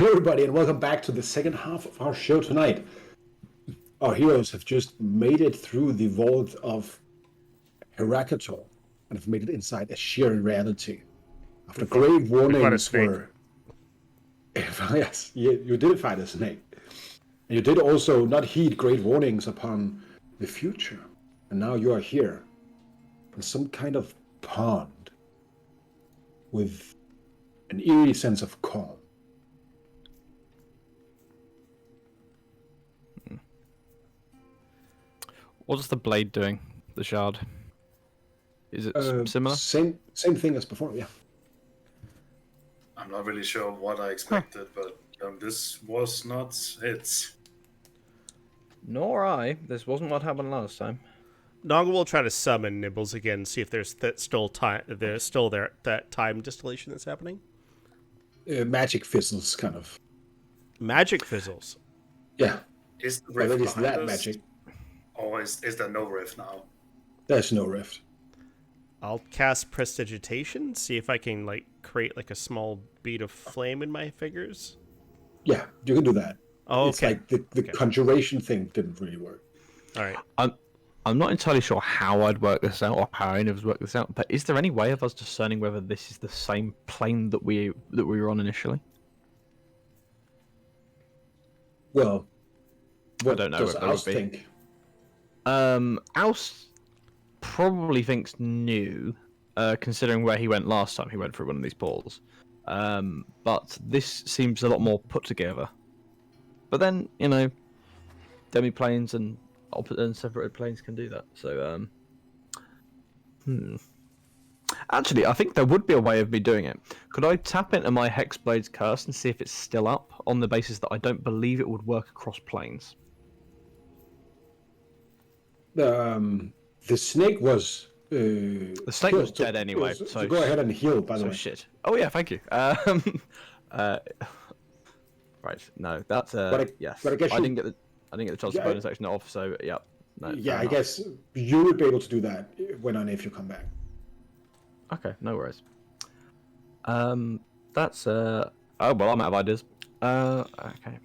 Hello, everybody, and welcome back to the second half of our show tonight. Our heroes have just made it through the vault of Herakator and have made it inside a sheer reality. After grave warnings were... Yes, you did fight a snake. And you did also not heed great warnings upon the future. And now you are here in some kind of pond with an eerie sense of calm. What's the blade doing? The shard? Is it similar? Same thing as before, yeah. I'm not really sure what I expected, but this was not it. Nor I. This wasn't what happened last time. Noggle will try to summon Nibbles again, see if there's still time. There's still that time distillation that's happening. Magic fizzles, kind of. Magic fizzles. Yeah. Is the rift is that us? magic? Or is there no rift now? There's no rift. I'll cast Prestidigitation, see if I can create a small bead of flame in my fingers. Yeah, you can do that. Oh, okay. It's like the conjuration thing didn't really work. All right. I'm not entirely sure how I'd work this out or how any of us work this out, but is there any way of us discerning whether this is the same plane that we were on initially? Well, what I don't know does what that would Oust be. think? Oust probably thinks new, considering where he went last time. He went through one of these portals. But this seems a lot more put together. But then, demi-planes and separated planes can do that. So, Actually, I think there would be a way of me doing it. Could I tap into my Hexblade's Curse and see if it's still up, on the basis that I don't believe it would work across planes? The snake was... The snake was dead anyway, so go ahead and heal, by the way. Shit. Oh yeah, thank you. Right, no, that's yes. But I guess I didn't get the chance to bonus action off, so yeah. No, yeah, I guess you would be able to do that if you come back. Okay, no worries. That's oh well, I'm out of ideas. Okay.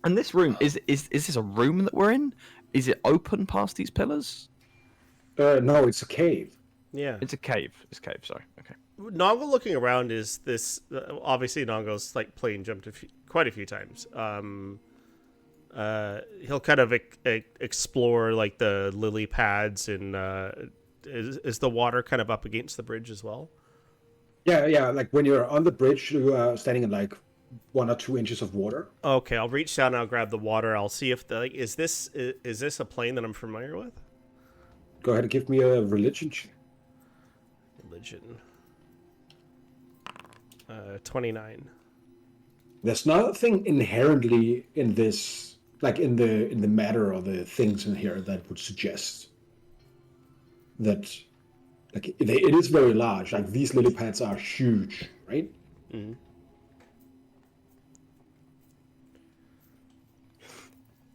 And this room is this a room that we're in? Is it open past these pillars? No, it's a cave. Yeah. It's a cave. It's a cave. Sorry. Okay. Noggle looking around is this. Obviously, Noggle's plane jumped quite a few times. He'll kind of explore the lily pads and is the water kind of up against the bridge as well? Yeah. Like when you're on the bridge, you are standing in 1 or 2 inches of water. Okay, I'll reach down. I'll grab the water. I'll see if is this a plane that I'm familiar with? Go ahead and give me a religion check. Religion. 29. There's nothing inherently in this, in the matter or the things in here that would suggest that, it is very large. These lily pads are huge, right? Mm-hmm.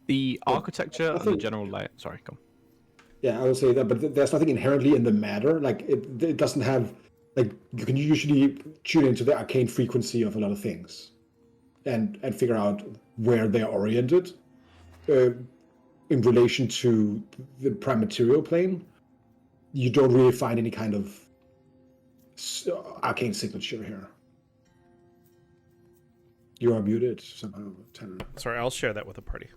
The architecture and the general layout. Sorry, come. Yeah, I would say that, but there's nothing inherently in the matter. It doesn't have, you can usually tune into the arcane frequency of a lot of things, and figure out where they're oriented, in relation to the prime material plane. You don't really find any kind of arcane signature here. You are muted somehow, Tanner. Sorry, I'll share that with the party.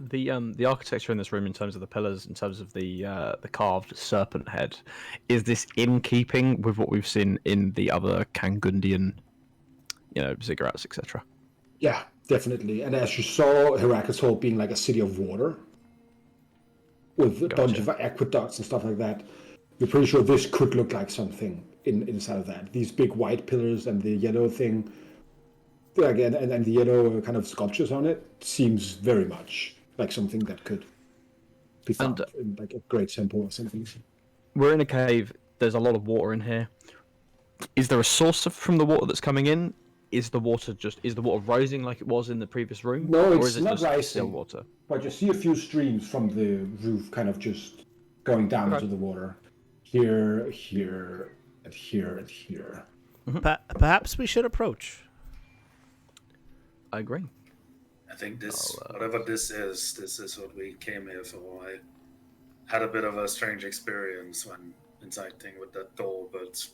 The architecture in this room, in terms of the pillars, in terms of the carved serpent head, is this in keeping with what we've seen in the other Kangundian, ziggurats, etc.? Yeah, definitely. And as you saw, Herakator being a city of water, with a bunch of aqueducts and stuff like that, you're pretty sure this could look like something inside of that. These big white pillars and the yellow thing, again, and the yellow kind of sculptures on it, seems very much like something that could be found in a great temple or something. We're in a cave. There's a lot of water in here. Is there a source from the water that's coming in? Is the water rising like it was in the previous room? No, it's or is it not just rising. Still water. But you see a few streams from the roof kind of just going down into the water. Here, and here and here. Perhaps we should approach. I agree. I think this, whatever this is what we came here for. I had a bit of a strange experience when interacting with that door, but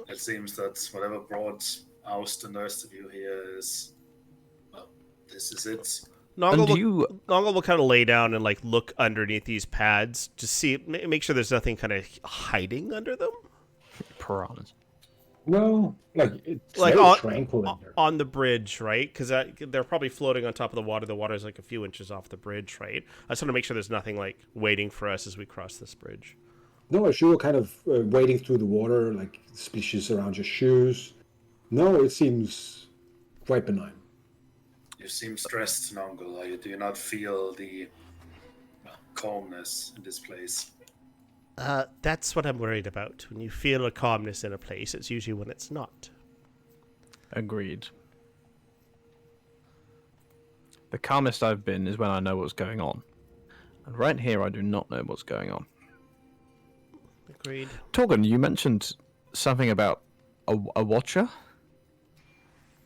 it seems that whatever brought Aust and the rest of you here is, well, this is it. Nongle will kind of lay down and like look underneath these pads to see, make sure there's nothing kind of hiding under them. Piranhas. No, like it's Like very tranquil in here. on the bridge, right? Because they're probably floating on top of the water. The water's like a few inches off the bridge, right? I just want to make sure there's nothing like waiting for us as we cross this bridge. No, as you were kind of wading through the water, like splashes around your shoes. No, it seems quite benign. You seem stressed, Nongle. Do you not feel the calmness in this place? That's what I'm worried about. When you feel a calmness in a place, it's usually when it's not. Agreed. The calmest I've been is when I know what's going on. And right here, I do not know what's going on. Agreed. Torgan, you mentioned something about a watcher?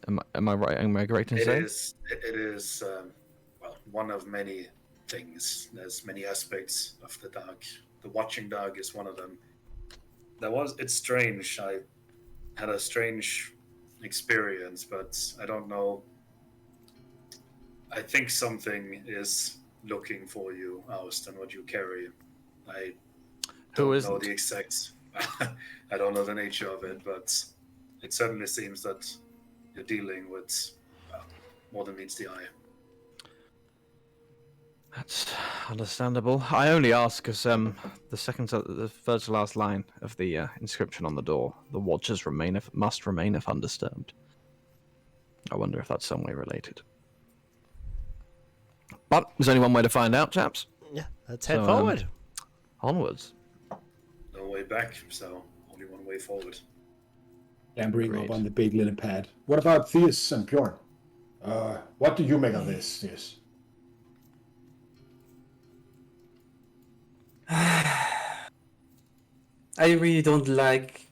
Am I right? Am I correct in saying? It is well, one of many things. There's many aspects of the dark. The watching dog is one of them. It's strange. I had a strange experience, but I don't know. I think something is looking for you, Austin, what you carry. I don't know the exact. I don't know the nature of it, but it certainly seems that you're dealing with more than meets the eye. That's understandable. I only ask because the third to last line of the inscription on the door, the watchers must remain if undisturbed. I wonder if that's some way related. But there's only one way to find out, chaps. Yeah, let's head forward. Onwards. No way back, so only one way forward. Clambering up on the big lily pad. What about Theus and Bjorn? What do you make of this, Theus? I really don't like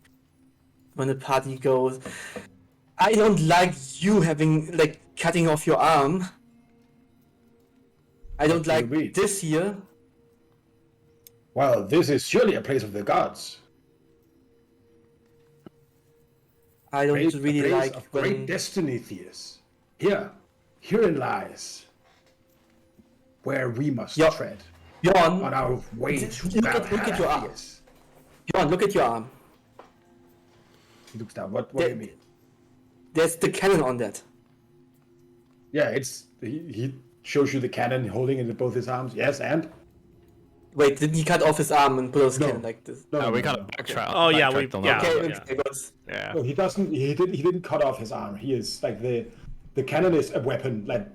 when a party goes. I don't like you having, like, cutting off your arm. I don't like this here. Well, this is surely a place of the gods. I don't really like of great destiny, Theus. Herein lies where we must tread Bjorn, on our way to look at your arm. Theus. Bjorn, look at your arm. He looks down. What do you mean? There's the cannon on that. Yeah, he shows you the cannon holding it in both his arms. Yes, and? Wait, didn't he cut off his arm and put his cannon like this? No, we kind of backtracked. Oh yeah, yeah. No, he doesn't. He didn't cut off his arm. He is like the cannon is a weapon. Like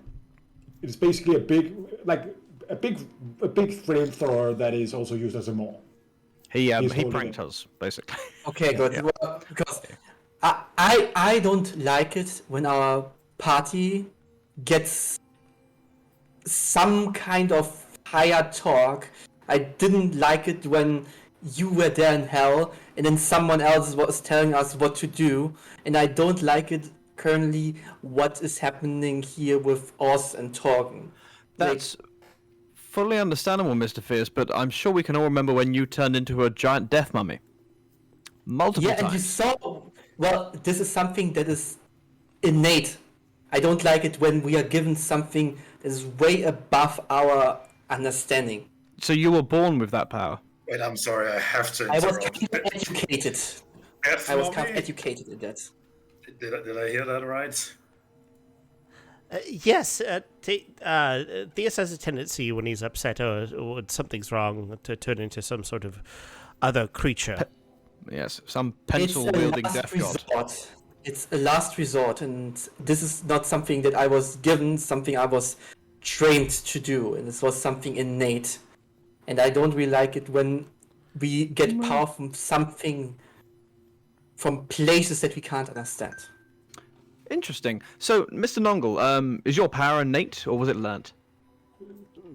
it's basically a big flamethrower that is also used as a maul. He pranked us basically. Okay, good. Yeah. Well, because I don't like it when our party gets some kind of higher talk. I didn't like it when you were there in hell and then someone else was telling us what to do, and I don't like it currently what is happening here with Oz and Torgen. That's fully understandable, Mr. Fierce, but I'm sure we can all remember when you turned into a giant death mummy. Multiple times. And you saw, well, this is something that is innate. I don't like it when we are given something that is way above our understanding. So you were born with that power? Wait, I'm sorry, I have to I interrupt. was kind of educated. I was kind of educated in that. Did I hear that right? Yes, Theus has a tendency when he's upset or something's wrong to turn into some sort of other creature. Yes, some pencil-wielding death god. It's a last resort, and this is not something that I was given, something I was trained to do, and this was something innate. And I don't really like it when we get power from something, from places that we can't understand. Interesting. So, Mr. Nongle, is your power innate, or was it learnt?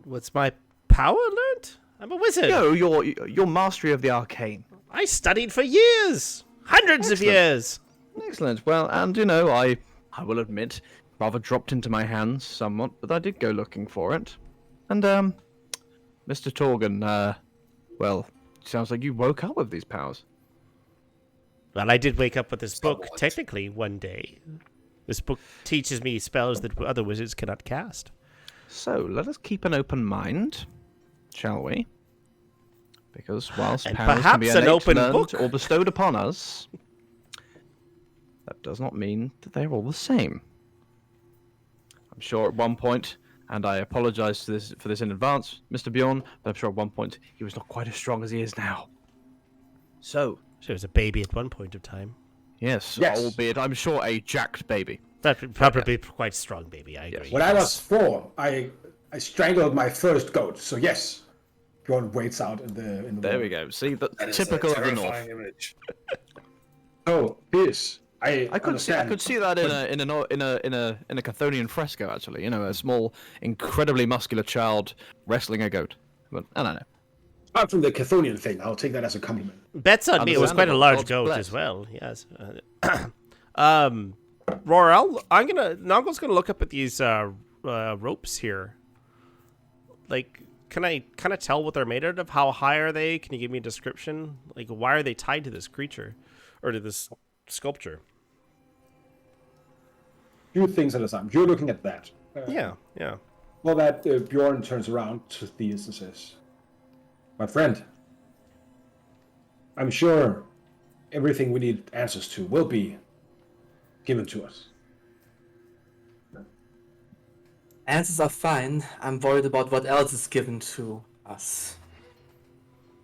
What's my power learnt? I'm a wizard. No, your mastery of the arcane. I studied for years. Hundreds of years. Excellent. Well, and I will admit, rather dropped into my hands somewhat, but I did go looking for it. And Mr. Torgan, well, sounds like you woke up with these powers. Well, I did wake up with this book, Somewhat. technically, one day. This book teaches me spells that other wizards cannot cast. So let us keep an open mind, shall we? Because whilst And powers can be perhaps an innate, open learned, book. or bestowed upon us, that does not mean that they're all the same. I'm sure at one point, and I apologise for this in advance, Mr. Bjorn, but I'm sure at one point he was not quite as strong as he is now. So, She was a baby at one point of time. yes, Yes. albeit I'm sure a jacked baby. That would probably be quite strong, baby. I agree. When I was 4, I strangled my first goat. So yes, Bjorn waits out in the. There we go. See, That that's is typical a of the terrifying north. image. Oh, this I I could see that in a Chthonian fresco actually. A small, incredibly muscular child wrestling a goat. But I don't know. Apart from the Chthonian thing, I'll take that as a compliment. Bets on me. It was quite a Understandable. large God's goat bless. as well. Yes. Rorel, Nogle's gonna look up at these ropes here. Like, can I kind of tell what they're made out of? How high are they? Can you give me a description? Like, why are they tied to this creature, or to this sculpture? Few things at a time. You're looking at that. Yeah. Well, that Bjorn turns around to Theus and says, "My friend, I'm sure everything we need answers to will be given to us." Answers are fine. I'm worried about what else is given to us.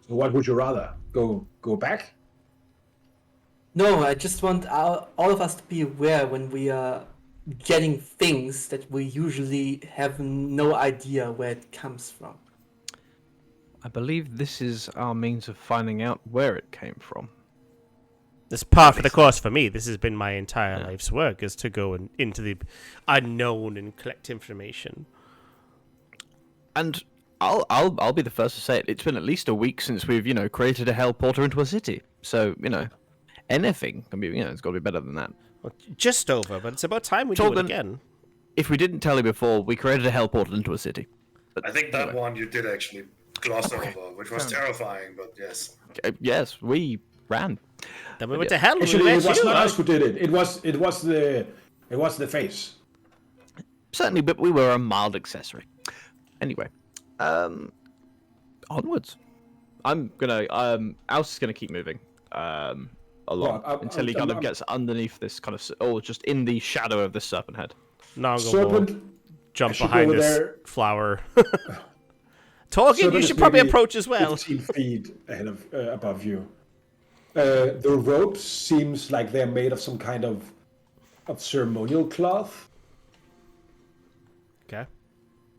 So what would you rather? Go back? No, I just want all of us to be aware when we are getting things that we usually have no idea where it comes from. I believe this is our means of finding out where it came from. This part for the course for me. This has been my entire life's work, is to go into the unknown and collect information. And I'll be the first to say it. It's been at least a week since we've created a hell portal into a city. So anything can be it's got to be better than that. Well, just over, but it's about time we do it Torben, again. If we didn't tell you before, we created a hell portal into a city. But I think that anyway. one you did actually gloss Okay. over, which was terrifying, but yes. Yes, we ran. Then we went to hell and we Actually, met it was you. not us who did it. It was the face. Certainly, but we were a mild accessory. Anyway, onwards. Alce is gonna keep moving along Well, until he kind of gets underneath this kind of, or just in the shadow of this serpent head. Noggle will Serpent. I jump should go behind over this there. flower. Torgen, Serpent you is should probably maybe approach as well. 15 feet ahead of above you. The ropes seems like they're made of some kind of ceremonial cloth. Okay.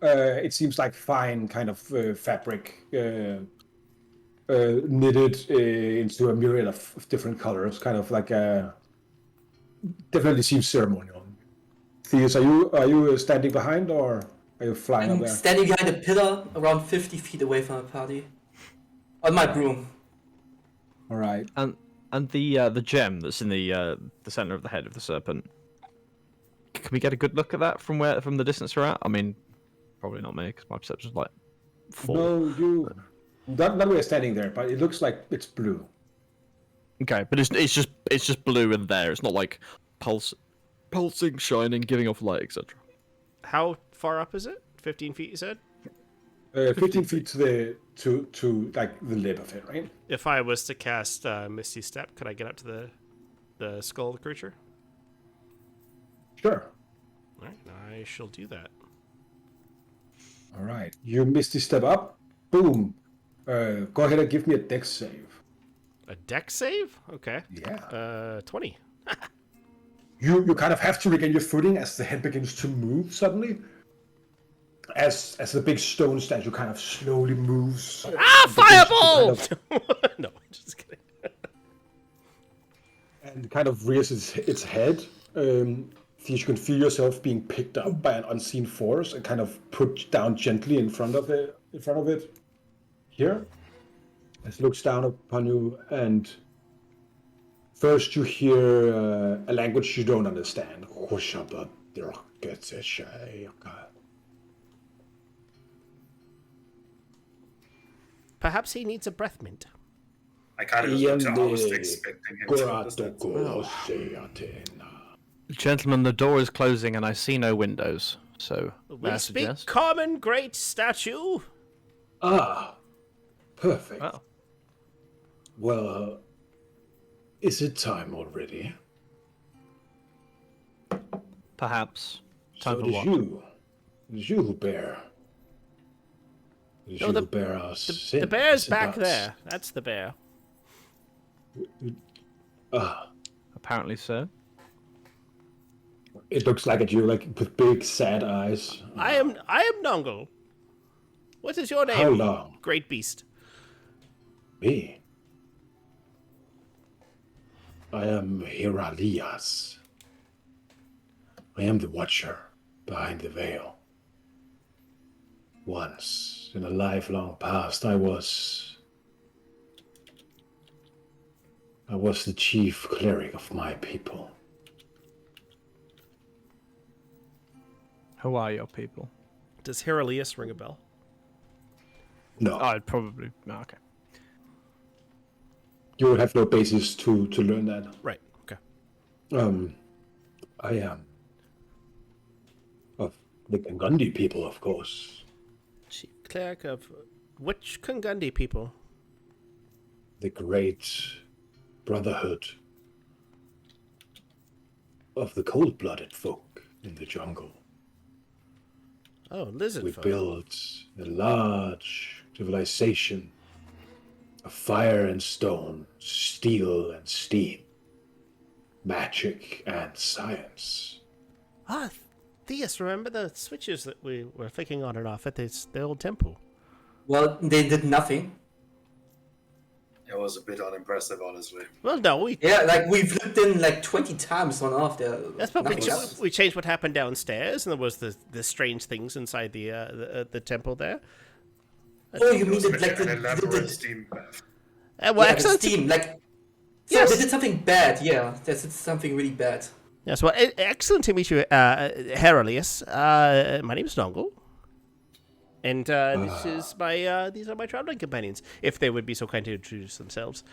It seems like fine kind of fabric knitted into a myriad of different colors, kind of like definitely seems ceremonial. Theus, are you standing behind or are you flying up I'm there? standing behind a pillar around 50 feet away from the party. On my broom. All right. And the gem that's in the center of the head of the serpent. Can we get a good look at that from the distance we're at? I mean, probably not me because my perception's like 4. No, you. Not we're standing there, but it looks like it's blue. Okay, but it's just blue in there. It's not like pulsing, shining, giving off light, etc. How far up is it? 15 feet, you said? 15 feet to like the lip of it, right? If I was to cast Misty Step, could I get up to the skull creature? Sure. All right, I shall do that. All right. You misty step up. Boom. Go ahead and give me a dex save. A deck save? Okay. Yeah. 20. You kind of have to regain your footing as the head begins to move suddenly. As the big stone statue kind of slowly moves. Fireball! No, just kidding. And kind of rears its head. You can feel yourself being picked up by an unseen force and kind of put down gently in front of it. Here, as it looks down upon you, and First, you hear a language you don't understand. Perhaps he needs a breath mint. I kind of just looked to Oust, expecting him to understand. Gentlemen, the door is closing and I see no windows. So, may I We speak suggest? common, great statue. Ah, perfect. Oh. Well, is it time already? Perhaps. Time So for it is what? you. It is you who bear. It is No, you the- who bear our sin. The bear's is it back not? there. That's the bear. Ah, Apparently so. it looks like at you, like with big sad eyes. I am Nongle. What is your name? How long? Great beast. Me. I am Heralias. I am the Watcher behind the veil. Once, in a lifelong past, I was the chief cleric of my people. Who are your people? Does Heralius ring a bell? No, I'd probably. Okay. you would have no basis to learn that. Right. Okay. I am of the Kangundi people, of course. Chief cleric of which Kungundi people? The great brotherhood of the cold-blooded folk in the jungle. Oh, lizard We folk. built a large civilization of fire and stone, steel and steam, magic and science. Ah, Theus, remember the switches that we were flicking on and off at the old temple? Well, they did nothing. It was a bit unimpressive, honestly. Well, no, we Yeah, like we've looked in like 20 times on off there. that's what we, Nothing else. we changed what happened downstairs, and there was the strange things inside the temple there. Oh, you It mean was like an elaborate steam bath. Well, yeah, the excellent. steam, like so Yes. they did something bad. Yeah, they did something really bad. Yes, well, excellent to meet you, Heralius. My name is Nongle, and this is my these are my traveling companions. If they would be so kind to introduce themselves.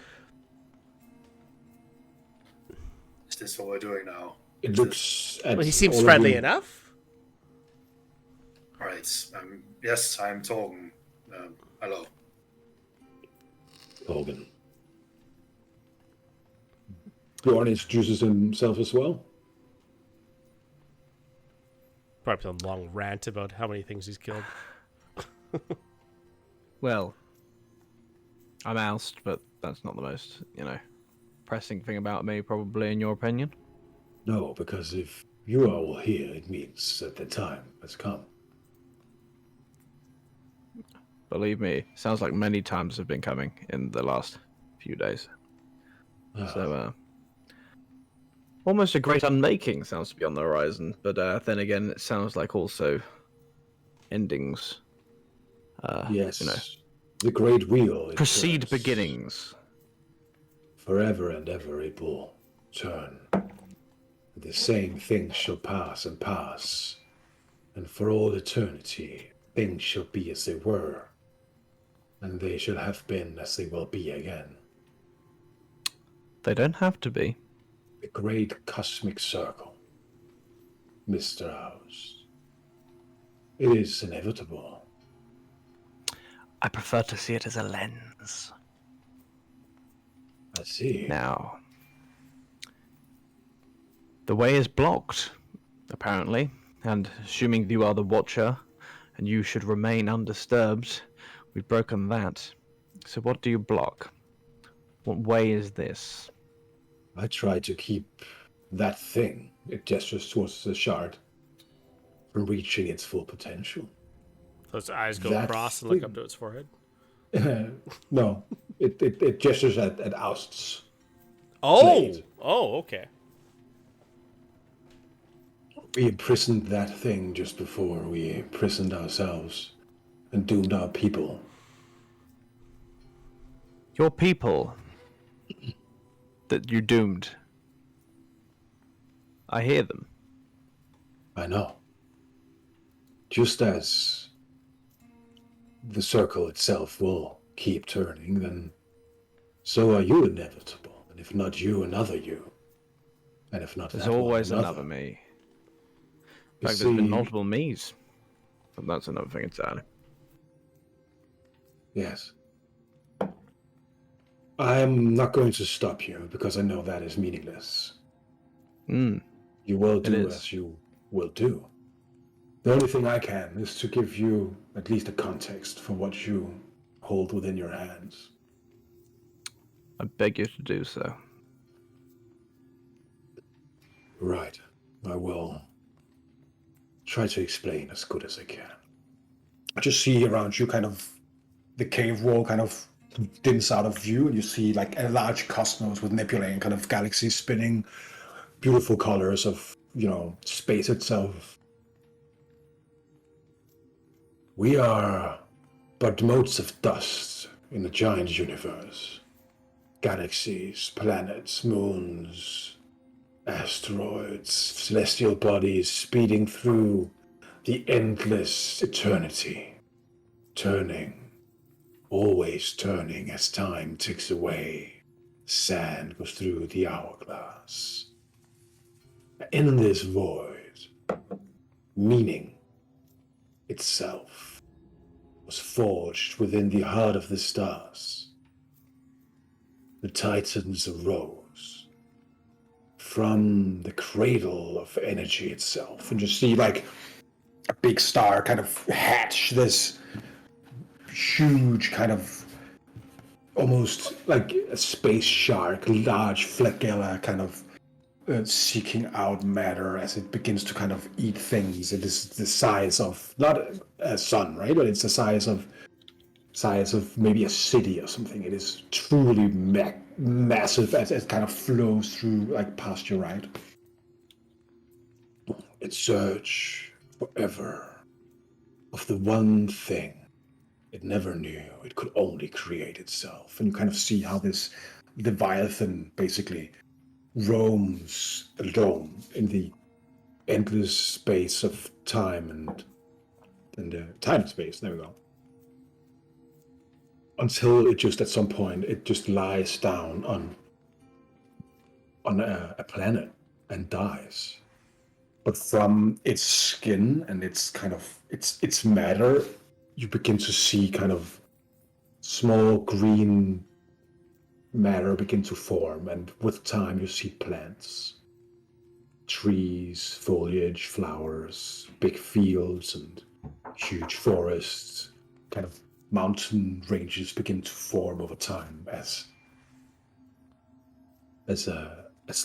Is this what we're doing now? It looks at Well, he seems all of friendly you. enough. Right. Yes, I'm Torgen. Hello. Hogan. Bjorn introduces himself as well. Probably some long rant about how many things he's killed. Well, I'm oust, but that's not the most, pressing thing about me, probably, in your opinion. No, because if you are all here, it means that the time has come. Believe me, sounds like many times have been coming in the last few days. So, almost a great unmaking sounds to be on the horizon, but then again, it sounds like also endings. Yes, the great wheel. it Precede turns. beginnings. Forever and ever it will turn. The same things shall pass and pass, and for all eternity things shall be as they were, and they shall have been as they will be again. They don't have to be. The great cosmic circle, Mr. House. It is inevitable. I prefer to see it as a lens. I see. Now, the way is blocked, apparently, and assuming you are the Watcher, and you should remain undisturbed, we've broken that. So what do you block? What way is this? I try to keep that thing, it gestures towards the shard, from reaching its full potential. So its eyes go That across and look thing. up to its forehead. No, it gestures at Oust's. Oh, Blade. oh, okay. We imprisoned that thing just before we imprisoned ourselves and doomed our people. Your people. that you doomed. I hear them. I know. Just as the circle itself will keep turning, then so are you inevitable. And if not you, another you. And if not There's that always one, another me. In You fact, there's been see, multiple me's. But that's another thing entirely. yes. I'm not going to stop you because I know that is meaningless. Hmm. You will It do is. as you will do. The only thing I can is to give you at least a context for what you hold within your hands. I beg you to do so. Right. I will try to explain as good as I can. I just see around you kind of the cave wall kind of dims out of view, and you see like a large cosmos with nebulae and kind of galaxies spinning, beautiful colors of, space itself. We are but motes of dust in a giant universe. Galaxies, planets, moons, asteroids, celestial bodies speeding through the endless eternity, turning, always turning as time ticks away. Sand goes through the hourglass. In this void, meaning itself was forged within the heart of the stars. The Titans arose from the cradle of energy itself, and you see like a big star kind of hatch this huge kind of almost like a space shark, large flagella kind of seeking out matter as it begins to kind of eat things. It is the size of not a sun, right? But it's the size of maybe a city or something. It is truly massive as it kind of flows through like past your right. It searched forever of the one thing it never knew it could only create itself. And you kind of see how this Leviathan basically roams alone in the endless space of time and time and space. There we go. Until it just at some point it just lies down on a planet and dies. But from its skin and its kind of its matter, you begin to see kind of small green matter begin to form, and with time you see plants, trees, foliage, flowers, big fields, and huge forests. Kind of mountain ranges begin to form over time as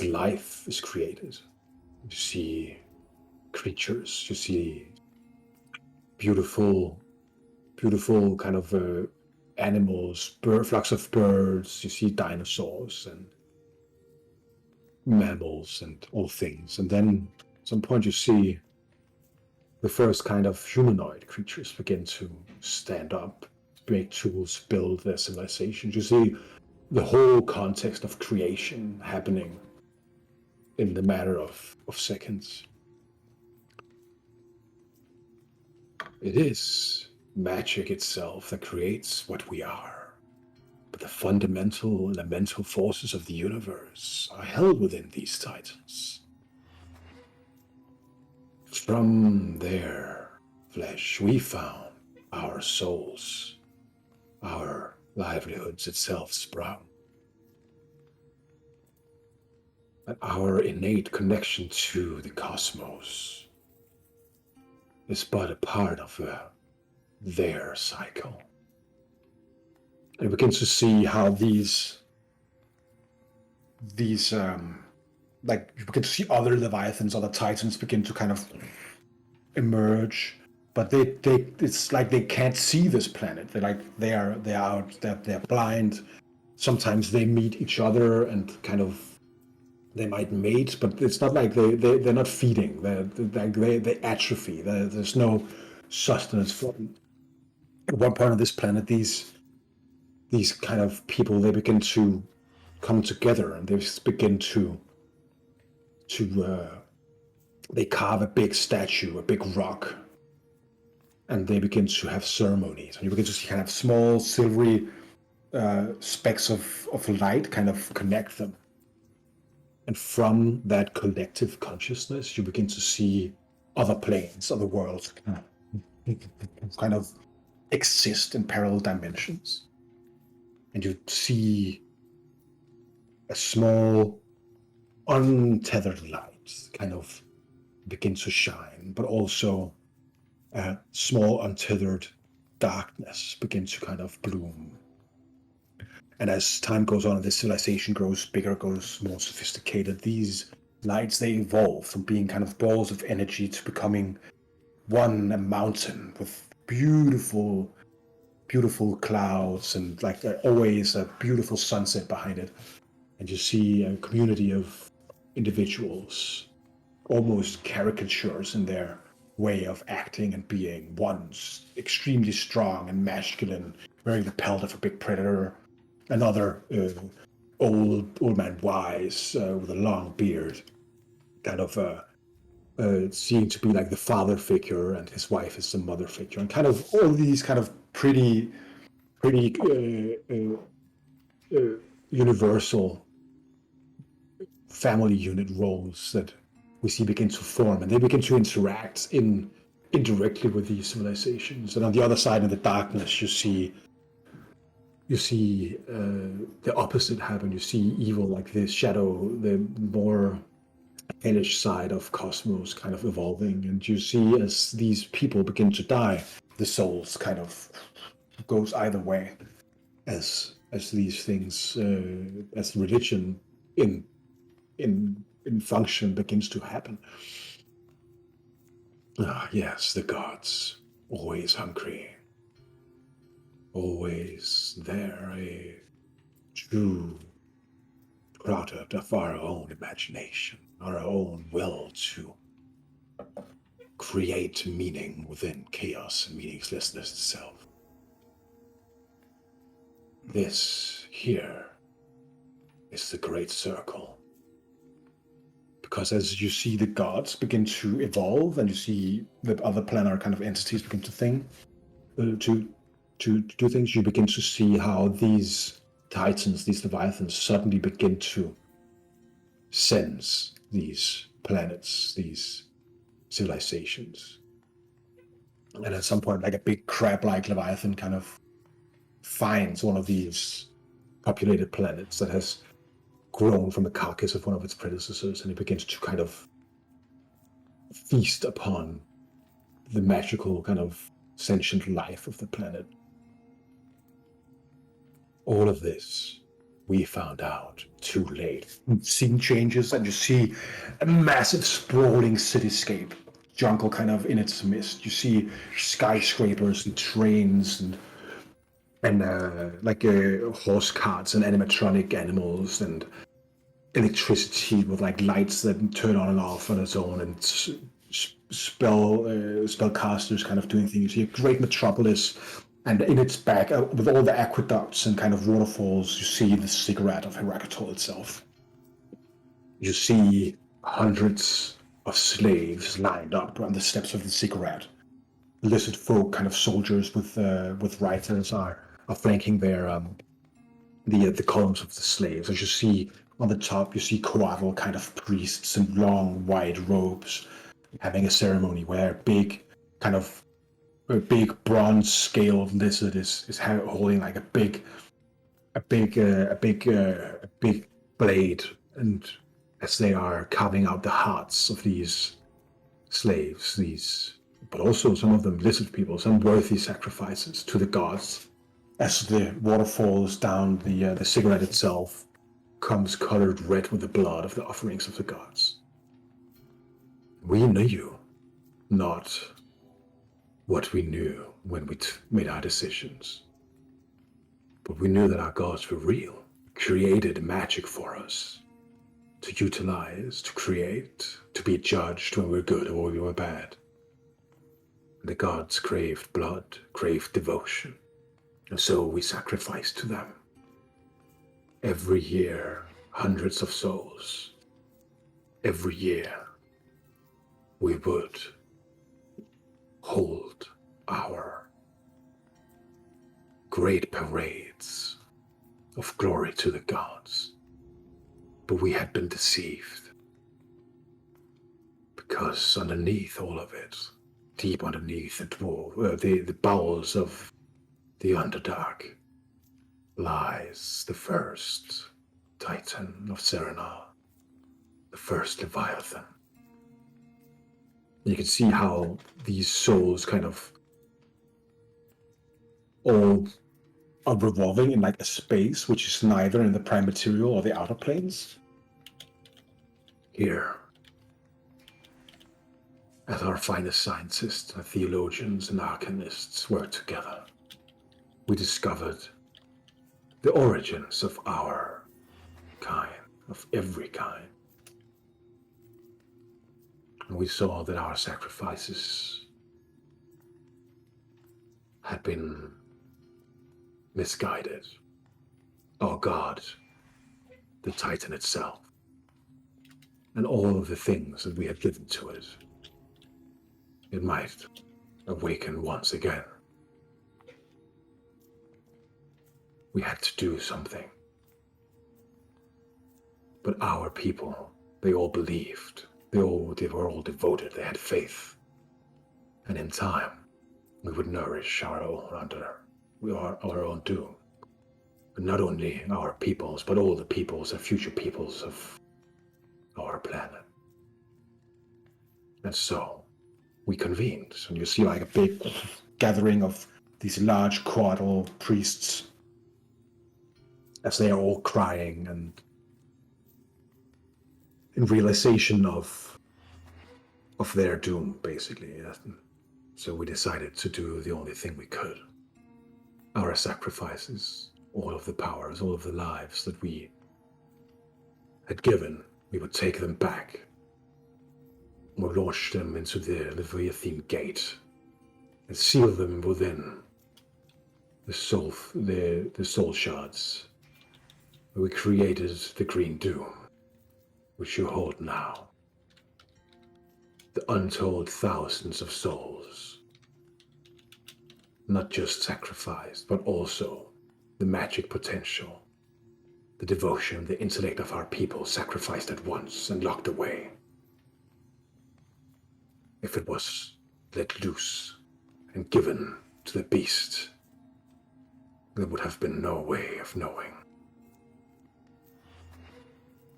life is created. You see creatures, you see beautiful kind of animals, flocks of birds. You see dinosaurs and mammals and all things. And then at some point you see the first kind of humanoid creatures begin to stand up, make tools, build their civilizations. You see the whole context of creation happening in the matter of seconds. It is magic itself that creates what we are. But the fundamental elemental forces of the universe are held within these titans. From their flesh we found our souls, our livelihoods itself sprout. And our innate connection to the cosmos is but a part of their cycle. And we begin to see how these like you begin to see other leviathans, other titans begin to kind of emerge, but they it's like they can't see this planet. They're blind. Sometimes they meet each other and kind of they might mate, but it's not like they're not feeding. They atrophy. There's no sustenance for them. At one point on this planet, these kind of people, they begin to come together, and they begin to they carve a big statue, a big rock, and they begin to have ceremonies. And you begin to see kind of small silvery specks of light kind of connect them. And from that collective consciousness, you begin to see other planes, other worlds kind of exist in parallel dimensions. And you see a small, untethered light kind of begin to shine, but also a small, untethered darkness begin to kind of bloom. And as time goes on and this civilization grows bigger, grows more sophisticated, these lights, they evolve from being kind of balls of energy to becoming a mountain with beautiful, beautiful clouds and like always a beautiful sunset behind it. And you see a community of individuals, almost caricatures in their way of acting and being. One's extremely strong and masculine, wearing the pelt of a big predator. Another old man wise with a long beard, kind of seeming to be like the father figure, and his wife is the mother figure, and kind of all these kind of pretty universal family unit roles that we see begin to form, and they begin to interact indirectly with these civilizations. And on the other side, in the darkness, you see the opposite happen. You see evil, like the shadow, the more hellish side of cosmos kind of evolving, and you see as these people begin to die, the souls kind of goes either way, as these things, as religion in function begins to happen. Ah, yes, the gods, always hungry, always there, a true product of our own imagination, our own will to create meaning within chaos and meaninglessness itself. This here is the great circle. Because as you see the gods begin to evolve, and you see the other planar kind of entities begin to do things, you begin to see how these titans, these leviathans, suddenly begin to sense these planets, these civilizations. And at some point, like a big crab-like leviathan kind of finds one of these populated planets that has grown from the carcass of one of its predecessors, and it begins to kind of feast upon the magical kind of sentient life of the planet. All of this we found out too late. Scene changes, and you see a massive sprawling cityscape, jungle kind of in its midst. You see skyscrapers and trains and horse carts and animatronic animals and electricity with like lights that turn on and off on its own, and spellcasters kind of doing things. You see a great metropolis, and in its back, with all the aqueducts and kind of waterfalls, you see the ziggurat of Herakatol itself. You see hundreds of slaves lined up on the steps of the ziggurat. Lizard folk, kind of soldiers with riders, are flanking their the columns of the slaves. As you see on the top, you see coatl kind of priests in long white robes having a ceremony where a big bronze scaled lizard is holding like a big blade, and as they are carving out the hearts of these slaves, but also some of them lizard people, some worthy sacrifices to the gods. As the water falls down, the cigarette itself comes colored red with the blood of the offerings of the gods. We knew not what we knew when we made our decisions, but we knew that our gods were real, created magic for us to utilize, to create, to be judged when we were good or when we were bad. The gods craved blood, craved devotion, and so we sacrificed to them. Every year, hundreds of souls. Every year, we would hold our great parades of glory to the gods. But we had been deceived. Because underneath all of it, deep underneath the bowels of the Underdark, lies the first Titan of Cerenar, the first Leviathan. You can see how these souls kind of all are revolving in like a space which is neither in the prime material or the outer planes. Here, as our finest scientists and theologians and alchemists work together, we discovered the origins of our kind, of every kind. And we saw that our sacrifices had been misguided. Our God, the Titan itself, and all of the things that we had given to it, it might awaken once again. We had to do something. But our people, they all believed. They were all devoted. They had faith. And in time, we would nourish our own doom. But not only our peoples, but all the peoples and future peoples of our planet. And so, we convened. And you see like a big gathering of these large quadral priests as they are all crying and in realization of their doom, basically. So we decided to do the only thing we could. Our sacrifices, all of the powers, all of the lives that we had given, we would take them back. We would launch them into the Leviathan gate and seal them within the soul shards. We created the Green Doom, which you hold now. The untold thousands of souls, not just sacrificed, but also the magic potential, the devotion, the intellect of our people sacrificed at once and locked away. If it was let loose and given to the beast, there would have been no way of knowing.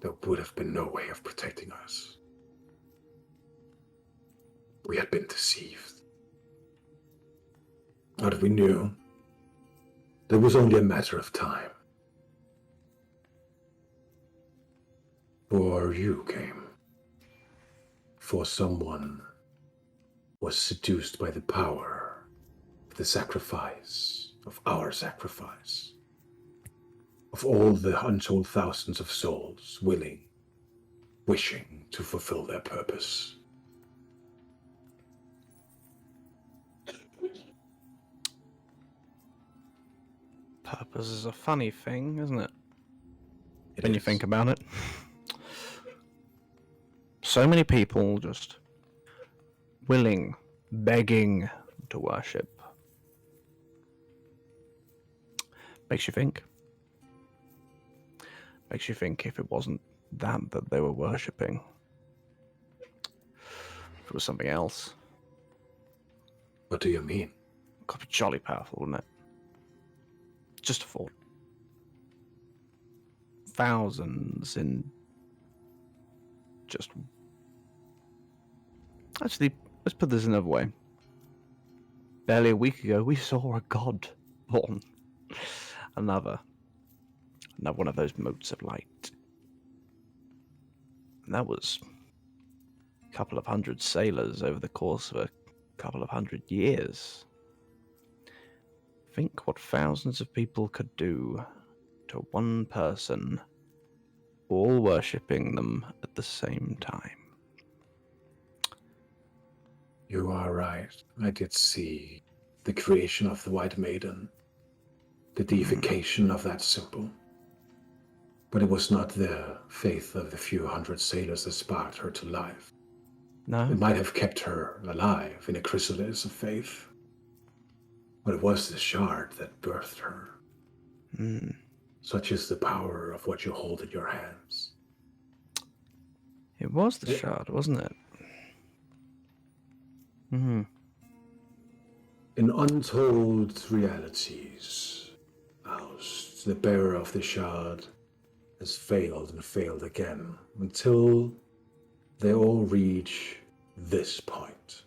There would have been no way of protecting us. We had been deceived. But we knew that it was only a matter of time. For you came. For someone was seduced by the power of the sacrifice, of our sacrifice, of all the untold thousands of souls willing, wishing to fulfill their purpose. Purpose is a funny thing, isn't it? It When you is. think about it. So many people just willing, begging to worship. Makes you think. Makes you think if it wasn't that they were worshipping. If it was something else. What do you mean? Could be jolly powerful, wouldn't it? Just a thought. Thousands in just... Actually, let's put this another way. Barely a week ago, we saw a god born. Another one of those motes of light. And that was a couple of hundred sailors over the course of a couple of 100 years. Think what thousands of people could do to one person, all worshipping them at the same time. You are right. I did see the creation of the White Maiden, the deification of that symbol. But it was not the faith of the few hundred sailors that sparked her to life. No. It might have kept her alive in a chrysalis of faith. But it was the shard that birthed her. Such is the power of what you hold in your hands. It was the shard, wasn't it? In untold realities, Faust, the bearer of the shard, has failed and failed again until they all reach this point.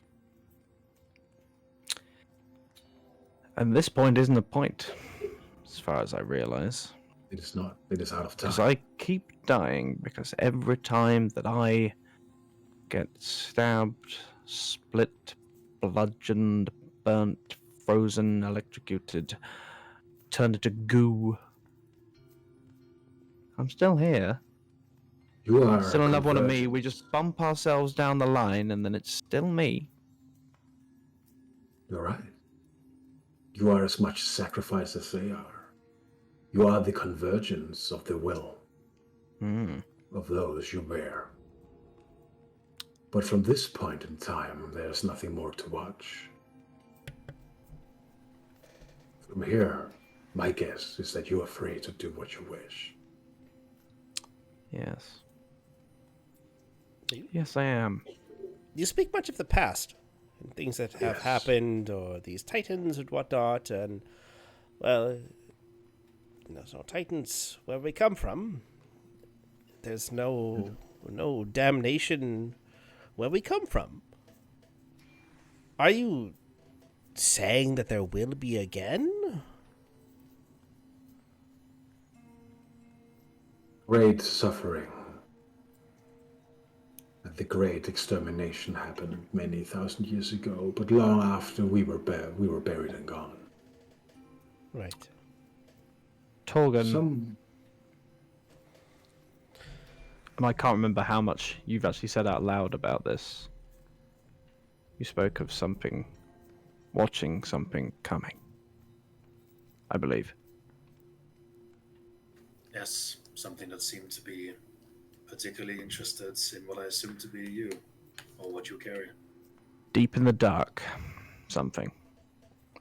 And this point isn't a point, as far as I realize. It is not. It is out of time. Because I keep dying because every time that I get stabbed, split, bludgeoned, burnt, frozen, electrocuted, turned into goo, I'm still here. You are Still another one of me. convergent. We just bump ourselves down the line and then it's still me. You're right. You are as much sacrifice as they are. You are the convergence of the will of those you bear. But from this point in time, there's nothing more to watch. From here, my guess is that you are free to do what you wish. Yes. Yes, I am. Do you speak much of the past and things that have Yes. happened, or these titans and whatnot? And well, there's no titans where we come from. There's no damnation where we come from. Are you saying that there will be again? Great suffering. And the great extermination happened many thousand years ago, but long after we were buried and gone. Right. Torgan, and I can't remember how much you've actually said out loud about this. You spoke of something, watching something coming, I believe. Yes, something that seemed to be particularly interested in what I assume to be you, or what you carry. Deep in the dark, something.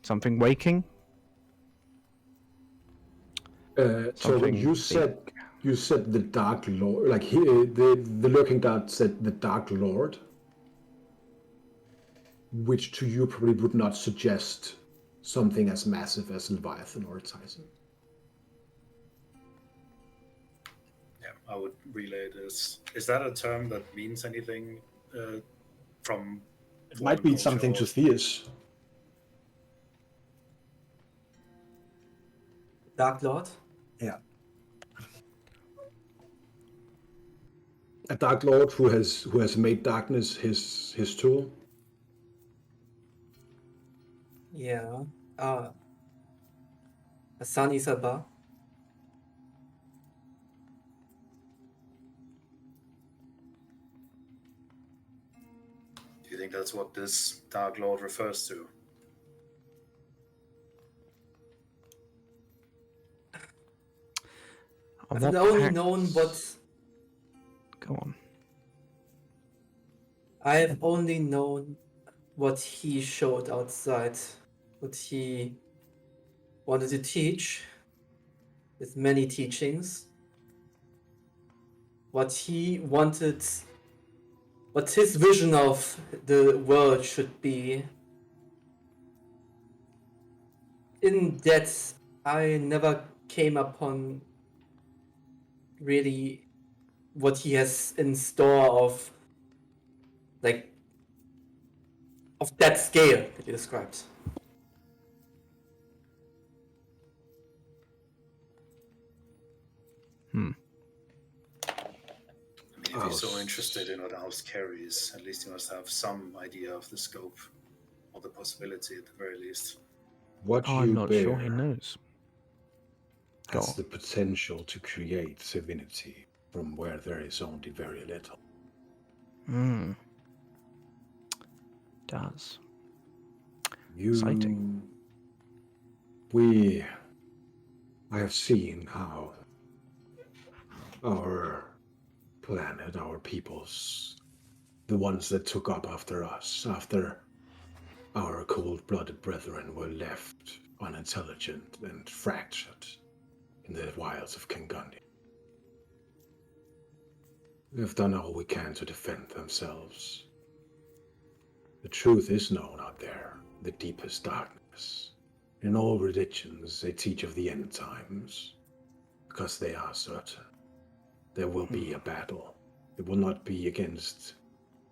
Something waking? So Something you said the Dark Lord, like the Lurking Dart said the Dark Lord, which to you probably would not suggest something as massive as Leviathan or Titan. Yeah, I would relay this. Is that a term that means anything from? It might mean something to Theus. Dark Lord? Yeah. A Dark Lord who has made darkness his tool. Yeah. Asani Sabah. Do you think that's what this Dark Lord refers to? And I've what only pacts- known what Go on. I have only known what he showed outside, what he wanted to teach, with many teachings, what he wanted, what his vision of the world should be. In that, I never came upon really what he has in store of, like, of that scale that you described. I mean, if you're so interested in what House carries, at least you must have some idea of the scope, or the possibility at the very least. What Oh, you I'm not bear sure he knows. Go has on. the potential to create divinity from where there is only very little. Does. I have seen how our planet, our peoples, the ones that took up after us, after our cold-blooded brethren were left unintelligent and fractured in the wilds of Kangundi. We have done all we can to defend themselves. The truth is known out there, the deepest darkness. In all religions, they teach of the end times, because they are certain. There will be a battle. It will not be against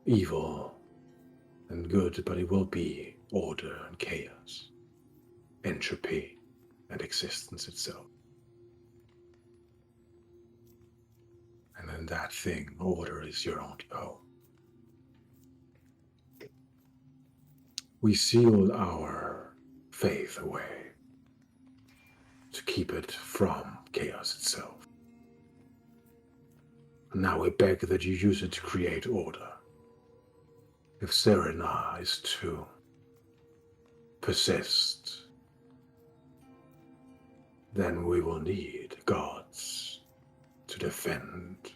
evil and good, but it will be order and chaos, entropy and existence itself. And in that thing, order is your only hope. We sealed our faith away to keep it from chaos itself. And now we beg that you use it to create order. If Cerenar is to persist, then we will need gods to defend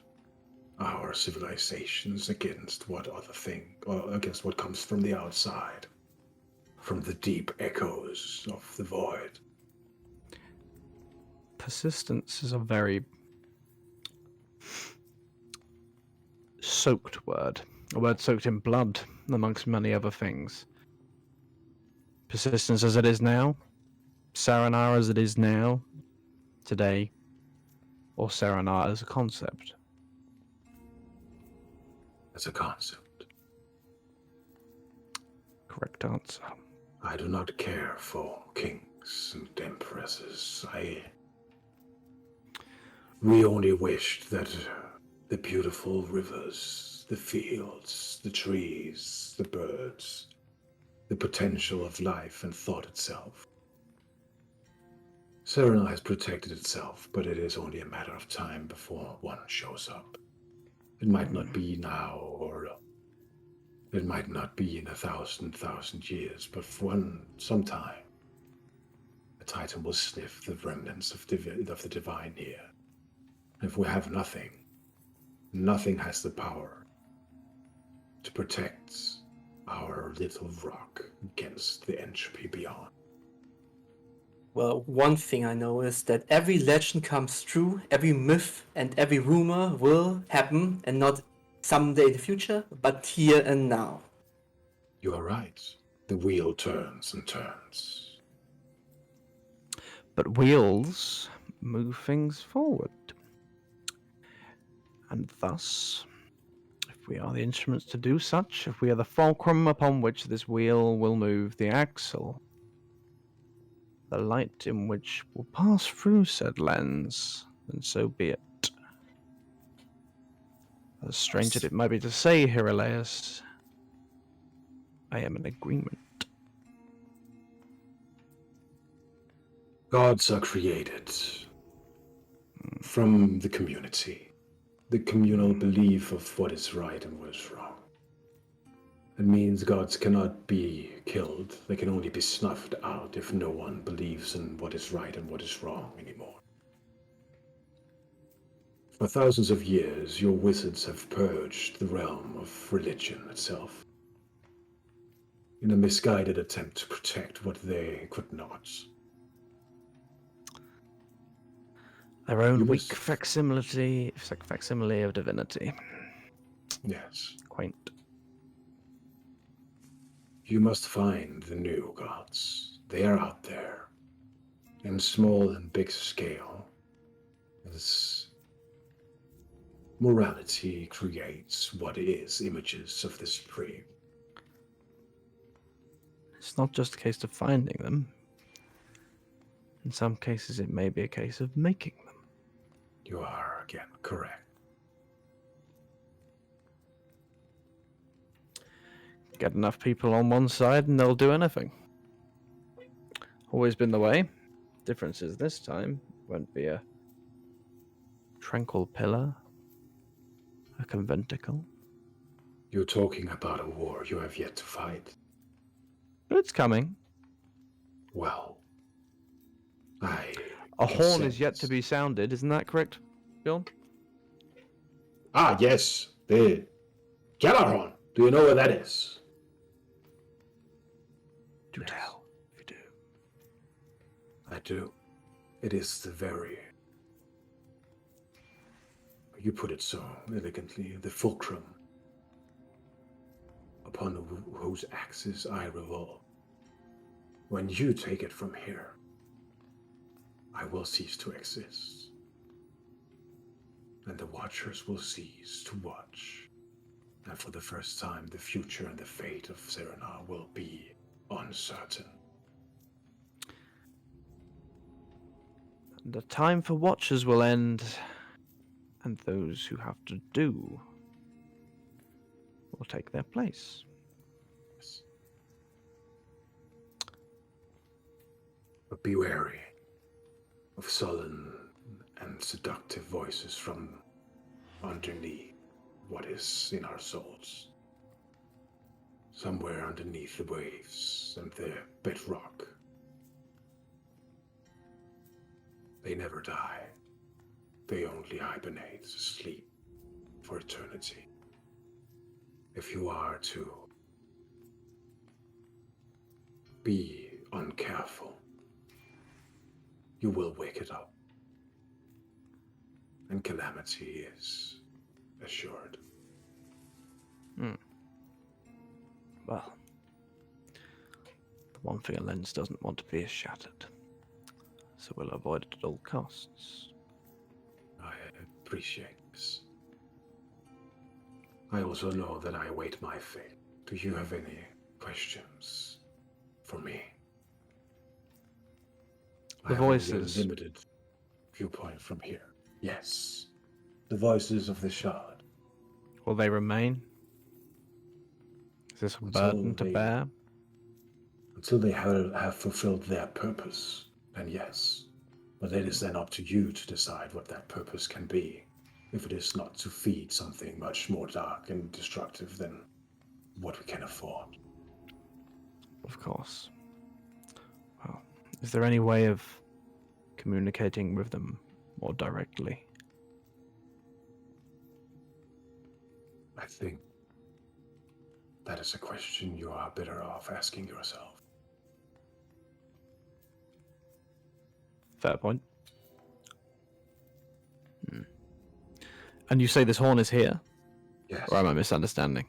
our civilizations against what other thing, or against what comes from the outside, from the deep echoes of the void. Persistence is a very soaked word. A word soaked in blood, amongst many other things. Persistence as it is now, Cerenar as it is now, today, or Cerenar as a concept. As a concept. Correct answer. I do not care for kings and empresses. We only wished that the beautiful rivers, the fields, the trees, the birds, the potential of life and thought itself. Cerenar has protected itself, but it is only a matter of time before one shows up. It might not be now, or it might not be in 1,000 years, but sometime, a Titan will sniff the remnants of the divine here. If we have nothing, nothing has the power to protect our little rock against the entropy beyond. Well, one thing I know is that every legend comes true, every myth and every rumor will happen, and not someday in the future, but here and now. You are right. The wheel turns and turns. But wheels move things forward. And thus, if we are the instruments to do such, if we are the fulcrum upon which this wheel will move the axle, the light in which will pass through said lens, then so be it. As strange as it might be to say, Hiraleus, I am in agreement. Gods are created from the community, the communal belief of what is right and what is wrong. It means gods cannot be killed. They can only be snuffed out if no one believes in what is right and what is wrong anymore. For thousands of years, your wizards have purged the realm of religion itself in a misguided attempt to protect what they could not. Their own You weak must- facsimile of divinity. Yes. Quaint. You must find the new gods. They are out there, in small and big scale, as morality creates what is images of the supreme. It's not just a case of finding them. In some cases, it may be a case of making them. You are, again, correct. Get enough people on one side and they'll do anything. Always been the way. Difference is this time won't be a tranquil pillar, a conventicle. You're talking about a war you have yet to fight. But it's coming. Well, I A horn is consent. yet to be sounded, isn't that correct, Bill? Ah, yes, the Gjallarhorn. Do you know where that is? Do Yes. tell if you do. I do. It is the very... You put it so elegantly, the fulcrum upon whose axis I revolve. When you take it from here, I will cease to exist. And the Watchers will cease to watch. And for the first time, the future and the fate of Cerenar will be uncertain. The time for watchers will end, and those who have to do will take their place. Yes. But be wary of sullen and seductive voices from underneath what is in our souls. Somewhere underneath the waves and the bedrock. They never die. They only hibernate, sleep for eternity. If you are to be uncareful, you will wake it up. And calamity is assured. Well, the one thing a lens doesn't want to be is shattered, so we'll avoid it at all costs. I appreciate this. I also know that I await my fate. Do you have any questions for me? The I have only a voices. limited viewpoint from here. Yes, the voices of the Shard. Will they remain? Is this a Until burden to they- bear? Until they have fulfilled their purpose, then yes. But it is then up to you to decide what that purpose can be. If it is not to feed something much more dark and destructive than what we can afford. Of course. Well, is there any way of communicating with them more directly? I think that is a question you are better off asking yourself. Fair point. And you say this horn is here? Yes. Or am I misunderstanding?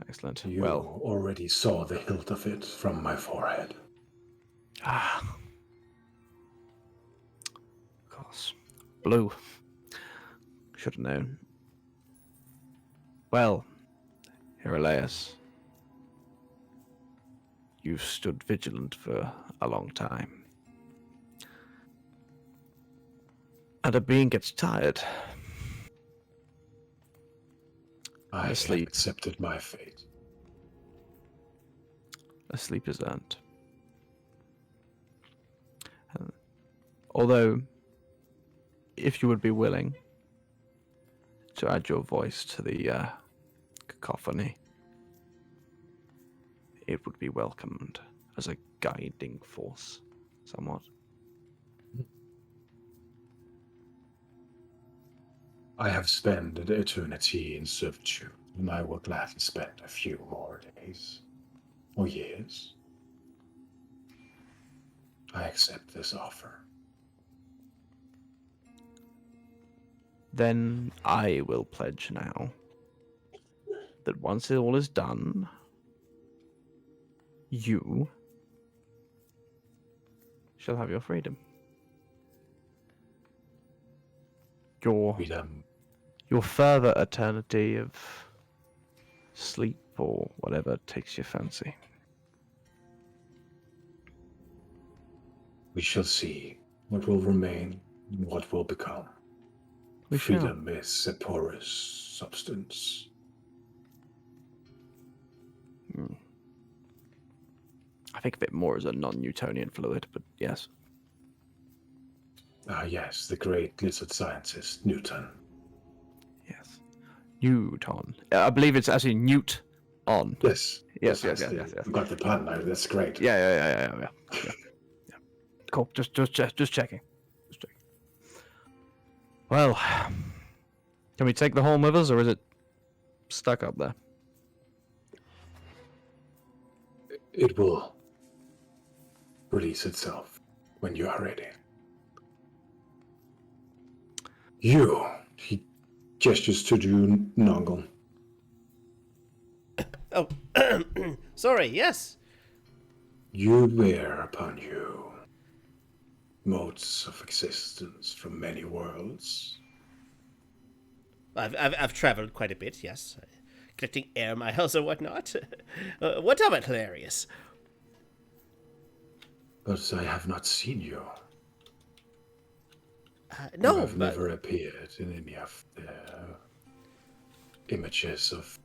Excellent. You Well, already saw the hilt of it from my forehead. of course. Blue. Should have known. Well, Heracleus, you've stood vigilant for a long time. And a being gets tired. I have Sleep. accepted my fate. A sleep is earned. Although, if you would be willing to add your voice to the cacophony, it would be welcomed as a guiding force, somewhat. I have spent an eternity in servitude, and I will gladly spend a few more days or years. I accept this offer. Then I will pledge now that once it all is done, you shall have your freedom. Freedom. Your further eternity of sleep or whatever takes your fancy. We shall see what will remain and what will become. We shall. Freedom is a porous substance. I think of it more as a non-Newtonian fluid, but yes. Ah, yes, the great lizard scientist, Newton. Yes. Newton. I believe it's actually Newt on. Yes. Yes. You got the pun. That's great. Yeah. Cool. Just checking. Well, Can we take the horn with us, or is it stuck up there? It will release itself when you are ready. He gestures to you, Nongle. Oh, sorry, yes. You bear upon you modes of existence from many worlds. I've traveled quite a bit, yes. Collecting air miles or whatnot. What of it, hilarious? But I have not seen you. No, You have but never appeared in any of the images of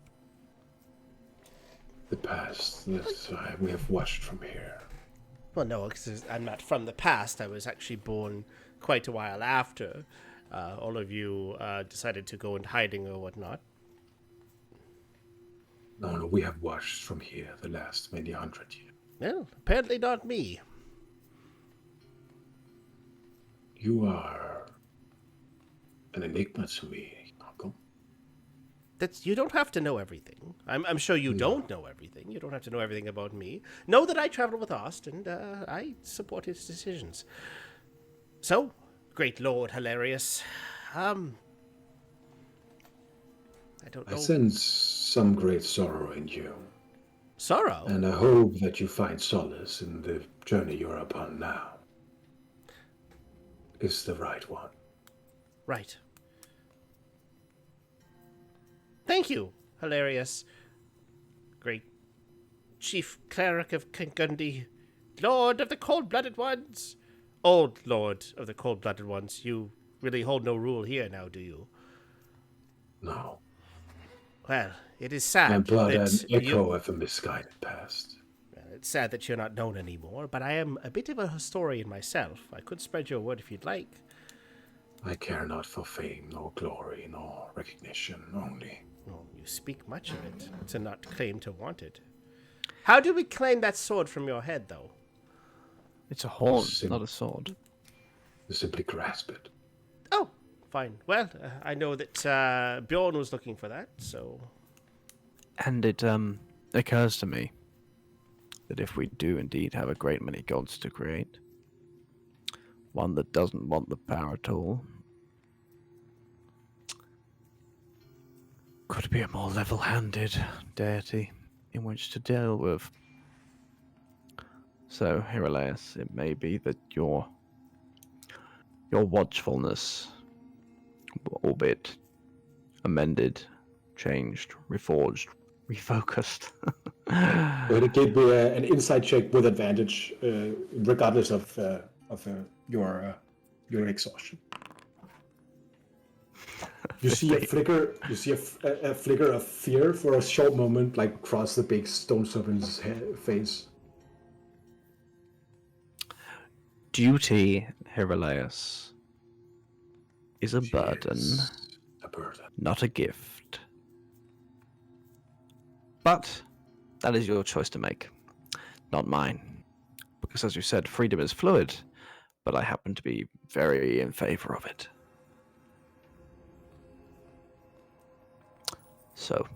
the past that we have watched from here. well, no, because I'm not from the past. I was actually born quite a while after all of you decided to go into hiding or whatnot. No, we have watched from here the last many 100 years. Well, apparently not me. You are an enigma to me, Uncle. You don't have to know everything. I'm sure you don't know everything. You don't have to know everything about me. Know that I travel with Ost, and I support his decisions. So, great Lord Hilarious, I don't know. I sense some great sorrow in you, Sorrow? and I hope that you find solace in the journey you're upon now. Is the right one. Right. Thank you, Hilarious. Great Chief Cleric of Kangundi, Lord of the Cold-Blooded Ones. Old Lord of the Cold-Blooded Ones. You really hold no rule here now, do you? No. Well, it is sad My blood an that echo of a misguided past. It's sad that you're not known anymore, but I am a bit of a historian myself. I could spread your word if you'd like. I care not for fame, nor glory, nor recognition, only. Oh, you speak much of it, to not claim to want it. How do we claim that sword from your head, though? It's a horn, not a sword. You simply grasp it. Oh, fine. Well, I know that Bjorn was looking for that, so... And it occurs to me that if we do indeed have a great many gods to create, one that doesn't want the power at all could be a more level-handed deity in which to deal with. So, Hiraleus, it may be that your watchfulness, albeit amended, changed, reforged, refocused. Go ahead and give me an insight check with advantage, regardless of your exhaustion. You see a flicker. You see a flicker of fear for a short moment, like cross the big stone serpent's face. Duty, Hiraleus, is a She burden, is a burden. not a gift. But that is your choice to make, not mine. Because as you said, freedom is fluid, but I happen to be very in favor of it. So,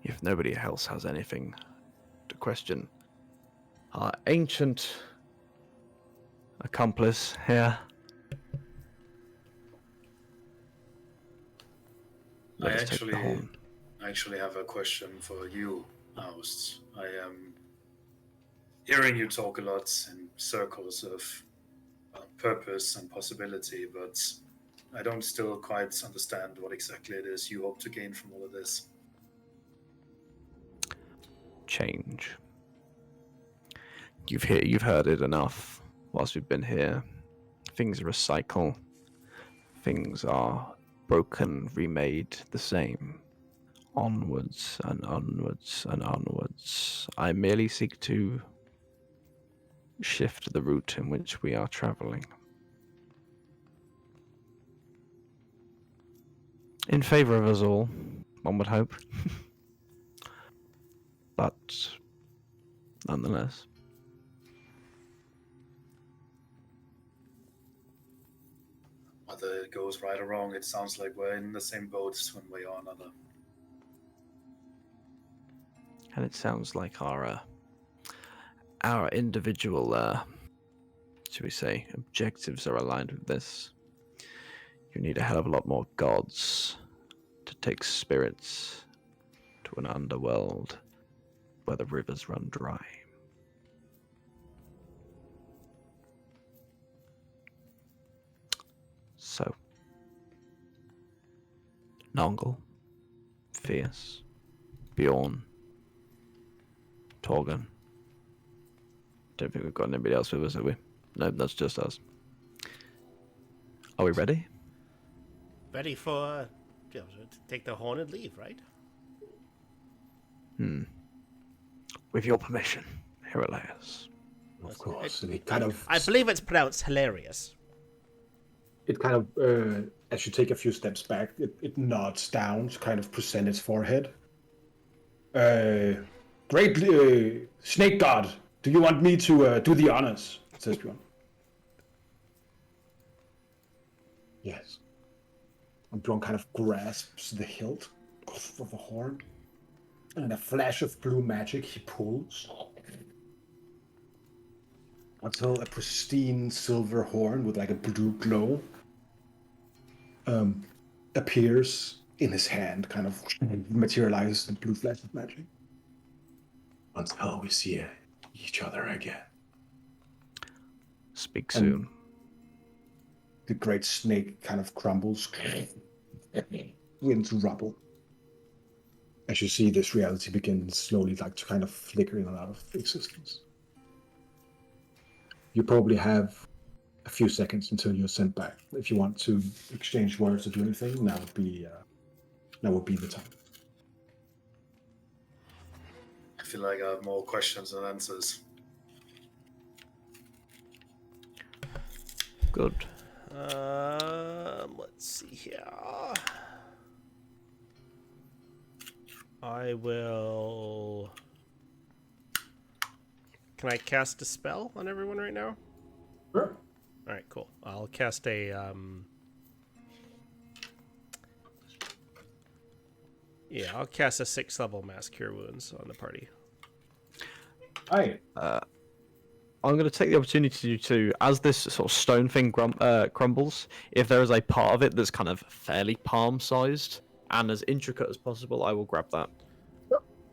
if nobody else has anything to question, our ancient accomplice here. I Let us take the horn. actually have a question for you, Aust. I am hearing you talk a lot in circles of purpose and possibility, but I don't still quite understand what exactly it is you hope to gain from all of this. Change. You've heard it enough whilst we've been here. Things recycle. Things are broken, remade the same. Onwards and onwards and onwards. I merely seek to shift the route in which we are traveling. In favor of us all, one would hope. But nonetheless. Well, whether it goes right or wrong, it sounds like we're in the same boat one way or another. And it sounds like our individual, should we say, objectives are aligned with this. You need a hell of a lot more gods to take spirits to an underworld where the rivers run dry. So, Nongle, Fierce, Bjorn, Torgan. Don't think we've got anybody else with us, have we? No, that's just us. Are we ready? Ready for to take the horn and leave, right? With your permission, Heracles. Of course. And it kind of, I believe it's pronounced hilarious. as you take a few steps back, it nods down to kind of present its forehead. Great snake god, do you want me to do the honors? Says Bjorn. Yes. And Bjorn kind of grasps the hilt of the horn, and in a flash of blue magic, he pulls until a pristine silver horn with like a blue glow appears in his hand, kind of materialized in blue flash of magic. Until we see each other again. Speak soon. The great snake kind of crumbles into rubble. As you see this reality begin slowly to kind of flicker in and out of existence. You probably have a few seconds until you're sent back. If you want to exchange words or do anything, now would be the time. I feel like I have more questions than answers. Good. Let's see here. I will. Can I cast a spell on everyone right now? Sure. All right, cool. I'll cast a Yeah, I'll cast a 6th level Mass Cure Wounds on the party. Hi. I'm going to take the opportunity to, as this sort of stone thing crumbles, if there is a part of it that's kind of fairly palm-sized and as intricate as possible, I will grab that.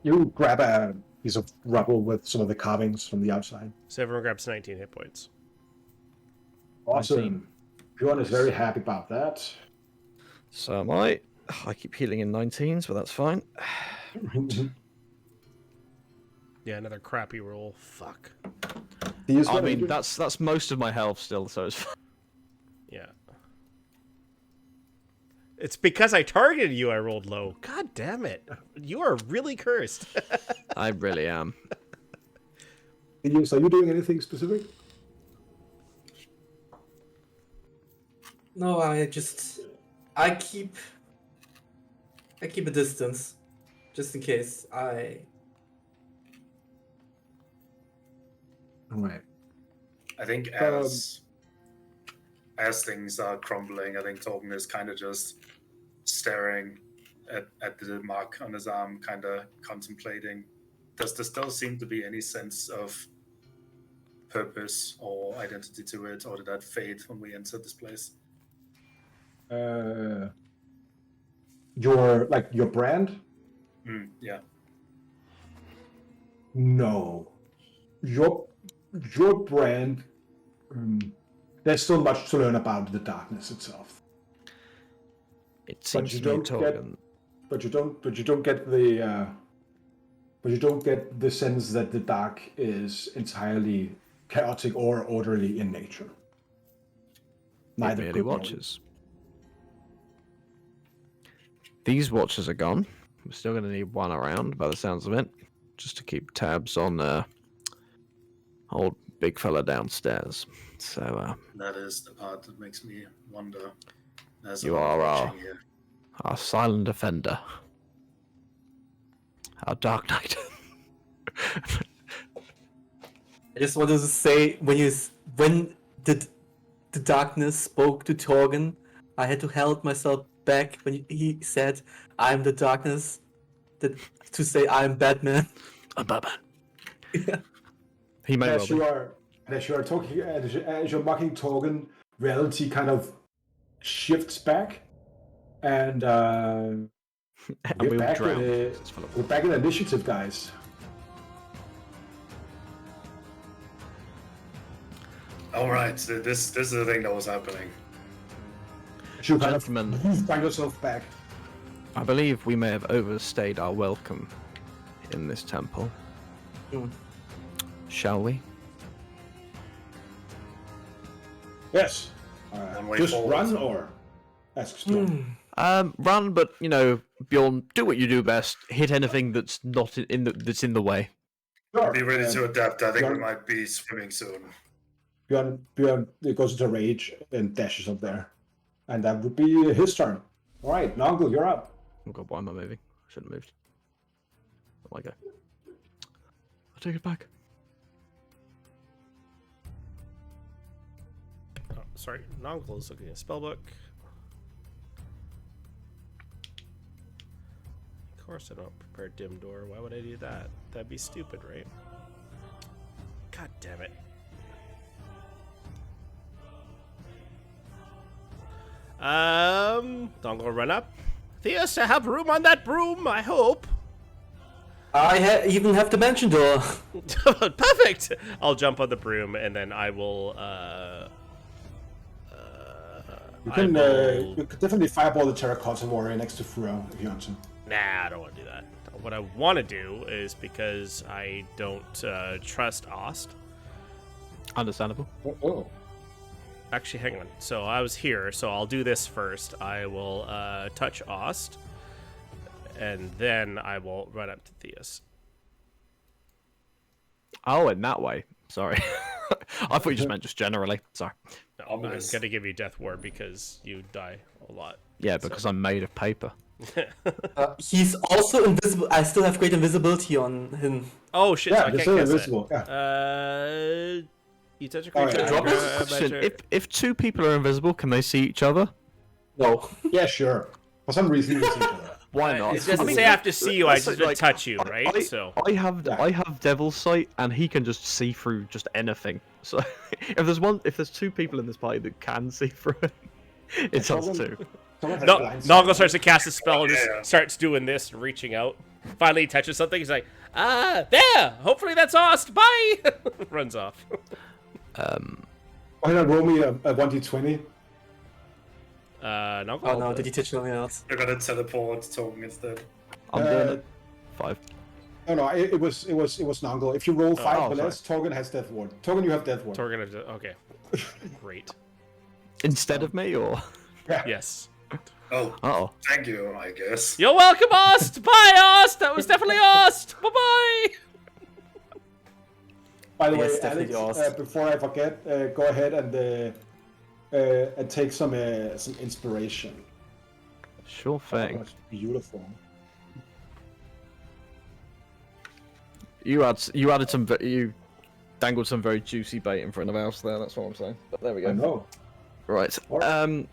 You grab a piece of rubble with some of the carvings from the outside. So everyone grabs 19 hit points. Awesome. Bjorn is very happy about that. So am I. I keep healing in 19s, but that's fine. Yeah, another crappy roll. Fuck. I mean, that's most of my health still, so it's fine. Yeah. It's because I targeted you I rolled low. God damn it. You are really cursed. I really am. So are you doing anything specific? No, I keep a distance, just in case. Alright. I think as things are crumbling, I think Torgen is kind of just staring at the mark on his arm, kind of contemplating. Does there still seem to be any sense of purpose or identity to it, or did that fade when we entered this place? Your brand? Yeah. No. Your brand, there's still much to learn about the darkness itself. It seems to be Torgen. But you don't get the sense that the dark is entirely chaotic or orderly in nature. Neither really watches. These watchers are gone. We're still going to need one around, by the sounds of it, just to keep tabs on old big fella downstairs. So that is the part that makes me wonder. You are our silent defender, our Dark Knight. I just wanted to say, when the darkness spoke to Torgen, I had to hold myself back when he said, "I'm the darkness," to say I'm Batman. I'm Batman. Yeah. He may well As be. you are talking, as you're mocking Torgen, reality kind of shifts back, and And we're we will back drown. in It's full of- we're back in initiative, guys. All right, this is the thing that was happening. You kind Gentlemen. of find yourself back. I believe we may have overstayed our welcome in this temple. Hmm. Shall we? Yes. One way Just forward. run or asks Bjorn. Run, but Bjorn, do what you do best. Hit anything that's not that's in the way. Sure. Be ready to adapt. I think we Bjorn- might be swimming soon. Bjorn goes into rage and dashes up there, and that would be his turn. All right, Nongle, you're up. Oh god, why am I moving? I shouldn't have moved. Oh my god. I'll take it back. Oh, sorry, Nongle is looking at a spellbook. Of course I don't prepare dim door. Why would I do that? That'd be stupid, right? God damn it. Nongle run up. Theus, I have room on that broom, I hope. I even have dimension door. Perfect. I'll jump on the broom and then I will. You I can will- you could definitely fireball the terracotta warrior next to Furo if you want to. Nah, I don't want to do that. What I want to do is because I don't trust Ost. Understandable. Oh. Actually, hang on. So I was here, so I'll do this first. I will touch Ost, and then I will run up to Theus. Oh, in that way. Sorry. I thought you just meant just generally. Sorry. No, I'm Ominous. gonna give you Death Ward because you die a lot. Yeah, because I'm made of paper. He's also invisible. I still have great invisibility on him. Oh shit! so Yeah, I you're can't still cast invisible. that. Yeah. You touch a Oh, creature. yeah. Drop it? Question, if two people are invisible, can they see each other? No. Yeah, sure. For some reason, we see each other. Why not? It's just I to mean, say I have to see you. I let's just say, like, touch you, right? So I have Yeah. I have Devil's Sight, and he can just see through just anything. So if there's two people in this party that can see through it, it's us Someone- two. someone has no, blind sight. Nongle starts to cast a spell and just Yeah. starts doing this and reaching out. Finally, he touches something. He's like, there. Hopefully that's Ost. Bye. Runs off. Why not roll me a 1d20? Nongle. Oh no, did he touch something else? You're gonna teleport Torgen instead. I'm doing it. 5. Oh no, it was Nongle. If you roll 5 oh, or less, Torgen has Death Ward. Torgen, you have Death Ward. Torgen. Okay. Great. Instead of me, or Yes. Oh, oh, thank you, I guess. You're welcome, Ost. Bye, Ost. That was definitely Ost. Bye bye. By the Yes, way, definitely Alex, yours. before I forget, go ahead and take some inspiration. sure thing. That's beautiful. You added some. You dangled some very juicy bait in front of us there. That's what I'm saying. But there we I go. know. Right. Okie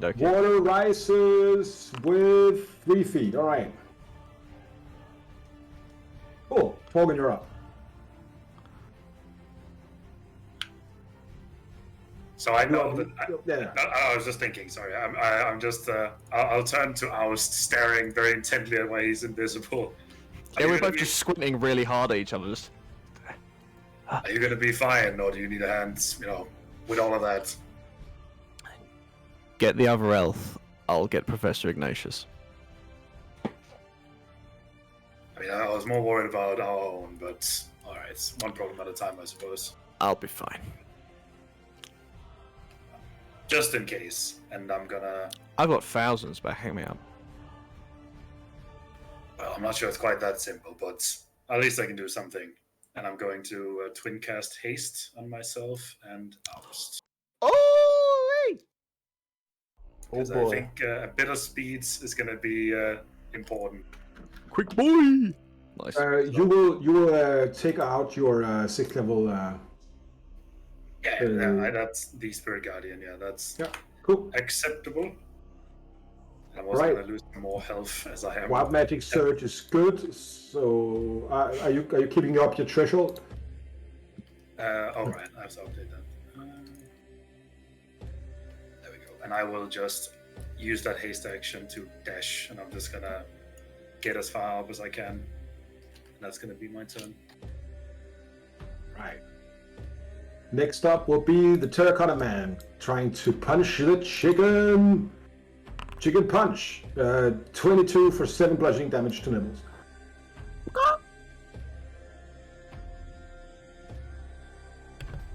dokie. Water rises with 3 feet. All right. Cool. Torgen, you're up. So I know that. Yeah. I was just thinking. Sorry, I'm just. I'll turn to Oust, staring very intently at why he's invisible. Are Yeah, you we're gonna both be- just squinting really hard at each other. Just Are you gonna be fine, or do you need a hand? With all of that. get the other elf. I'll get Professor Ignatius. I mean, I was more worried about our own, but all right, one problem at a time, I suppose. I'll be fine. Just in case, and I'm gonna. I've got thousands backing me up. Well, I'm not sure it's quite that simple, but at least I can do something. And I'm going to twin cast haste on myself and Oust. Oh! Because I think a bit of speed is going to be important. Quick boy! Nice. You will take out your 6th level. Yeah, that's the Spirit Guardian. Yeah, that's Yeah. Cool. acceptable. I was Right. going to lose more health as I am. Wild Magic Surge is good. So, are you keeping up your threshold? All right, I have to update that. There we go. And I will just use that haste action to dash, and I'm just gonna get as far up as I can. And that's gonna be my turn. Right. Next up will be the Terracotta Man trying to punch the chicken. Chicken punch. 22 for 7 bludgeoning damage to Nibbles.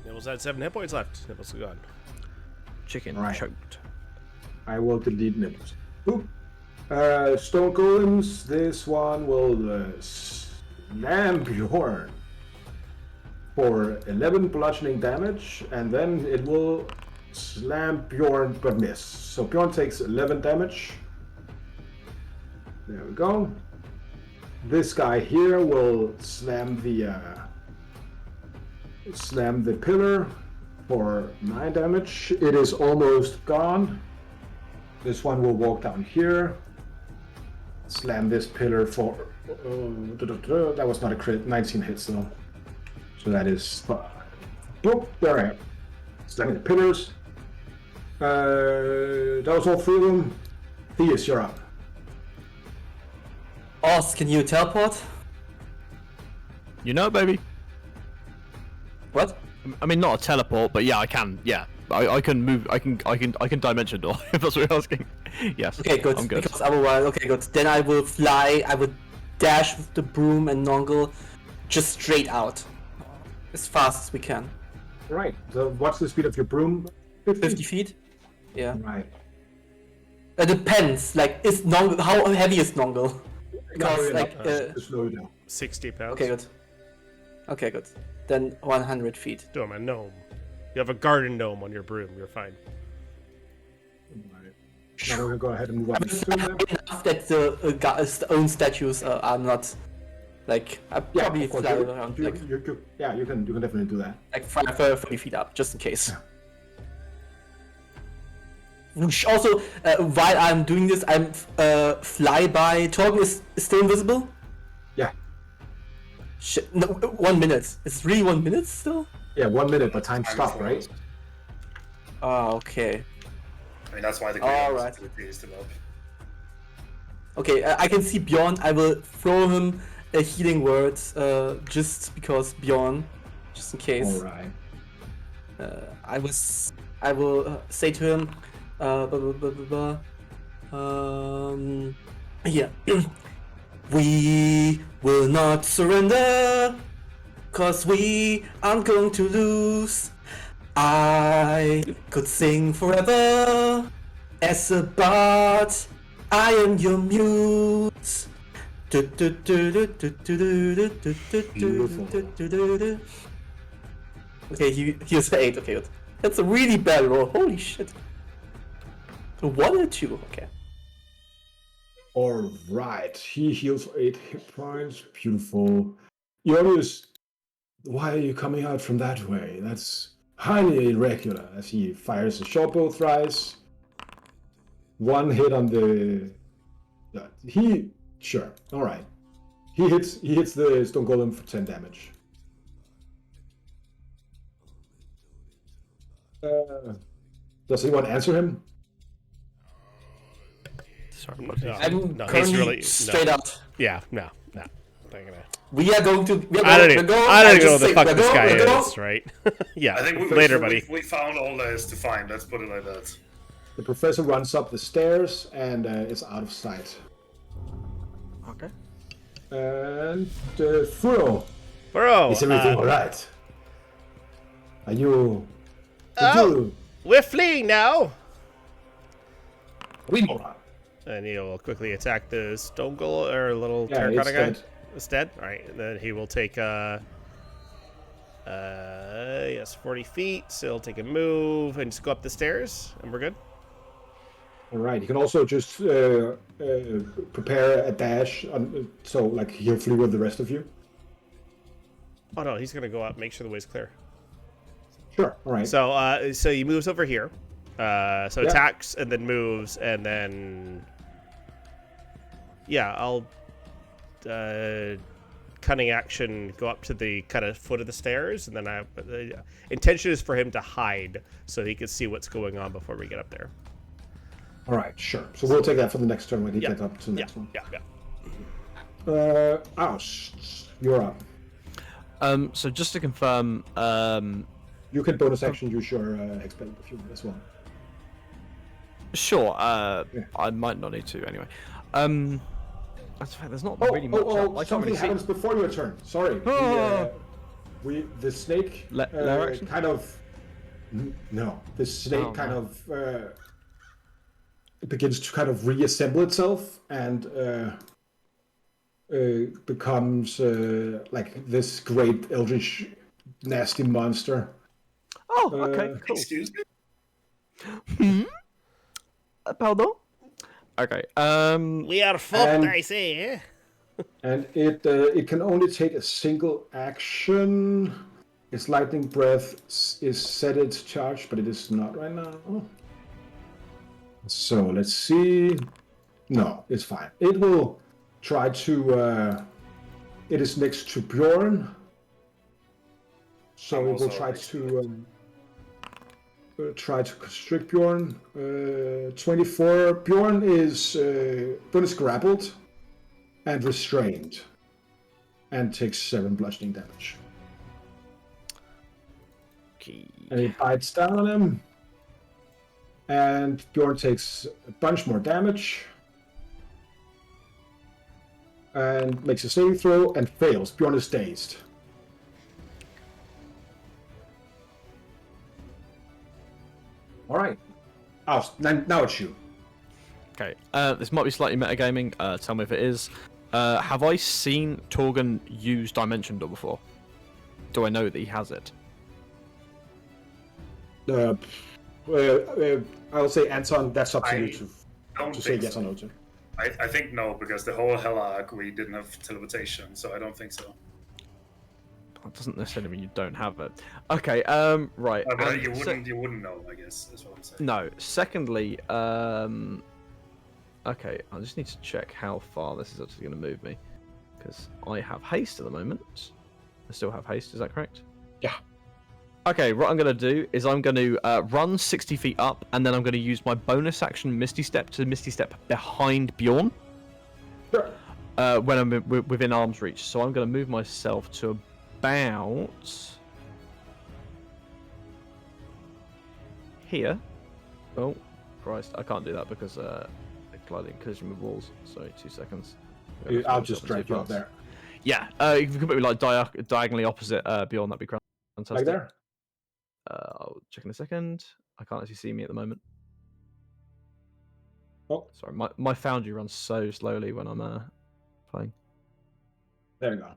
Nibbles had 7 hit points left. Nibbles is gone. Chicken Right. choked. I will delete Nibbles. Boop. Stone Golems. This one will slam Bjorn for 11 bludgeoning damage, and then it will slam Bjorn but miss. So Bjorn takes 11 damage. There we go. This guy here will slam the pillar for 9 damage. It is almost gone. This one will walk down here. Slam this pillar for... that was not a crit. 19 hits though. So that is... Boop, there I am. Slamming the pillars. That was all 3 of them. Theus, you're up. Oz, can you teleport? You know, baby. What? I mean, not a teleport, but yeah, I can. Yeah, I can move. I can dimension door. If that's what you're asking. Yes. Okay, good. I'm good. Because otherwise, okay, good. Then I will fly. I would dash with the broom and Nongle just straight out, as fast as we can. Right. So what's the speed of your broom? 50 feet. Yeah. Right. It depends. Like, is Nongle how heavy is Nongle? Because No, like, to slow you down. 60 pounds. okay, good. Okay, good. Then 100 feet. Do I'm a gnome. You have a garden gnome on your broom. You're fine. Right. Now we're gonna go ahead and move on. Enough that the own statues are not like I Yeah, probably of course. fly around You can definitely do that. like 30 feet up just in case. Which also, while I'm doing this, I'm flyby. Torgen is still invisible. Yeah. Shit, no, 1 minute. It's really 1 minute still. Yeah, 1 minute, but time I'm stopped, for right? it. Oh, okay. I mean, that's why the All great right. is developed. Okay, I can see Bjorn. I will throw him a healing word, just because Bjorn, just in case. Alright. I will say to him, yeah, we will not surrender, cause we aren't going to lose. I could sing forever as a bard. I am your muse. Okay, he was 8. Okay, good. That's a really bad roll. Holy shit. 1 or 2. Okay. Alright. He heals 8 hit points. Beautiful. Ionius, why are you coming out from that way? That's highly irregular. As he fires a short bow thrice. 1 hit on the... Sure. Alright. He hits the Stone Golem for 10 damage. Does anyone answer him? Sorry, buddy. I'm no, he's currently really- straight no. out. Yeah, no. Not gonna. We are going to. I don't even know what the fuck this guy is, right? Yeah, I think later, buddy. We found all there is to find. Let's put it like that. The professor runs up the stairs and is out of sight. Okay. And Furo, Bro, is everything alright? Are you? Oh. We're fleeing now. We moron. And he'll quickly attack the stone golem or little Yeah, terracotta it's guy. dead. It's dead. All right, and then he will take yes, 40 feet. So he'll take a move and just go up the stairs, and we're good. Alright, you can also just prepare a dash, so like he'll flee with the rest of you. Oh no, he's gonna go up, make sure the way's clear. Sure. Alright. So he moves over here. So attacks and then moves and then Yeah, I'll cunning action go up to the kind of foot of the stairs, and then the intention is for him to hide so he can see what's going on before we get up there. All right, sure. So we'll take that for the next turn when he Yeah. gets up to the next one. Yeah. Aus, you're up. So just to confirm, You can bonus action use your expend if you want as well. sure. Yeah. I might not need to anyway. There's not really much. I can't something really see. happens before your turn. Sorry. Oh. The snake Lair action? kind of... No. The snake kind of begins to kind of reassemble itself and becomes like this great eldritch nasty monster. Oh, okay, cool. Excuse me? Pardon? Okay. We are fucked, I say. Eh? And it can only take a single action. Its lightning breath is set its charge, but it is not right now. So let's see. No, it's fine. It will try to. It is next to Bjorn, so I'm it will also try next to constrict Bjorn. 24. Bjorn is grappled and restrained, and takes 7 bludgeoning damage. Okay. And he bites down on him. And Bjorn takes a bunch more damage. And makes a saving throw and fails. Bjorn is dazed. Alright. Oh, now it's you. Okay. This might be slightly metagaming. Tell me if it is. Have I seen Torgon use Dimension Door before? Do I know that he has it? I'll say Anton, that's up to you Don't to say think yes so. or no to. I think no, because the whole Hell arc we didn't have teleportation, so I don't think so. That doesn't necessarily mean you don't have it. Okay. Right. But and you wouldn't know, I guess. That's what I'm saying. No. Secondly, okay. I just need to check how far this is actually going to move me, because I have haste at the moment. I still have haste. Is that correct? Yeah. Okay. What I'm going to do is I'm going to run 60 feet up, and then I'm going to use my bonus action Misty Step to Misty Step behind Bjorn. Sure. When I'm within arm's reach. So I'm going to move myself to about here. Oh, Christ. I can't do that because gliding collision with walls. Sorry, 2 seconds. I'll just drag you up there. Yeah, if you could put me like diagonally opposite Bjorn, that'd be fantastic. Like there? I'll check in a second. I can't actually see me at the moment. Oh. Sorry, my Foundry runs so slowly when I'm playing. There you go.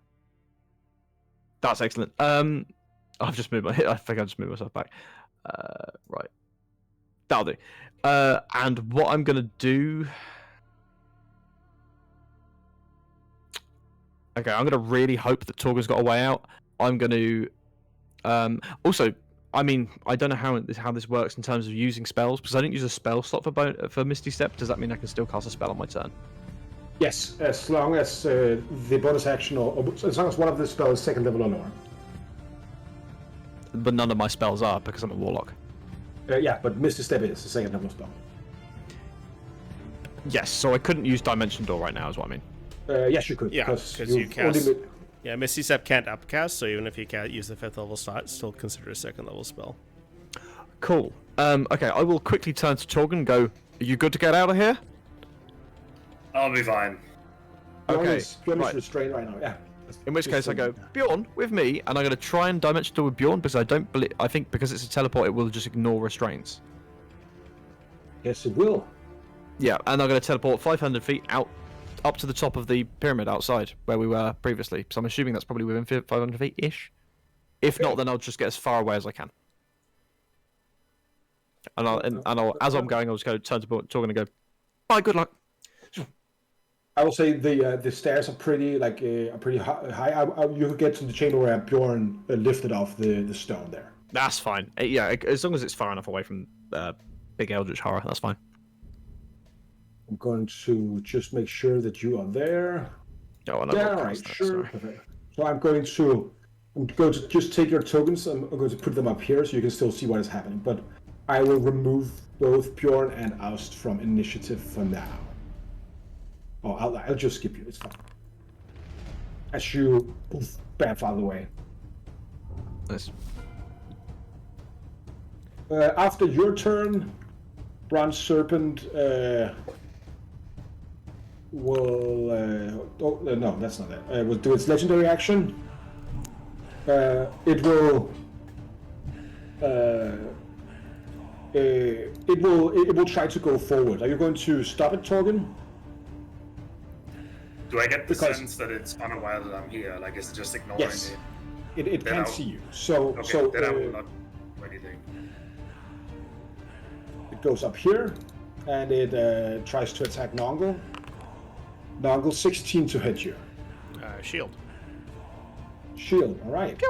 That's excellent. I've just moved I think I just moved myself back. Right. That'll do. And what I'm gonna do. Okay, I'm gonna really hope that Torgon's got a way out. I'm gonna. Also, I mean, I don't know how this works in terms of using spells, because I didn't use a spell slot for Misty Step. Does that mean I can still cast a spell on my turn? Yes, as long as the bonus action, or as long as one of the spells is 2nd level or lower. But none of my spells are, because I'm a warlock. Yeah, but Misty Step is the 2nd level spell. Yes, so I couldn't use Dimension Door right now, is what I mean. Yes, you could. Yeah, because you you've cast. only Yeah, Misty Step can't upcast, so even if you can't use the 5th level slot, it's still considered a 2nd level spell. Cool. Okay, I will quickly turn to Torgon and go, are you good to get out of here? I'll be fine. Bjorn Okay, is right. restrained right now, yeah. In which case I go, Bjorn, with me, and I'm going to try and Dimension Door with Bjorn, because I think because it's a teleport, it will just ignore restraints. Yes, it will. Yeah, and I'm going to teleport 500 feet out, up to the top of the pyramid outside, where we were previously. So I'm assuming that's probably within 500 feet-ish. If not, then I'll just get as far away as I can. And I'll as I'm going, I'll just go turn to Torgon and go, bye, good luck. I will say the stairs are pretty high. You could get to the chamber where Bjorn lifted off the stone there. That's fine. Yeah, as long as it's far enough away from Big Eldritch Horror, that's fine. I'm going to just make sure that you are there. Oh, and I Yeah, will all cast right, that, sure. sorry. Perfect. So I'm going to just take your tokens. I'm going to put them up here so you can still see what is happening. But I will remove both Bjorn and Oust from initiative for now. Oh, I'll just skip you. It's fine. As you bamf out of the way. Nice. After your turn, Bronze Serpent will. No, that's not it. Will do its legendary action. It will. It will try to go forward. Are you going to stop it, Torgen? Do I get the Because- sense that it's unaware that I'm here? Like, is it just ignoring Yes. me? It Then can't I'll- see you. So Okay, then I will not do anything. it goes up here, and it tries to attack Nongle. Nongle 16 to hit you. Shield. Shield. All right.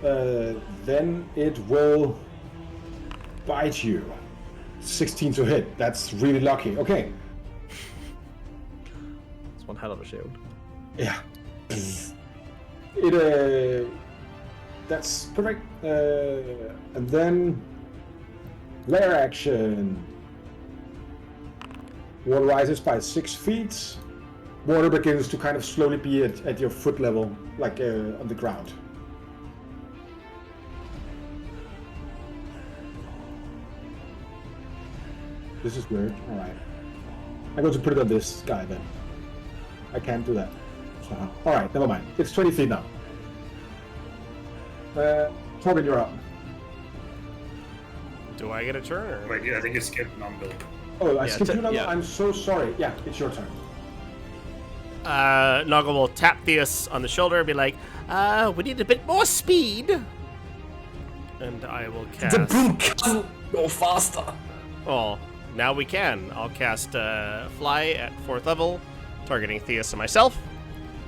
Then it will bite you. 16 to hit. That's really lucky. Okay. It's one hell of a shield. Yeah. That's perfect. And then lair action. Water rises by 6 feet. Water begins to kind of slowly be at your foot level, like on the ground. This is weird. All right. I'm going to put it on this guy then. I can't do that. All right, never mind. It's 20 feet now. Torben, you're up. Do I get a turn? Or... Wait, yeah, I think you skipped Nongle. Oh, I Yeah, skipped you now? yeah. I'm so sorry. Yeah, it's your turn. Noggle will tap Theus on the shoulder and be like, we need a bit more speed. And I will cast... The broom can go faster. Oh, now we can. I'll cast Fly at 4th level, targeting Theus and myself.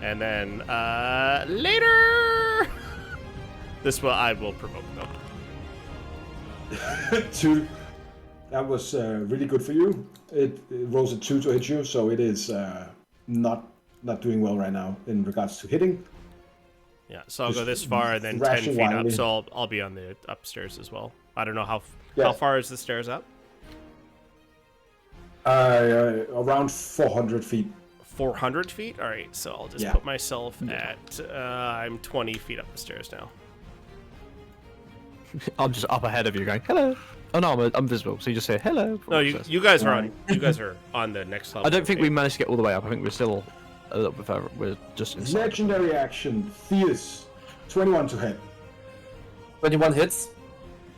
And then later... I will provoke though. 2. That was really good for you. It rolls a 2 to hit you, so it is not doing well right now in regards to hitting. Yeah, so I'll go Just this far and then 10 thrashing feet up, wildly. so I'll be on the upstairs as well. I don't know how Yeah. far is the stairs up? Around 400 feet. 400 feet? All right, so I'll just Yeah. put myself at, I'm 20 feet up the stairs now. I'm just up ahead of you going, hello. Oh no, I'm visible, so you just say hello. No, you guys are on. You guys are on the next level. I don't think okay? we managed to get all the way up. I think we're still a little bit further. We're just inside. Legendary action. Theus. 21 to hit. 21 hits.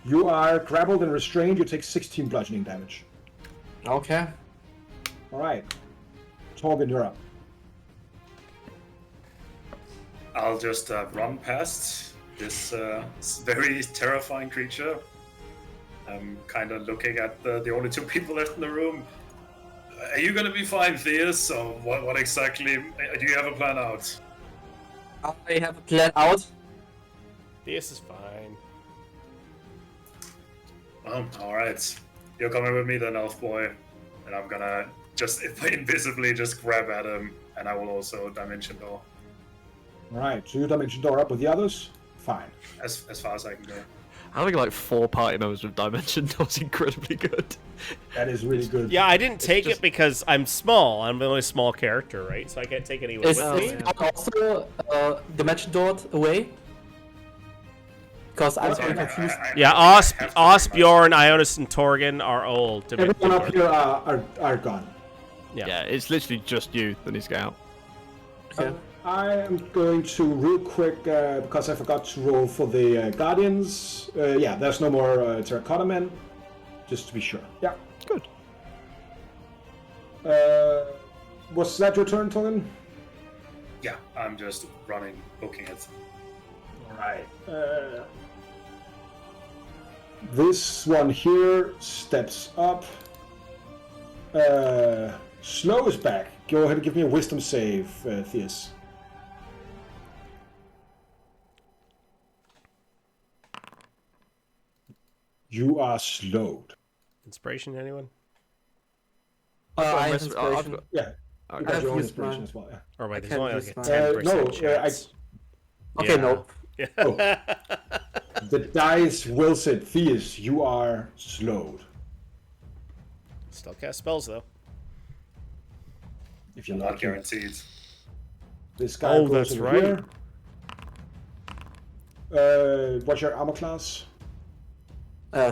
You are grappled and restrained. You take 16 bludgeoning damage. Okay. All right. Torben, you're up. I'll just run past this very terrifying creature. I'm kind of looking at the only 2 people left in the room. Are you gonna be fine, Theus? So what exactly? Do you have a plan out? I have a plan out. This is fine. All right. You're coming with me then, Elf Boy, and I'm gonna just invisibly just grab at him, and I will also dimension door All right. So you dimension door up with the others. Fine. as far as I can go. Having like 4 party members with Dimension was incredibly good. That is really good. Yeah, I didn't take just- it because I'm small. I'm the only small character, right? So I can't take anyone Is with me. also dimension door away? Because I'm Okay. very confused. Yeah, I have to pretty Osbjorn, Ionis, and Torgen are all dimension Everyone up door. here are gone. Yeah, it's literally just you that needs to get out. Okay. I am going to real quick because I forgot to roll for the Guardians. Yeah, there's no more Terracotta Men. Just to be sure. Yeah. Good. Was that your turn, Torgen? Yeah, I'm just running, looking at. Alright. This one here steps up. Slow is back. Go ahead and give me a wisdom save, Theus. You are slowed. Inspiration, anyone? I have I've inspiration. got- Yeah, you got I've your own used inspiration mine. as well. Yeah. Or wait, I there's can't only like use a mine. 10% No, chance. Okay, no. Yeah. Oh. The dice wills it. Theus, you are slowed. Still cast spells though. If you're Not lucky. guaranteed. This guy Oh, goes that's over right. here. What's your armor class?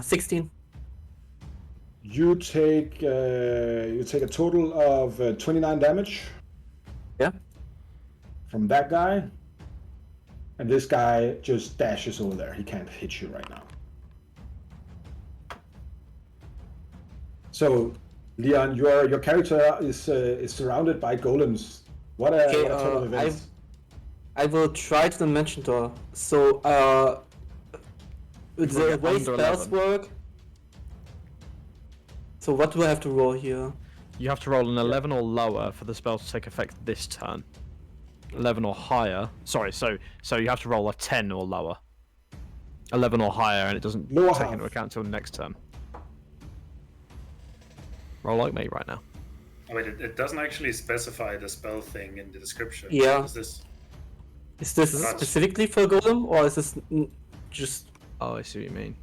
16. You take a total of 29 damage Yeah. from that guy, and this guy just dashes over there. He can't hit you right now. So, Leon, your character is surrounded by golems. What a turn of events! I will try to dimension door. So, will the get way under spells 11. work. So what do I have to roll here? You have to roll an 11 or lower for the spell to take effect this turn. 11 or higher. Sorry, so you have to roll a 10 or lower. 11 or higher, and it doesn't Lower take half. into account until next turn. Roll like me right now. Oh, wait, it doesn't actually specify the spell thing in the description. Yeah. Is this? Is this Not- specifically for golem, or is this just... Oh, I see what you mean.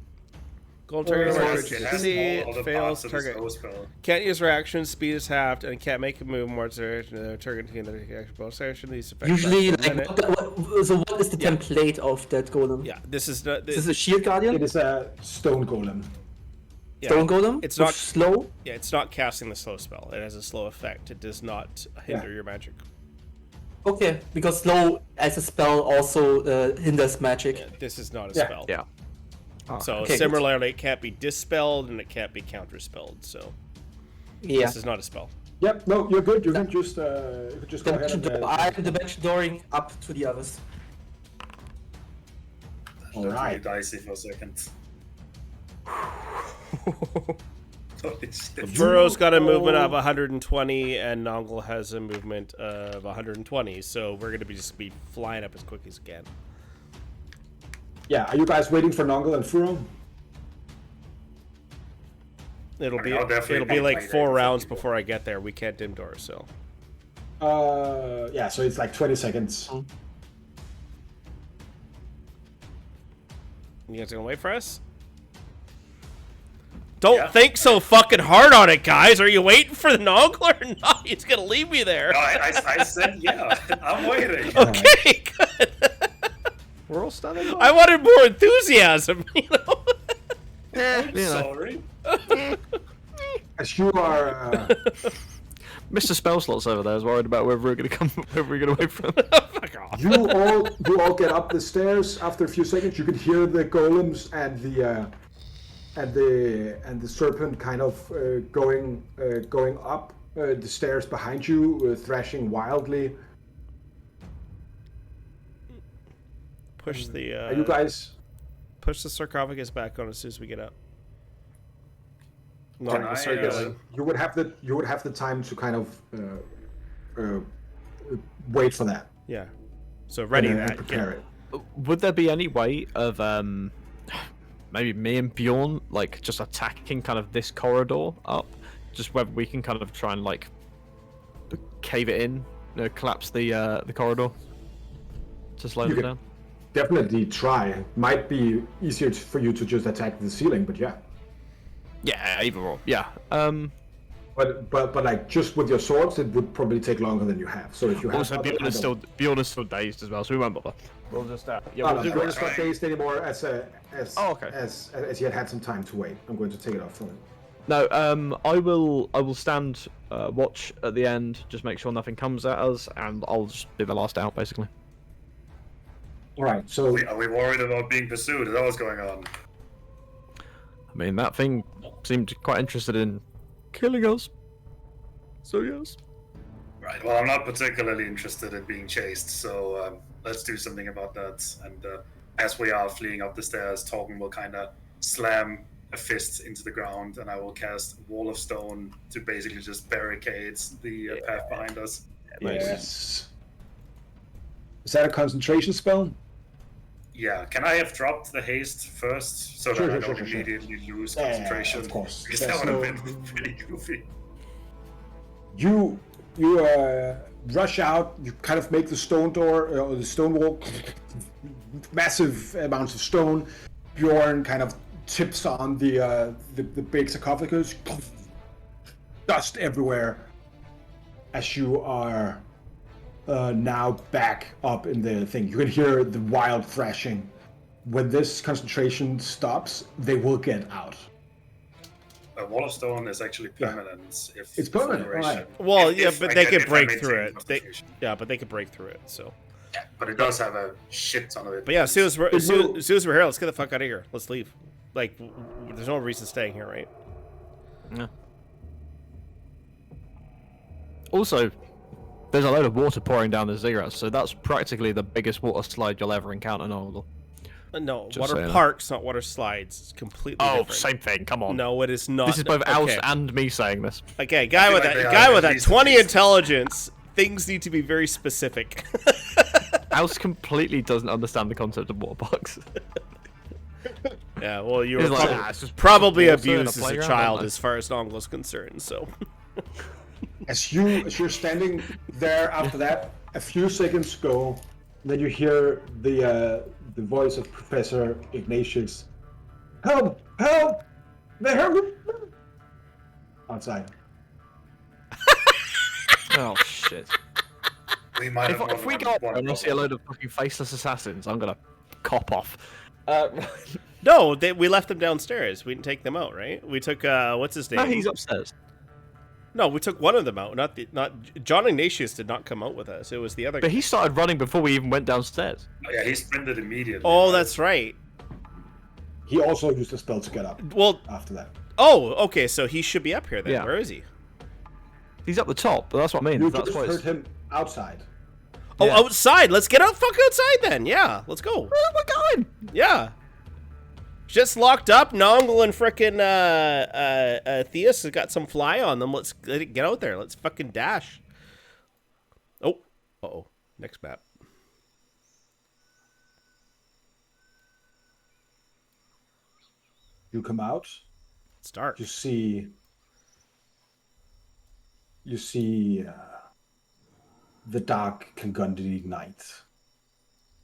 Golem target It has emergency all the fails parts of the target. slow spell. Can't use reaction, speed is halved, and can't make a move more direction than the target in the action bonus action. These effects Usually, last for a like, minute. so what is the template of that golem? Yeah, this is not. Is this a shield guardian? It is a stone golem. yeah, Stone golem? It's With not- slow? Yeah, it's not casting the slow spell. It has a slow effect. It does not hinder your magic. Okay, because slow as a spell also hinders magic. Yeah, this is not a Yeah. spell. Yeah. So Okay, similarly, it can't be dispelled and it can't be counterspelled. So Yeah. this is not a spell. Yep. No, you're good. You can just go ahead Dimension and. door. I'm dimension dooring up to the others. All Looked really right. dicey for a second. Holy shit. Burrow's got a movement of 120, and Nongle has a movement of 120. So we're gonna just be flying up as quick as we can. Yeah. Are you guys waiting for Nongle and Furo? It'll I be mean, I'll definitely it'll be be like waiting 4 for rounds people. before I get there. We can't dim door, so Yeah. So it's like 20 seconds. you guys gonna wait for us? Don't Yeah. think so fucking hard on it, guys. Are you waiting for the Nongler or not? He's gonna leave me there. No, I said yeah. I'm waiting. Okay, good. We're all standing by. I wanted more enthusiasm, you know. I'm sorry. As you are. Mr. Spellslots over there is worried about whether we're gonna wait for him. Fuck off. You all get up the stairs. After a few seconds, you can hear the golems and the serpent kind of going up the stairs behind you, thrashing wildly. Push the Are you guys? push the sarcophagus back on as soon as we get up. No, Can I, start yelling. You would have the time to kind of wait for that. Yeah. So ready and that. prepare it. Would there be any way of maybe me and Bjorn like just attacking kind of this corridor up? Just whether we can kind of try and like cave it in, collapse the corridor to slow them could- down. Definitely try. Might be easier for you to just attack the ceiling, but yeah. Yeah, either or. Yeah. But like just with your swords, it would probably take longer than you have. So if you have Also, other Bjorn is kind still dazed as well, so we won't bother. We'll just yeah. Oh, We'll no, do it's not dazed anymore. As okay. as you had some time to wait. I'm going to take it off from him. No, I will stand watch at the end, just make sure nothing comes at us, and I'll just be the last out, basically. All right. So Are we worried about being pursued? Is that what's going on? I mean, that thing seemed quite interested in killing us. So yes. Right. Well, I'm not particularly interested in being chased, so let's do something about that. And as we are fleeing up the stairs, Torben will kind of slam a fist into the ground, and I will cast Wall of Stone to basically just barricade the path behind us. yes. Is that a concentration spell? Yeah. Can I have dropped the haste first so Sure, that I sure, don't sure. immediately lose Yeah, concentration? of course. Because There's that would have no- been pretty goofy. You rush out. You kind of make the stone door or the stone wall. Massive amounts of stone. Bjorn kind of tips on the big sarcophagus. Dust everywhere. As you are now back up in the thing, you can hear the wild thrashing. When this concentration stops, they will get out. A wall of stone is actually permanent. If It's permanent, generation- right. Well, if- yeah, if but I they can- could if I break maintain through it. concentration. Yeah, but they could break through it. So, Yeah, but it does have a shit ton of it. but yeah, as soon as we're It will- here, let's get the fuck out of here. Let's leave. Like, there's no reason staying here, right? Yeah. Also, there's a load of water pouring down the ziggurats, so that's practically the biggest water slide you'll ever encounter in Ogle. No, Just water saying. parks, not water slides. It's completely Oh, different. same thing. Come on. No, it is not. This is both Okay. Oust and me saying this. Okay, guy feel with like that they guy are with at that least 20 at least. intelligence. Things need to be very specific. Oust completely doesn't understand the concept of water parks. Yeah, well, you He's were like, probably, "Ah, it's just probably water in a abused as a playground, child, aren't I?" as far as Nongle's concerned. So, As you're standing there after that, a few seconds go, then you hear the voice of Professor Ignatius. Help! Help! The help! Outside. Oh shit! We might If, have if we one- go up one there and I see a problem. load of fucking faceless assassins, I'm gonna cop off. no, we left them downstairs. We didn't take them out, right? We took what's his name? No, he's upstairs. No, we took one of them out. Not John Ignatius did not come out with us. It was the other. But guy. he started running before we even went downstairs. Oh, yeah, he sprinted immediately. Oh, right? that's right. He also used a spell to get up Well, after that. oh, okay. So he should be up here then. Yeah. Where is he? He's up the top, but that's what I mean. You That's just why heard it's... him outside. Oh, Yeah. outside. Let's get out. Fuck outside then. Yeah, let's go. Where am I going? Yeah. Just locked up. Nongle and frickin' Theus has got some fly on them. Let's get out there. Let's fucking dash. Oh. Uh-oh. Next map. You come out. It's dark. You see the dark Kangundini night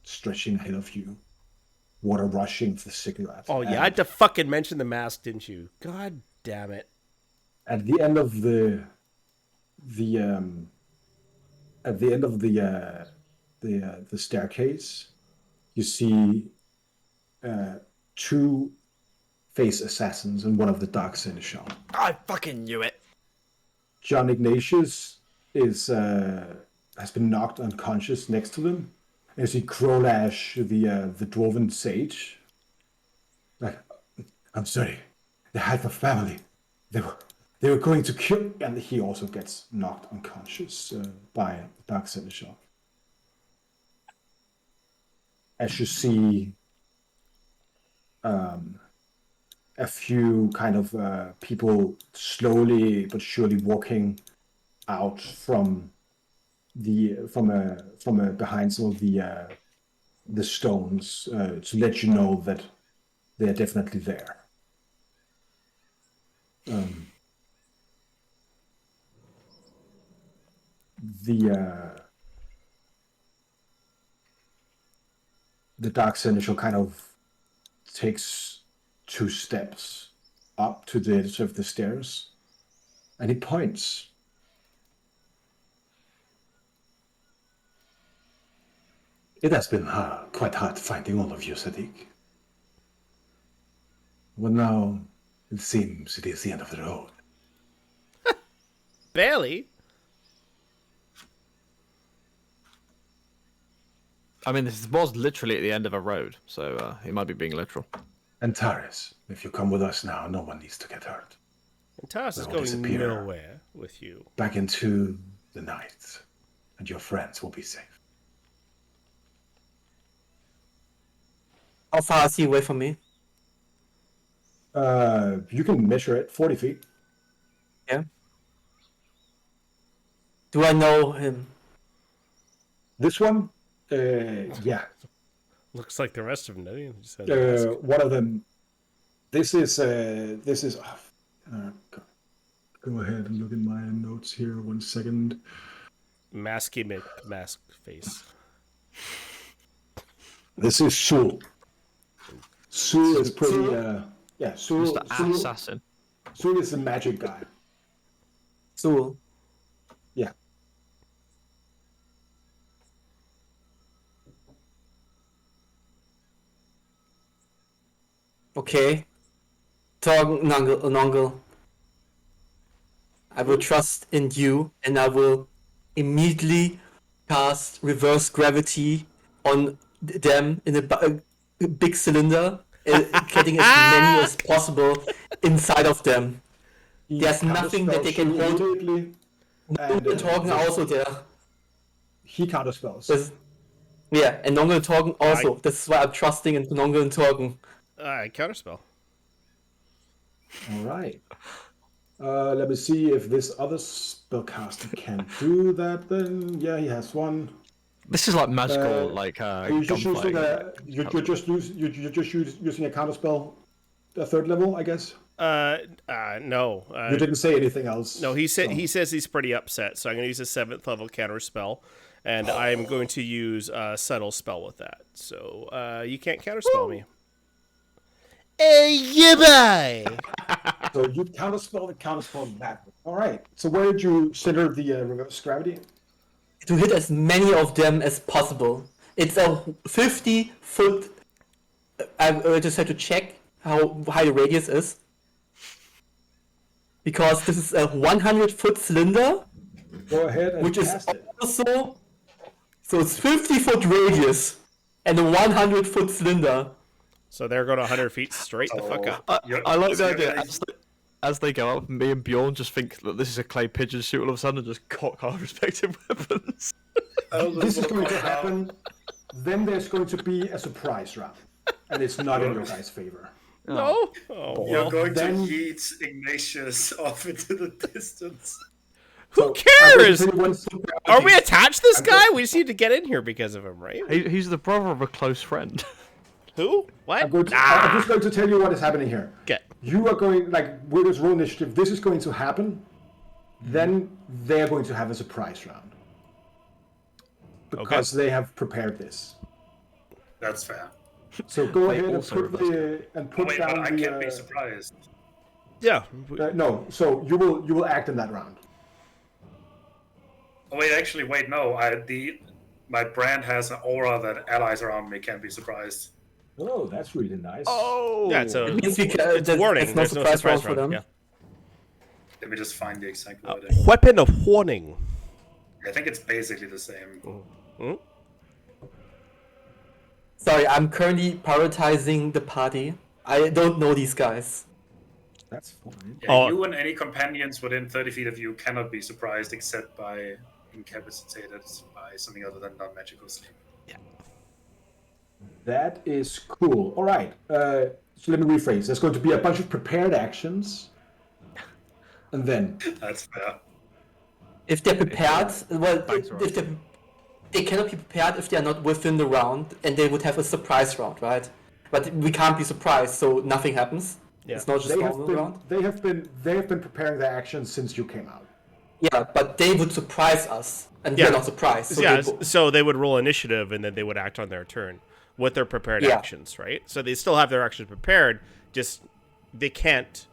stretching ahead of you, water rushing for the cigarette. Oh, yeah. I And had to fucking mention the mask, didn't you? God damn it. at the end of the staircase, you see two face assassins and one of the dark seneschal. I fucking knew it. John Ignatius has been knocked unconscious next to them. And you see Crowlash, the dwarven sage. Like, I'm sorry, they had the family. They were going to kill, and he also gets knocked unconscious by the dark seneschal. As you see, a few kind of people slowly but surely walking out from behind some of the stones to let you know that they are definitely there. The dark seneschal kind of takes 2 steps up to the edge of the stairs, and he points. It has been quite hard finding all of you, Sadiq. Well, now it seems it is the end of the road. Barely. I mean, this was literally at the end of a road, so he might be being literal. And Taris, if you come with us now, no one needs to get hurt. And Taras is They will going disappear. nowhere with you. Back into the night, and your friends will be safe. How far is he away from me? You can measure it, 40 feet. Yeah. Do I know him? This one, yeah. Looks like the rest of them, doesn't he? Just has a mask. One of them. This is. God. go ahead and look in my notes here. 1 second. Mask face. This is Sul. Sul is pretty. Yeah, Sul. Mr. Assassin. Sul is the magic guy. So, Yeah. okay. Nongle. I will trust in you, and I will immediately cast reverse gravity on them in a big cylinder, getting as many as possible inside of them. There's nothing that they can hold. Immediately, and Nongle Torgen are also there. he counterspells. Yeah, and Nongle Torgen also. This is why I'm trusting in Nongle and Torgen. Counterspell. All right. Let me see if this other spellcaster can do that. Then yeah, he has one. This is like magical, You're just using you're just using a counterspell, a 3rd level, I guess. No. You didn't say anything else. No, he says he's pretty upset, so I'm going to use a 7th level counterspell, and I'm going to use a subtle spell with that. So you can't counterspell me. Hey, yeah, So you counterspell that. All right. So where did you center the reverse gravity? To hit as many of them as possible. It's a 50-foot. I just have to check how high the radius is. Because this is a 100-foot cylinder, Go ahead and which is cast it. also. So it's 50-foot radius and a 100-foot cylinder. So they're going 100 feet straight the fuck up. I like the idea. As they go up, me and Bjorn just think that this is a clay pigeon shoot all of a sudden and just cock our respective weapons. This is going to happen. Then there's going to be a surprise round, and it's not in your guys' favor. No? Oh, You're well. going then- to yeet Ignatius off into the distance. Who I'm going to cares? tell you one- Are we attached to this guy? We just need to get in here because of him, right? He's the brother of a close friend. Who? What? I'm just going to tell you what is happening here. Get. You are going, with this roll initiative, this is going to happen, then they're going to have a surprise round. Because they have prepared this. That's fair. So go They ahead and also put Wait, but down I the. can't be surprised. Yeah. No, so you will act in that round. Oh wait, actually, wait, no. My brand has an aura that allies around me can't be surprised. Oh, that's really nice. Oh! Yeah, it's a It means we can, it's warning. It's no There's no surprise round surprise for them. round. Let me just find the exact wording. Yeah. Weapon of warning. I think it's basically the same. Hmm? Sorry, I'm currently prioritizing the party. I don't know these guys. That's fine. Yeah, Oh. You and any companions within 30 feet of you cannot be surprised except by incapacitated by something other than non-magical sleep. That is cool. All right. So let me rephrase. There's going to be a bunch of prepared actions, and then That's fair. If they're prepared, well, Thanks, if they cannot be prepared if they are not within the round, and they would have a surprise round, right? But we can't be surprised, so nothing happens. Yeah. It's not just they have normal been round. they have been preparing their actions since you came out. Yeah, but they would surprise us, and Yeah. we're not surprised. So Yeah, they so they would roll initiative and then they would act on their turn with their prepared Yeah. actions, right? So they still have their actions prepared, just they can't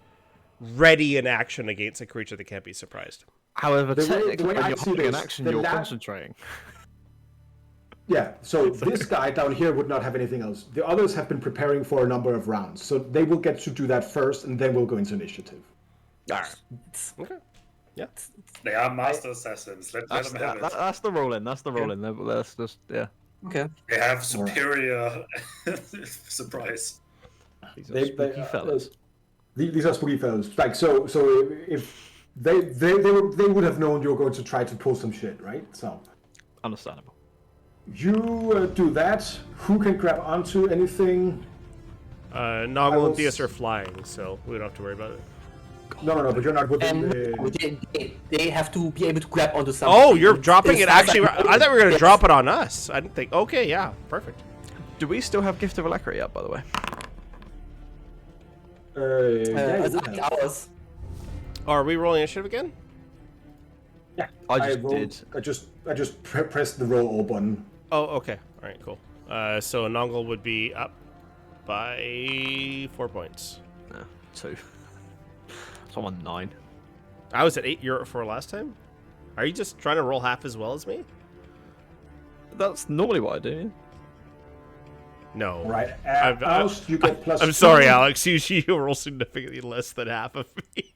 ready an action against a creature that can't be surprised. However, The way- technically, the way when I you're see holding an this, action, the you're la- concentrating. Yeah. So this guy down here would not have anything else. The others have been preparing for a number of rounds, so they will get to do that first, and then we'll go into initiative. Okay. Yeah. They are master assassins. Let That's, them have it. that's the roll in. That's the roll in. That's just yeah. Okay. They have superior surprise. These are They- spooky they- fellas. These are spooky fellows. Like so if they would have known you were going to try to pull some shit, right? So Understandable. you do that. Who can grab onto anything? Noggle will and Theus are flying, so we don't have to worry about it. No, but you're not within And the. they have to be able to grab onto something. Oh, you're dropping It's it not actually. like- I thought we were gonna Yes. drop it on us. I didn't think. Okay, yeah, perfect. Do we still have Gift of Alacrity up, by the way? Yeah, It's you like have. ours. Oh, are we rolling initiative again? Yeah, I just rolled- did. I just pressed the roll all button. Oh, okay. All right, cool. So Nongle would be up by 4 points. No, 2. So I'm on 9. I was at 8. You're at 4 last time. Are you just trying to roll half as well as me? That's normally what I do. No. All right, I'm- you get plus. I'm sorry, Alex. You roll significantly less than half of me.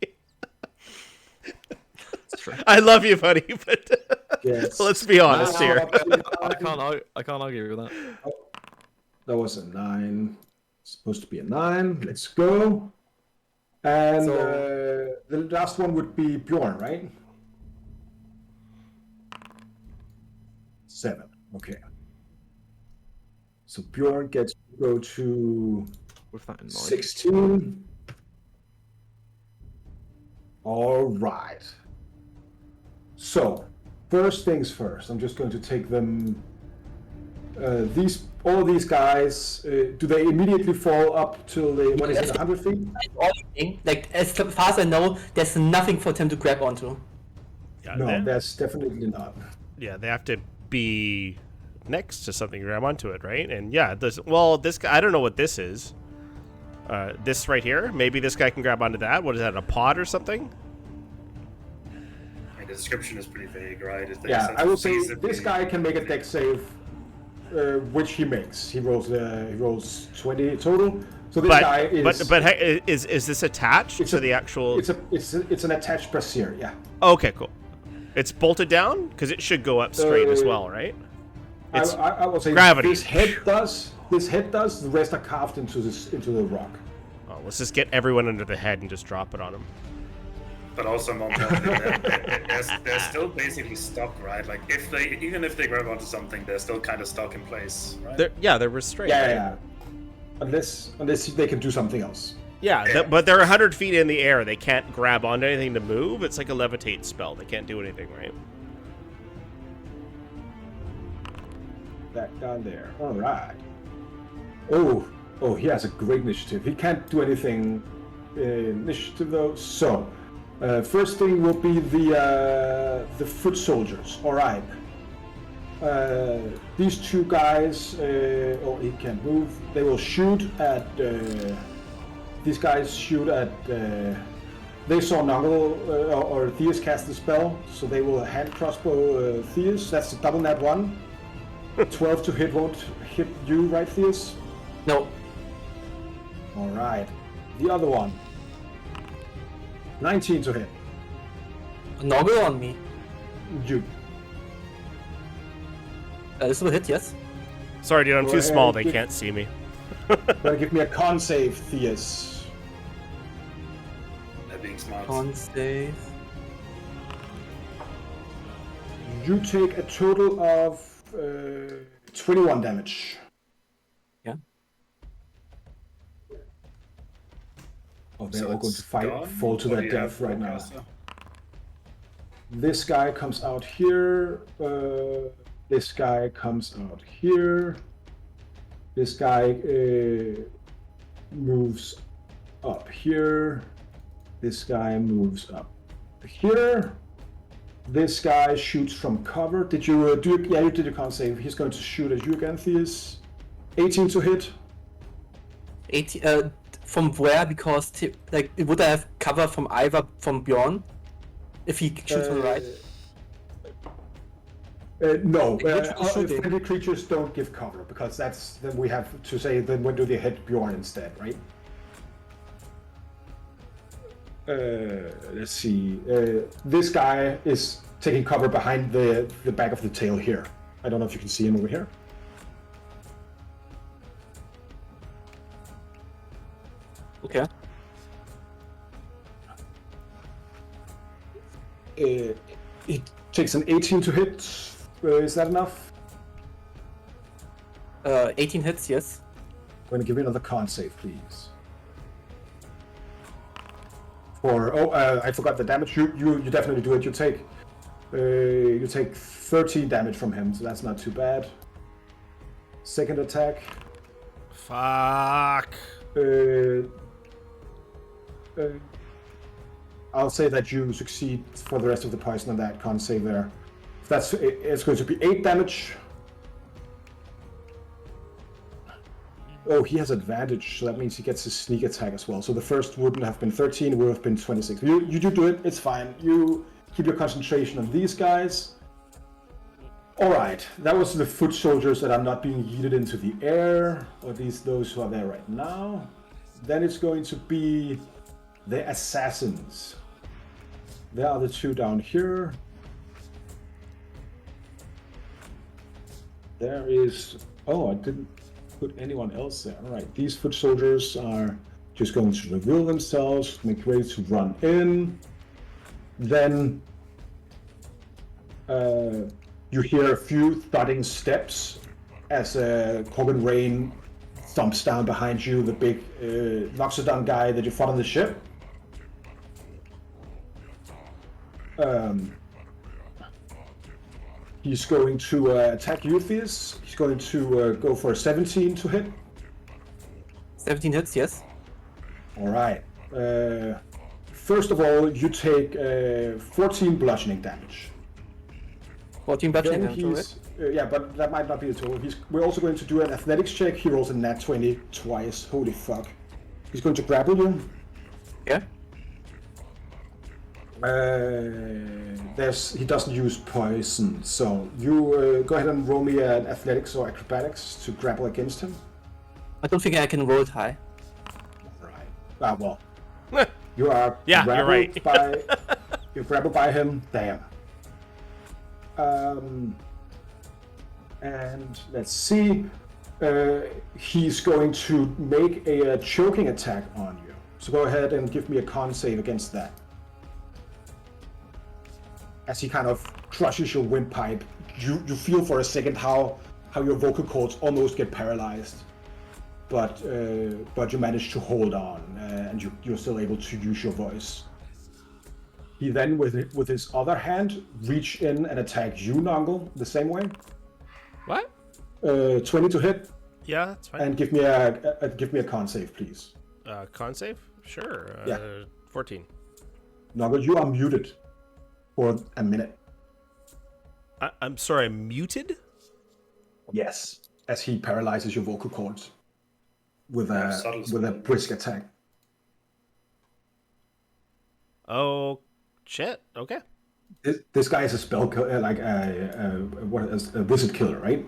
That's true. I love you, buddy, but Yes. let's be honest here. I can't argue with that. That was a 9. Supposed to be a 9. Let's go. And the last one would be Bjorn, right? 7. Okay. So Bjorn gets to go to With that in mind. 16. All right. So, first things first. I'm just going to take them. All these guys. Do they immediately fall up till they? What is it? 100 feet? Like, as far as I know, there's nothing for them to grab onto. Yeah, No, that's definitely not. yeah, they have to be next to something to grab onto it, right? And yeah, this guy, I don't know what this is. This right here, maybe this guy can grab onto that. What is that, a pod or something? And the description is pretty vague, right? Yeah, I will say this guy can make a dex save, which he makes. He rolls 20 total. So this guy is. But hey, is this attached to the actual? It's an attached brassiere. Yeah. Okay, cool. It's bolted down because it should go up straight as well, right? It's I will say gravity. This head does. The rest are carved into the rock. Oh, let's just get everyone under the head and just drop it on them. But also, more importantly, they're still basically stuck, right? Like even if they grab onto something, they're still kind of stuck in place, right? They're restrained. Yeah, right? yeah. Unless they can do something else. Yeah, but they're 100 feet in the air. They can't grab onto anything to move. It's like a levitate spell. They can't do anything, right? Back down there. All right. Oh, he has a great initiative. He can't do anything initiative though. So, first thing will be the foot soldiers. All right. These two guys. He can't move. They will shoot at. These guys shoot at. They saw Noggle or Theus cast the spell, so they will hand crossbow Theus. That's a double nat 1. 12 to hit won't hit you, right, Theus? No. All right. The other one. 19 to hit. Noggle on me. You. This will hit, yes. Sorry, dude. I'm Go too ahead, small. They give- can't see me. Gonna give me a con save, Theus. They're being smart. Con save. You take a total of 21 damage. Yeah. Oh, they're So all going it's to gone? fall to Or their do you have death right now. forecaster? This guy comes out here. This guy comes out here. This guy moves up here. This guy moves up here. This guy shoots from cover. Did you do? Yeah, you did a con save. He's going to shoot at you again, Theus. 18 to hit. 80. From where? Because it would have cover from either from Bjorn, if he shoots on the right. No, Which was shooting? friendly creatures don't give cover because then we have to say then when do they hit Bjorn instead, right? Let's see. This guy is taking cover behind the back of the tail here. I don't know if you can see him over here. Okay. It takes an 18 to hit. Is that enough? 18 hits, yes. I'm going to give you another con save, please. I forgot the damage. You definitely do it. You take 13 damage from him, so that's not too bad. Second attack. Fuck. I'll say that you succeed for the rest of the poison on that con save there. It's going to be 8 damage. Oh, he has advantage, so that means he gets his sneak attack as well. So the first wouldn't have been 13, would have been 26. You do it, it's fine. You keep your concentration on these guys. Alright, that was the foot soldiers that are not being yeeted into the air, or at least those who are there right now. Then it's going to be the assassins. There are the 2 down here. There is... Oh, I didn't put anyone else there. Alright, these foot soldiers are just going to reveal themselves, make ready to run in. Then you hear a few thudding steps as Corbin Rain thumps down behind you, the big Noxodon guy that you fought on the ship. He's going to attack Euthius. He's going to go for a 17 to hit. 17 hits, yes. Alright. First of all, you take 14 bludgeoning damage. 14 bludgeoning Then damage, he's... yeah, but that might not be the total. We're also going to do an athletics check. He rolls a nat 20 twice. Holy fuck. He's going to grapple you. Yeah. He doesn't use poison, so you go ahead and roll me an athletics or acrobatics to grapple against him. I don't think I can roll it high. Right. Ah, well. You are Yeah, you're right. You're grappled by him. Damn. And let's see. He's going to make a choking attack on you. So go ahead and give me a con save against that. As he kind of crushes your windpipe, you feel for a second how your vocal cords almost get paralyzed, but you manage to hold on, and you're still able to use your voice. He then, with his other hand, reach in and attack you, Nongle, the same way. What? 20 to hit, Yeah, that's fine. and give me a con save, please. Con save? Sure. Yeah. 14. Nongle, you are muted for a minute. I'm sorry, I'm muted? Yes, as he paralyzes your vocal cords with subtle a brisk attack. Oh, shit. Okay. This guy is a spell like a wizard killer, right?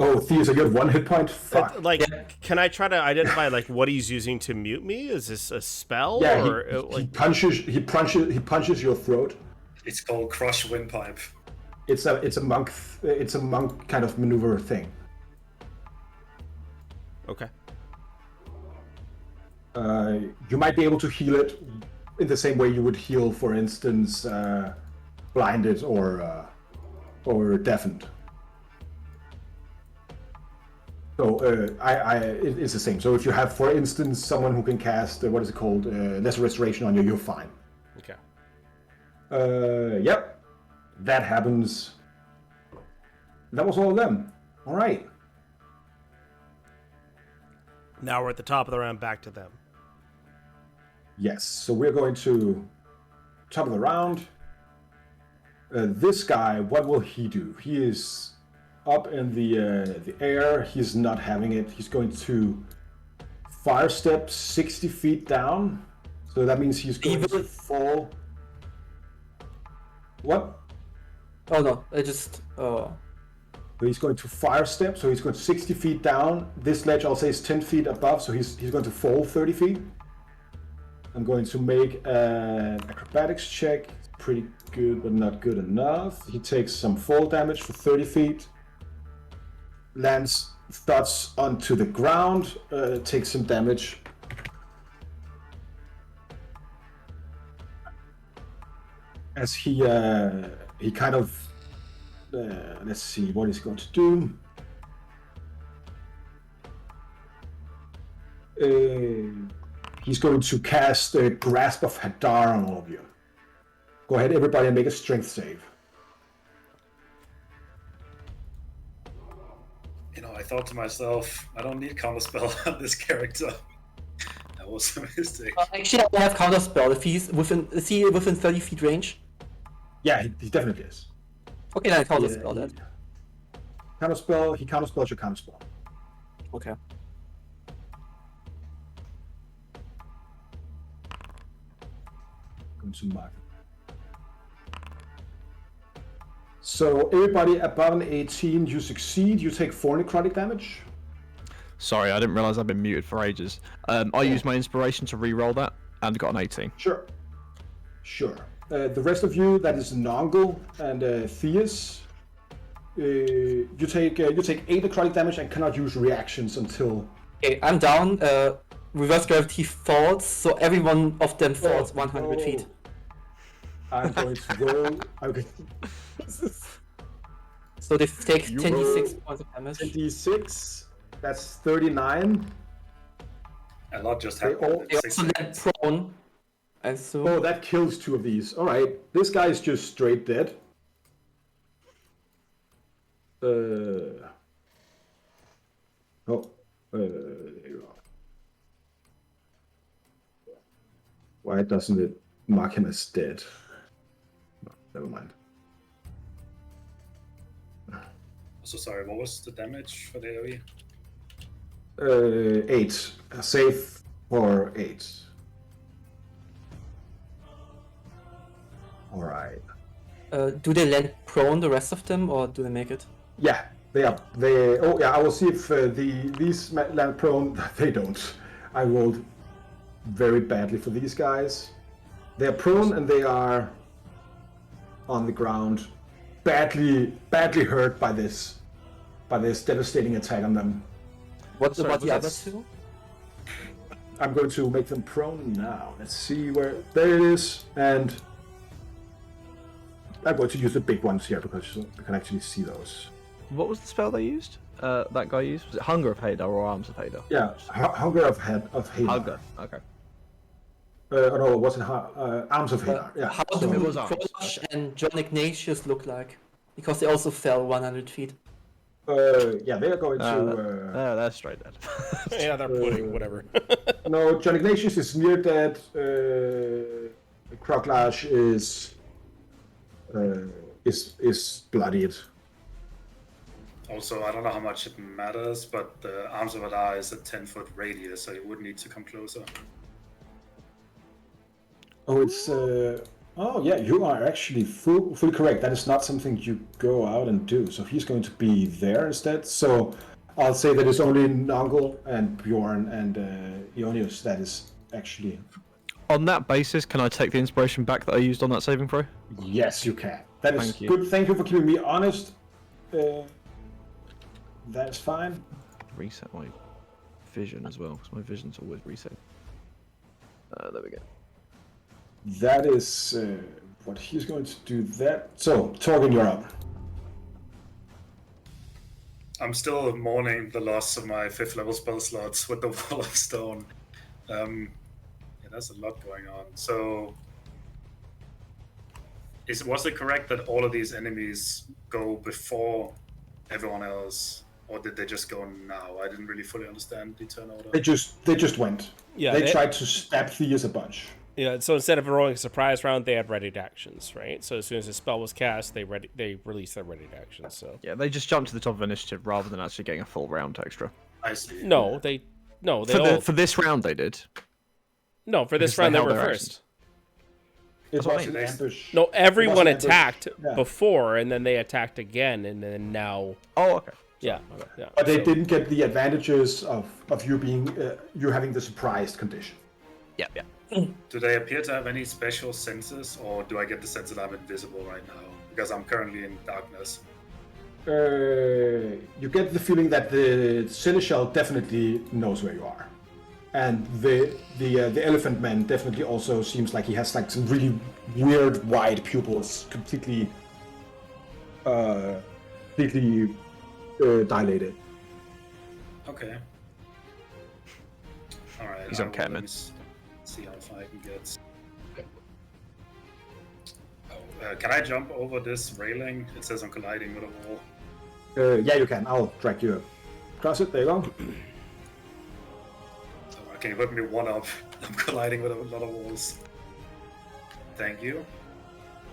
Oh, Theo, so you have 1 hit point. Fuck. Can I try to identify what he's using to mute me? Is this a spell? Yeah, or he punches your throat. It's called Crush Windpipe. It's a monk kind of maneuver thing. Okay. You might be able to heal it in the same way you would heal, for instance, blinded or deafened. So it's the same. So if you have, for instance, someone who can cast what is it called, Lesser Restoration on you, you're fine. Okay. Yep, that happens. That was all of them. All right. Now we're at the top of the round, back to them. Yes. So we're going to top of the round. This guy, what will he do? He is up in the air. He's not having it. He's going to fire step 60 feet down. So that means he's going to fall. What? Oh no, I just... So he's going to fire step, so he's going 60 feet down. This ledge, I'll say, is 10 feet above, so he's going to fall 30 feet. I'm going to make an acrobatics check. It's pretty good, but not good enough. He takes some fall damage for 30 feet. Lands, thuds onto the ground, takes some damage. As he kind of... let's see what he's going to do. He's going to cast a Grasp of Hadar on all of you. Go ahead, everybody, and make a strength save. I thought to myself, I don't need counterspell on this character. That was a mistake. Actually, I have counterspell if he's within. Is he within 30 feet range? Yeah, he definitely is. Okay, then I counterspell that. Counterspell. He counterspells your counterspell. Okay. Going to mark. So everybody above an 18, you succeed. You take 4 necrotic damage. Sorry, I didn't realize I've been muted for ages. I used my inspiration to re-roll that and got an 18. Sure. The rest of you, that is Nongle and Theus, you take 8 necrotic damage and cannot use reactions until. Okay, I'm down. Reverse gravity falls, so every one of them falls 100 feet. I'm going to roll. Okay. So they take You 26 roll points of damage. 26. That's 39. A lot just They happened. all- in They 6 also land seconds. prone. And so Oh, that kills 2 of these. All right, this guy is just straight dead. There you go. Why doesn't it mark him as dead? No, never mind. So sorry, what was the damage for the AoE? 8. Save for 8. All right. do they land prone, the rest of them, or do they make it? Yeah, they are. They. Oh, yeah. I will see if these land prone. They don't. I rolled very badly for these guys. They are prone and they are on the ground, badly hurt by this devastating attack on them. What Sorry, about the was other that- two? I'm going to make them prone now. Let's see where. There it is, and I'm going to use the big ones here because you can actually see those. What was the spell they used? That guy used? Was it Hunger of Hadar or Arms of Hadar? Yeah, Hunger of Hadar. Hunger. Okay. No, it wasn't Arms of Hadar. Yeah. How so- do It was arms. Kronos and John Ignatius look like? Because they also fell 100 feet. yeah, they are going to. They're straight dead. Yeah, they're pudding, whatever. No, John Ignatius is near dead. Kroglash is bloodied. Also, I don't know how much it matters, but the Arms of Adar is a 10-foot radius, so you would need to come closer. Oh, it's. Oh, yeah, you are actually fully correct. That is not something you go out and do. So he's going to be there instead. So I'll say that it's only Nongle and Bjorn and Ionius that is actually. On that basis, can I take the inspiration back that I used on that saving throw? Yes, you can. That is Thank you. good. Thank you for keeping me honest. That's fine. Reset my vision as well, because my vision's always reset. There we go. That is what he's going to do. That. So, Torgen, you're up. I'm still mourning the loss of my 5th level spell slots with the Wall of Stone. Yeah, there's a lot going on. So, was it correct that all of these enemies go before everyone else, or did they just go now? I didn't really fully understand the turn order. They just went. Yeah, They they- tried to stab Theus a bunch. Yeah, so instead of rolling a surprise round, they had readied actions, right? So as soon as the spell was cast, they released their readied actions. So Yeah, they just jumped to the top of initiative rather than actually getting a full round extra. I see. they For this round, they did. for this because they round they held were their first. It what was I an mean. ambush. No, everyone It was an ambush, attacked yeah. before, and then they attacked again, and then now, Oh, okay. yeah. But they So- didn't get the advantages of you being you having the surprised condition. Yeah. Do they appear to have any special senses, or do I get the sense that I'm invisible right now? Because I'm currently in darkness. You get the feeling that the seneschal definitely knows where you are, and the elephant man definitely also seems like he has like some really weird wide pupils, completely dilated. Okay. Alright. He's on let Catman. me see how far I can get. Oh, can I jump over this railing? It says I'm colliding with a wall. Yeah, you can. I'll drag you across it. There you go. So Can you put me one up? I'm colliding with a lot of walls. Thank you.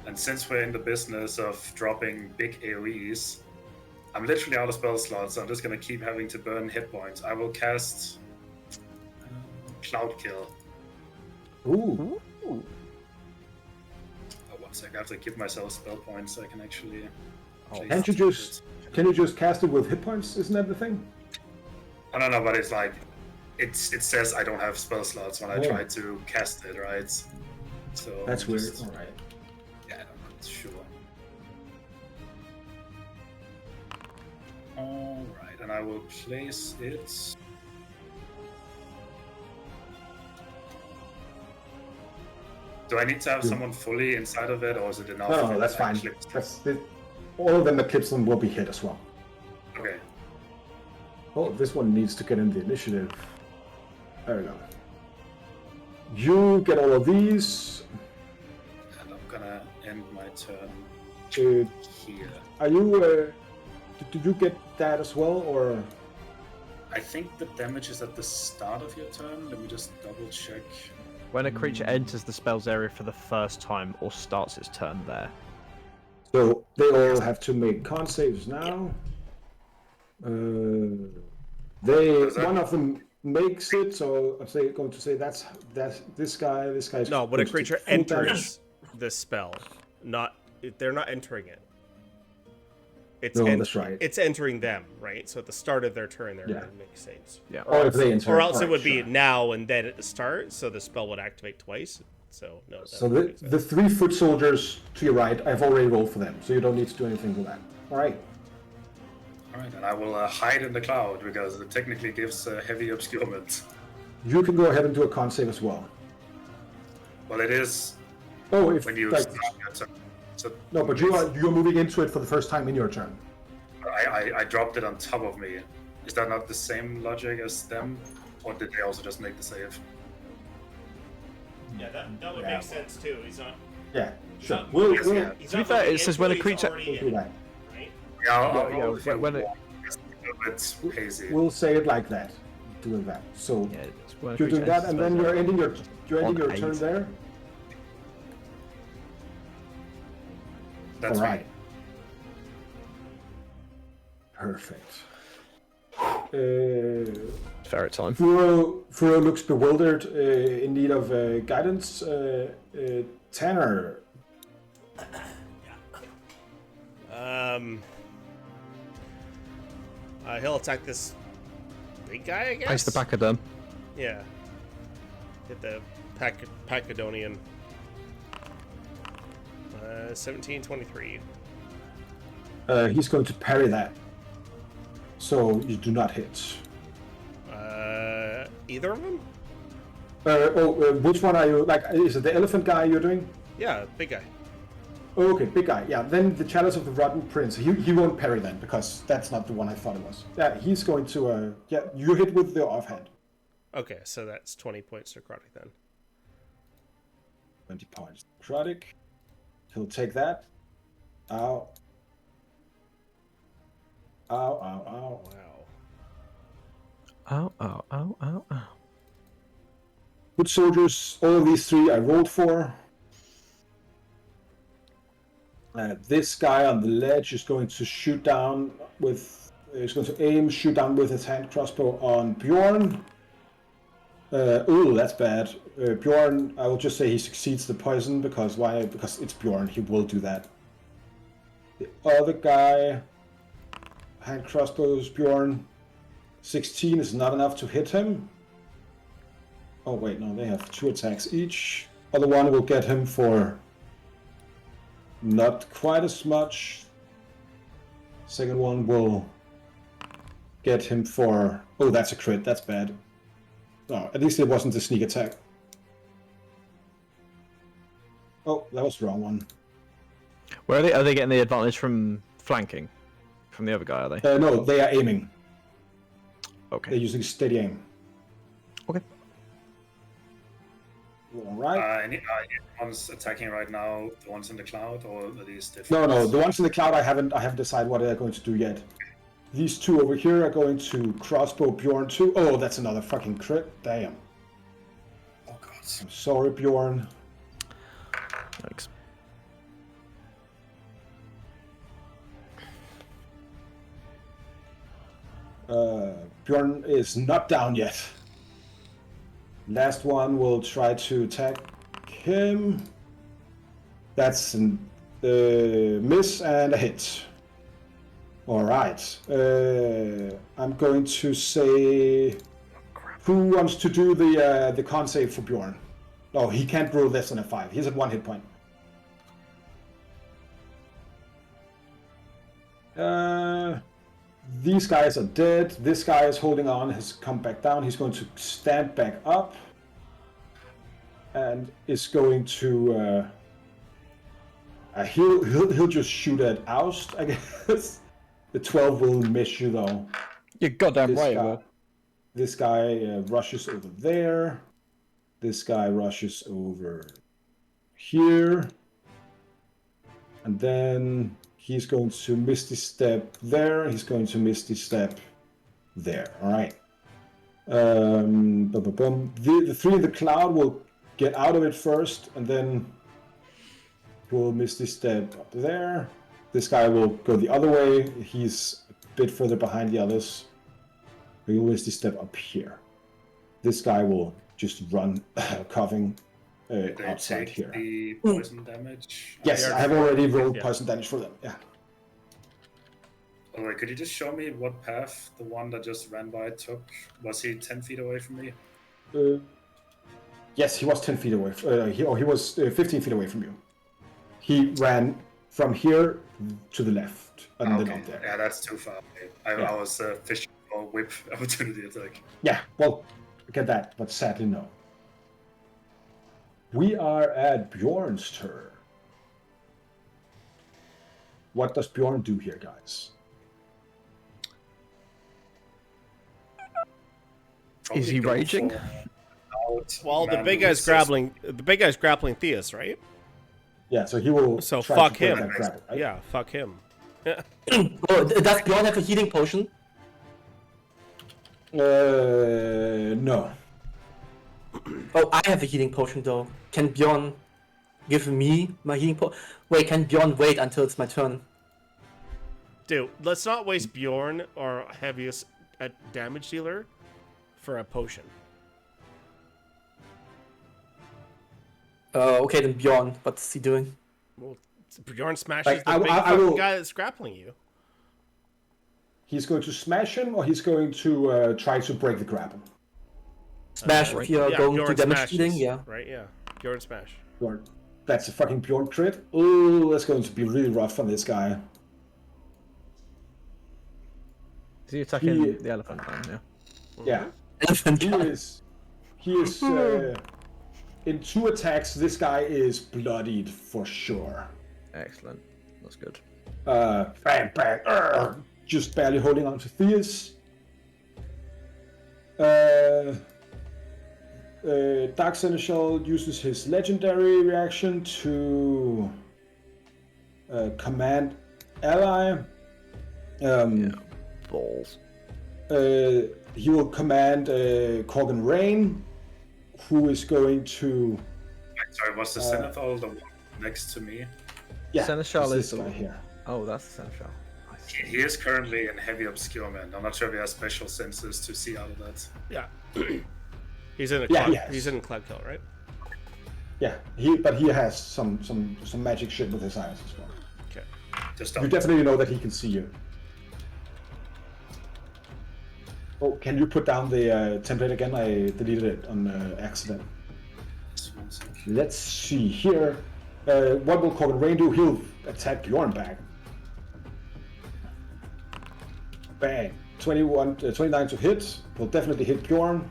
And since we're in the business of dropping big AoEs, I'm literally out of spell slots, so I'm just gonna keep having to burn hit points. I will cast Cloud Kill. Ooh. Oh, 1 sec, I have to give myself spell points so I can actually. Can't you just can you just cast it with hit points? Isn't that the thing? No, but it's like it says I don't have spell slots when I Oh. try to cast it, right? So That's weird. just- All right. Yeah, I'm not sure. All right, and I will place it. Do I need to have someone fully inside of it, or is it enough? No, if that's I fine. clip- All of them that clips them will be hit as well. Okay. Oh, this one needs to get in the initiative. There we go. You get all of these. And I'm gonna end my turn Uh, here. are you? Did you get that as well, or? I think the damage is at the start of your turn. Let me just double check. When a creature enters the spell's area for the first time or starts its turn there. So they all have to make con saves now. One of them makes it, so I'm going to say that's this guy. This guy's No, when a supposed to creature full damage. enters the spell, they're not entering it. It's No, that's right. It's entering them, right? So at the start of their turn, they're Yeah. going to make saves. Yeah. Or if they enter, Or else it alright, would be sure. now and then at the start, so the spell would activate twice. So no. So the 3-foot soldiers to your right, I've already rolled for them, so you don't need to do anything with that. All right. All right, and I will hide in the cloud because it technically gives heavy obscurement. You can go ahead and do a con save as well. Well, it is Oh, if when you like, start your turn. So no, but you're moving into it for the first time in your turn. I dropped it on top of me. Is that not the same logic as them, or did they also just make the save? Yeah, that would Yeah. make sense too. He's not. Yeah, sure. not We'll, yes, we'll, yeah. He's To be not fair, moving it says into when a he's creature- already we'll do in, that. right? Yeah, when it's hazy. We'll say it like that. Do it that. So Yeah, it's when a you're doing creature that, enters and the then spell's you're area. ending your On turn 8. there. That's All right. right. Perfect. Ferret time. Furo looks bewildered, in need of guidance. Tanner. He'll attack this big guy, I guess. Place the pachyderm. Yeah. Hit the Pachydermian. 1723. He's going to parry that. So you do not hit. Either of them? Which one are you? Like, is it the elephant guy you're doing? Yeah, big guy. Oh, okay, big guy. Yeah, then the Chalice of the Rotten Prince. He won't parry then, because that's not the one I thought it was. Yeah, he's going to. Yeah, you hit with the offhand. Okay, so that's 20 points necrotic then. 20 points. Necrotic. He'll take that. Ow. Ow, ow, ow. Wow. Ow. Good soldiers, all of these 3 I rolled for. This guy on the ledge is going to shoot down with. He's going to shoot down with his hand crossbow on Bjorn. Ooh, that's bad. Bjorn, I will just say he succeeds the poison because why? Because it's Bjorn. He will do that. The other guy, hand crossbows, Bjorn. 16 is not enough to hit him. Oh wait, no, they have 2 attacks each. Other one will get him for not quite as much. Second one will get him for. Oh, that's a crit. That's bad. No, at least it wasn't a sneak attack. Oh, that was the wrong one. Where are they? Are they getting the advantage from flanking? From the other guy, are they? No, they are aiming. They're Okay. using steady aim. Okay. All right. Any ones attacking right now, the ones in the cloud, or are these different? No, the ones in the cloud I haven't decided what they're going to do yet. These 2 over here are going to crossbow Bjorn too. Oh, that's another fucking crit. Damn. I'm sorry, Bjorn. Thanks. Bjorn is not down yet. Last one will try to attack him. That's a miss and a hit. All right. I'm going to say, who wants to do the con save for Bjorn? Oh, he can't roll less than a 5. He's at 1 hit point. These guys are dead. This guy is holding on, has come back down. He's going to stand back up and is going to he'll just shoot at Oust, I guess. The 12 will miss you though. You're goddamn right. This guy rushes over there. This guy rushes over here. And then he's going to Misty Step there. He's going to Misty Step there. All right. The 3 in the cloud will get out of it first, and then we'll Misty Step up there. This guy will go the other way. He's a bit further behind the others. We'll Misty Step up here. This guy will just run, coughing outside here. The poison damage. Yes, I have already rolled poison damage for them. Yeah. Oh, wait, could you just show me what path the one that just ran by took? Was he 10 feet away from me? Yes, he was 10 feet away. He was 15 feet away from you. He ran from here to the left, and then up there. Yeah, that's too far. I was fishing for a whip opportunity attack. Yeah, well, get that, but sadly no. We are at Bjorn's turn. What does Bjorn do here, guys? Is he raging? Well, the big guy's grappling. The big guy's grappling Theus, right? Yeah, so he will. So try fuck to break him. that grapple, right? Yeah, fuck him. Oh, does Bjorn have a healing potion? No. Oh, I have a healing potion though. Can Bjorn give me my healing potion? Wait, can Bjorn wait until it's my turn? Dude, let's not waste Bjorn or Heaviest at damage dealer for a potion. Okay, then Bjorn. What's he doing? Well, Bjorn smashes Like, the I big will- fucking guy that's grappling you. He's going to smash him, or he's going to try to break the grapple. Smash if you're going Bjorn to damage smashes, dealing, yeah. Right, yeah. Bjorn smash. Bjorn. That's a fucking Bjorn crit. Ooh, that's going to be really rough on this guy. Is he attacking He- the elephant man? Yeah. Yeah. Elephant He guy. is in 2 attacks. This guy is bloodied for sure. Excellent. That's good. Bang, bang, just barely holding on to Theus. Dark Seneschal uses his legendary reaction to command ally. Balls. He will command Corgan Rain, who is going to. Sorry, was the Seneschal the one next to me? Yeah, Seneschal it's is this the guy one. here. Oh, that's the Seneschal. I see. He is currently in heavy obscurement. I'm not sure if he has special senses to see out of that. Yeah. He's in a Yeah, cloud, yes. he's in Cloud Kill, right? Yeah, but he has some magic shit with his eyes as well. Okay. Just You definitely know that he can see you. Oh, can you put down the template again? I deleted it on accident. Let's see here. What will Corgan Rain do? He'll attack Bjorn back. Bang. 29 to hit. Will definitely hit Bjorn.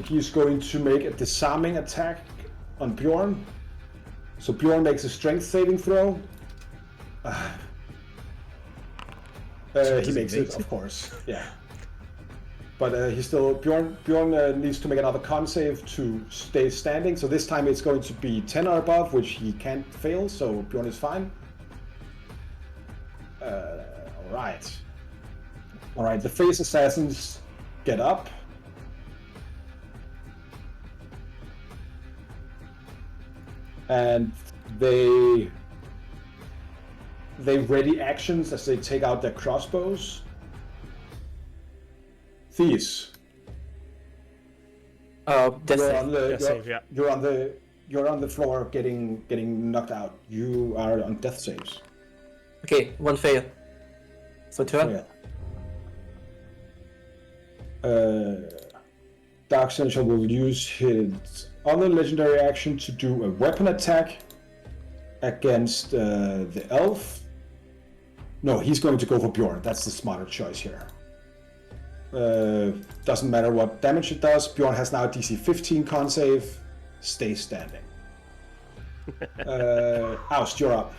He's going to make a disarming attack on Bjorn. So Bjorn makes a strength saving throw. He makes it, of course. Yeah. But he's still Bjorn needs to make another con save to stay standing. So this time it's going to be 10 or above, which he can't fail. So Bjorn is fine. All right. All right. The face assassins get up. and they ready actions as they take out their crossbows. Thieves, That's you're it. on the Yeah, save, yeah. you're on the floor getting knocked out. You are on death saves. Okay, one fail. So turn. Yeah. Dark Central will use his other legendary action to do a weapon attack against the elf. No, he's going to go for Bjorn. That's the smarter choice here. Doesn't matter what damage it does. Bjorn has now a DC 15 con save. Stay standing. Oust, you're up.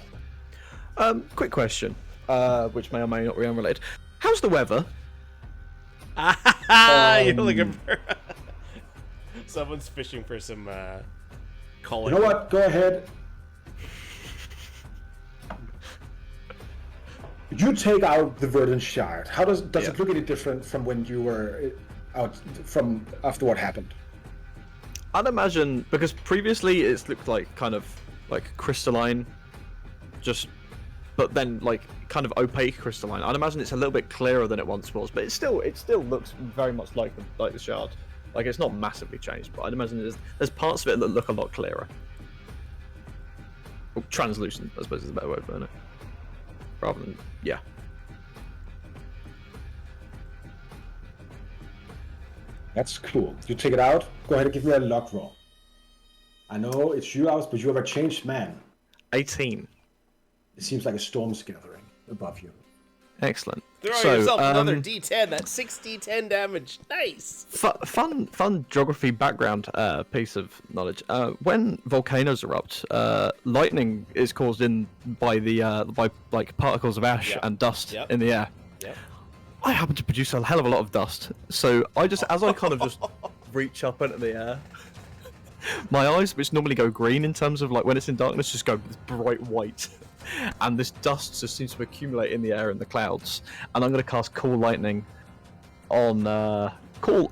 Quick question, which may or may not be unrelated. How's the weather? You're looking for... Someone's fishing for some You know what? Go ahead. You take out the Verdant Shard. How does it look any different from when you were out from after what happened? I'd imagine, because previously it's looked like kind of like crystalline, but then like kind of opaque crystalline. I'd imagine it's a little bit clearer than it once was, but it still looks very much like the shard. Like, it's not massively changed, but I'd imagine there's parts of it that look a lot clearer. Or translucent, I suppose is a better word for it. Rather than, yeah. That's cool. You take it out. Go ahead and give me a luck roll. I know it's you, Oust, but you have a changed man. 18. It seems like a storm's gathering above you. Excellent. Throw yourself another D10. That's 6 D10 damage. Nice. Fun geography background piece of knowledge. When volcanoes erupt, lightning is caused by like particles of ash and dust in the air. Yep. I happen to produce a hell of a lot of dust, so as I kind of just reach up into the air, my eyes, which normally go green in terms of like when it's in darkness, just go bright white. And this dust just seems to accumulate in the air in the clouds. And I'm going to cast Cool Lightning on... Cool,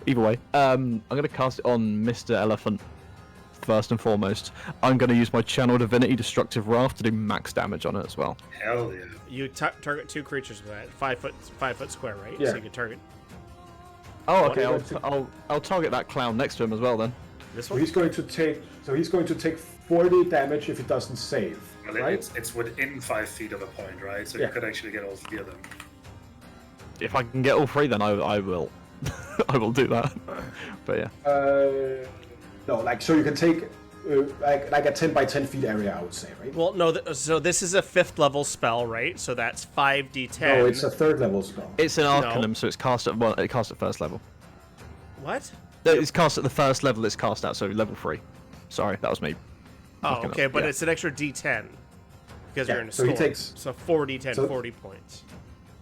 either way. I'm going to cast it on Mr. Elephant, first and foremost. I'm going to use my Channel Divinity Destructive Wrath to do max damage on it as well. Hell yeah. You target 2 creatures with that. 5 foot square, right? Yeah. So you can target... Oh, okay, I'll target that clown next to him as well, then. This So one? he's going to take 40 damage if he doesn't save. Well, right? it's within 5 feet of a point, right? So you could actually get all 3 of them. If I can get all 3, then I will. I will do that. But yeah. No, like, so you can take like a 10 by 10 feet area, I would say, right? Well, no, so this is a 5th level spell, right? So that's 5d10. No, it's a 3rd level spell. It's an Arcanum, so it's cast at first level. What? It's cast at the first level it's cast at, so level 3. Sorry, that was me. Oh, okay, but yeah. it's an extra d10. Because you're in a so he storm. takes- So 4d10, so- 40 points.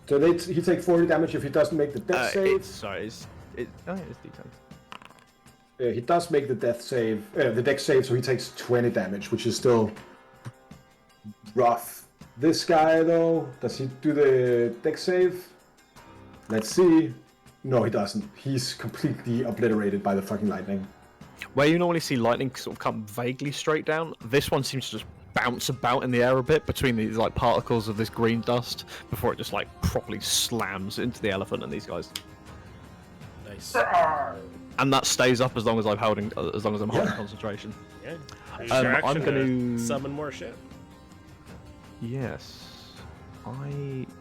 So he takes 40 damage if he doesn't make the death save. It's D10. He does make the death save, the dex save, so he takes 20 damage, which is still rough. This guy, though, does he do the dex save? Let's see. No, he doesn't. He's completely obliterated by the fucking lightning. Where you normally see lightning sort of come vaguely straight down, this one seems to just bounce about in the air a bit between these like particles of this green dust before it just like properly slams into the elephant and these guys. Nice. And that stays up as long as I'm holding concentration. Yeah. I'm going to summon more shit. Yes.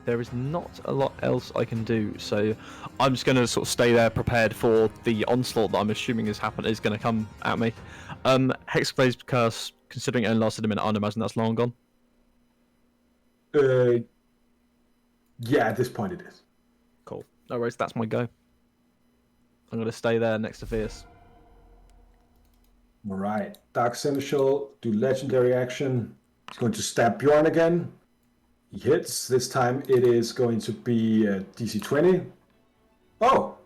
There is not a lot else I can do, so I'm just going to sort of stay there prepared for the onslaught that I'm assuming is going to come at me. Hexblade's Curse, considering it only lasted a minute, I'd imagine that's long gone. Yeah, at this point it is. Cool. No worries, that's my go. I'm going to stay there next to Fierce. Alright. Dark Seneschal, do legendary action. He's going to stab Bjorn again. He hits. This time it is going to be DC 20. Oh!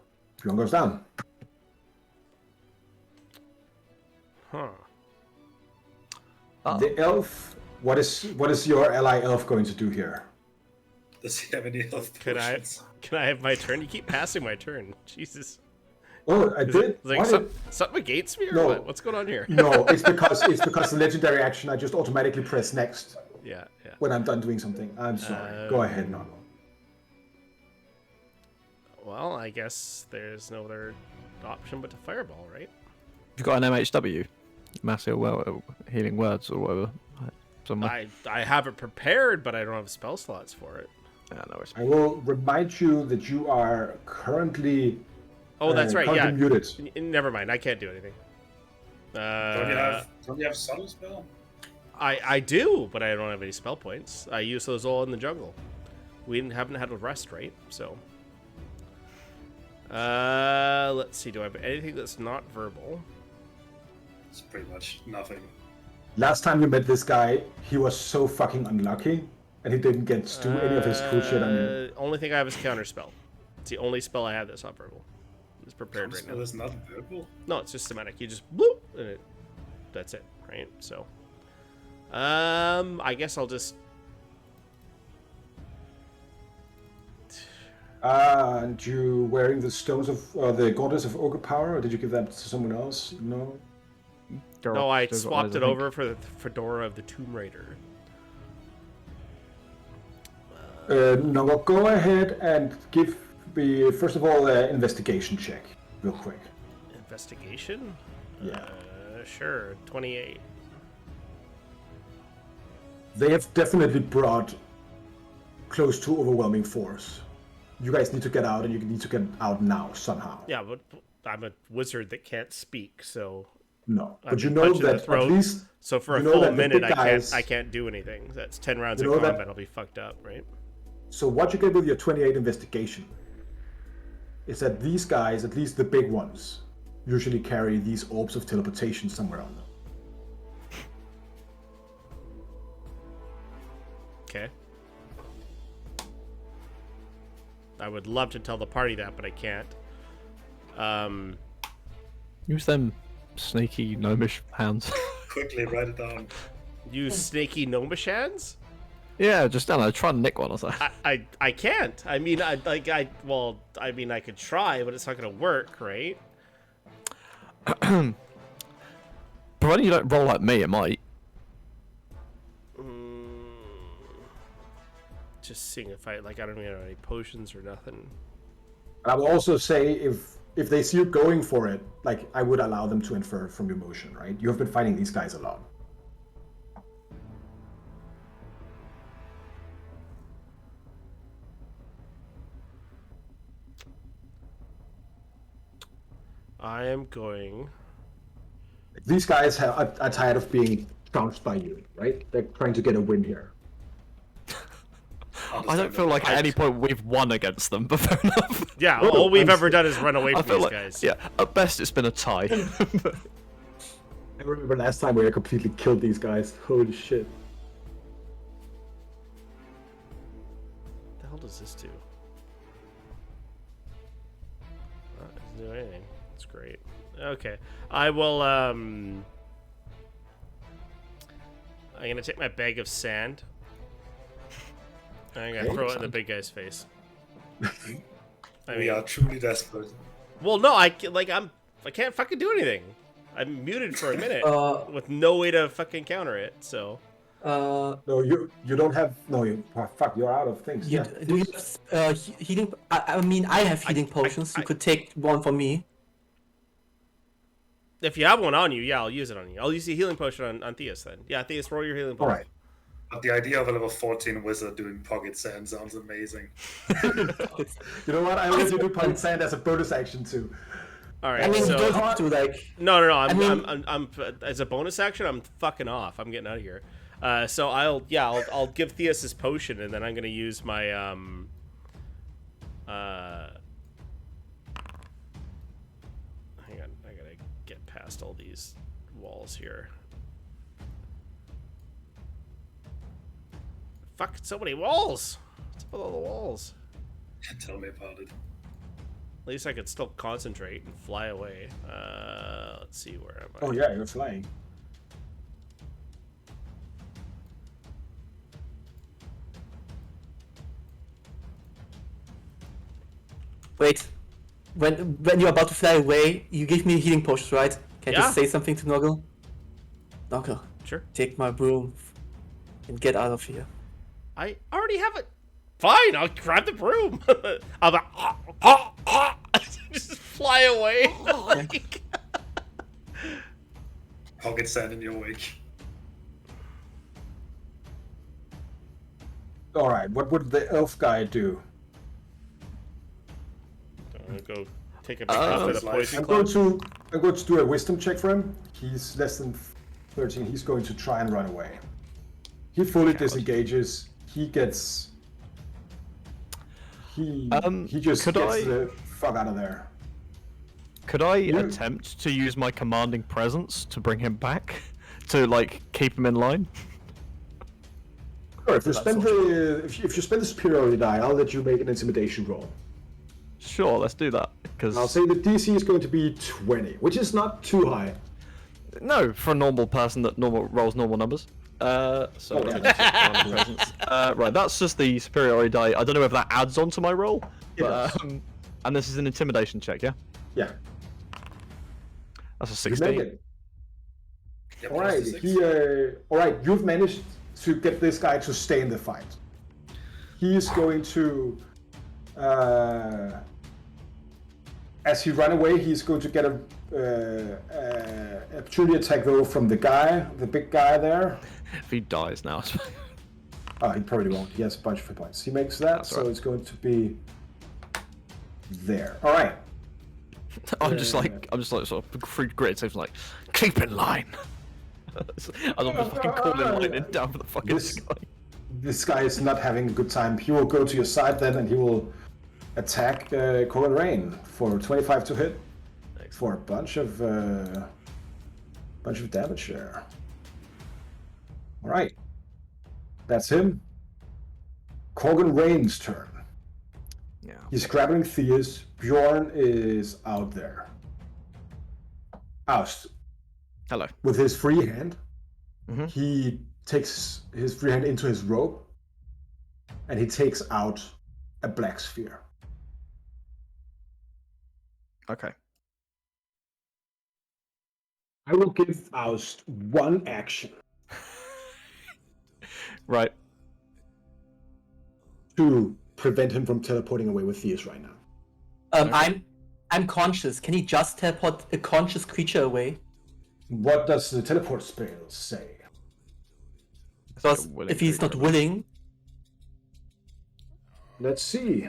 Bjorn goes down. Huh. The elf. What is your ally elf going to do here? Does he have any health Can I potions? have my turn? You keep passing my turn. Jesus. Oh, I did. It's like Why did- something against me or No. what? What's going on here? No, it's because the legendary action. I just automatically press next Yeah, yeah. when I'm done doing something. I'm sorry. Go ahead, Nono. Well, I guess there's no other option but to fireball, right? You've got an MHW, massive healing words or whatever. Somewhere. I have it prepared, but I don't have spell slots for it. Yeah, no worries. I will remind you that you are currently. Oh, that's right. currently Yeah. muted. Never mind. I can't do anything. Don't you have subtle spell? I do, but I don't have any spell points. I use those all in the jungle. We haven't had a rest, right? So. Let's see. Do I have anything that's not verbal? It's pretty much nothing. Last time you met this guy, he was so fucking unlucky, and he didn't get to do any of his cool shit on you. Only thing I have is counter spell. It's the only spell I have that's not verbal. It's prepared right Spell now. is not verbal. No, it's just semantic. You just bloop, and that's it, right? So, I guess I'll just. And you wearing the stones of the goddess of ogre power, or did you give that to someone else? No. No, I swapped it over for the fedora of the Tomb Raider. No, well, go ahead and give me first of all an investigation check, real quick. Investigation? Yeah. Sure. 28. They have definitely brought close to overwhelming force. You guys need to get out, and you need to get out now somehow. Yeah, but I'm a wizard that can't speak, so. No, I'd but you be know punched in the that at throat. least. So for a you know full that the minute, big guys- I can't do anything. That's 10 rounds You of know that- combat. I'll be fucked up, right? So what you get with your 28 investigation is that these guys, at least the big ones, usually carry these orbs of teleportation somewhere on them. Okay. I would love to tell the party that, but I can't. Use them sneaky gnomish hands. Quickly write it down. You snaky gnomishans? Yeah, just I don't know, try and nick one or something. I can't. I mean, I could try, but it's not gonna work, right? Providing you don't roll like me, it might. Just seeing if I don't even have any potions or nothing. I will also say if they see you going for it, like I would allow them to infer from your motion, right? You have been fighting these guys a lot. I am going. These guys are tired of being trounced by you, right? They're trying to get a win here. I don't feel like at any point we've won against them, but fair enough. Yeah, Oh, all we've I'm ever done is run away I from feel these like, guys. yeah, at best it's been a tie. I remember last time we completely killed these guys. Holy shit. What the hell does this do? It doesn't do anything. That's great. Okay. I will, I'm gonna take my bag of sand. I'm gonna throw it in the big guy's face. I We are truly desperate. well, no, I can't fucking do anything. I'm muted for a minute with no way to fucking counter it. So Uh, No, you don't have. No, fuck. You're out of things. you, Yeah. do you have healing? I mean, I have healing potions. You could take one from me. if you have one on you, yeah, I'll use it on you. I'll use the healing potion on Theus then. Yeah, Theus, roll your healing All potion. right. But the idea of a level 14 wizard doing pocket sand sounds amazing. You know what? I already do pocket sand as a bonus action too. All right. I mean, so you don't have to like. no. I'm as a bonus action, I'm fucking off. I'm getting out of here. So I'll give Theus his potion, and then I'm gonna use my hang on, I gotta get past all these walls here. Fuck, so many walls. What's up with all the walls? Tell me about it. At least I could still concentrate and fly away. Let's see, where am I? Oh yeah, you're flying. Wait. when you're about to fly away, you give me healing potions, right? Can I Yeah. just say something to Noggle? Noggle, Sure. take my broom and get out of here. I already have it. Fine, I'll grab the broom. I'm like, just fly away. Like, I'll get sand in your wake. All right, what would the elf guy do? I'm gonna go take a big after the poison I'm cloud. going to do a wisdom check for him. He's less than 13. He's going to try and run away. He fully disengages. He gets. He just could gets I- the fuck out of there. Could I attempt to use my commanding presence to bring him back? To, like, keep him in line? Sure, if you spend the superiority die, I'll let you make an intimidation roll. Sure, let's do that. Because I'll say the DC is going to be 20, which is not too high. no, for a normal person that rolls normal numbers. So let me just check commanding presence. Right, that's just the superiority die. I don't know if that adds on to my roll. But, and this is an intimidation check, yeah? Yeah. That's a You make 16. it. Yeah, All plus right. the six. All right. You've managed to get this guy to stay in the fight. He is going to, as he run away, he's going to get a opportunity attack though from the big guy there. If he dies now. Oh, he probably won't. He has a bunch of hit points. He makes that, That's so right. it's going to be there. All right. I'm just like sort of free grit, so it's like, keep in line. I don't be fucking calling lightning down for the fucking sky. This guy is not having a good time. He will go to your side then, and he will attack Cold Rain for 25 to hit for a bunch of damage there. All right, that's him. Corgan Rain's turn. Yeah. He's grabbing Theus. Bjorn is out there. Oust. Hello. With his free hand, Mhm. he takes his free hand into his robe, and he takes out a black sphere. Okay. I will give Oust one action Right. to prevent him from teleporting away with Theus right now. I'm conscious. Can he just teleport a conscious creature away? What does the teleport spell say? Because willing if he's not creature. willing, Let's see.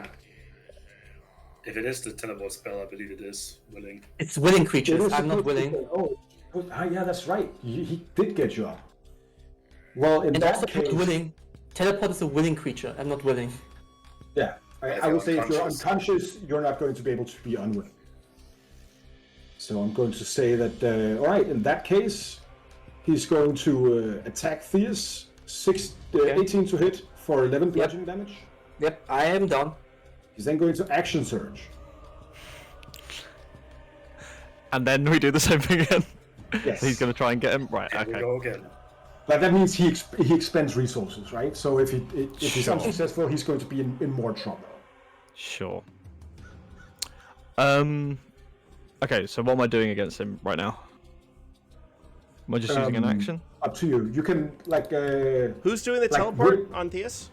If it is the teleport spell, I believe it is willing. it's willing It creatures. is I'm not supposed to willing. say- yeah, that's right. He did get you up. Well, in And that also case, not willing. Teleport is a willing creature. I'm not willing. yeah, If I you're would say if you're unconscious. unconscious, you're not going to be able to be unwilling. So I'm going to say that, all right, in that case, he's going to attack Theus, 18 to hit for 11 bludgeoning damage. Yep, I am done. He's then going to action surge. And then we do the same thing again. Yes. He's going to try and get him. Right, Here we okay. go again. But that means he expends resources, right? So if he's Sure. unsuccessful, he's going to be in more trouble. Sure. Okay, so what am I doing against him right now? Am I just using an action? Up to you. You can like Who's doing the Like, teleport we're- on Theus?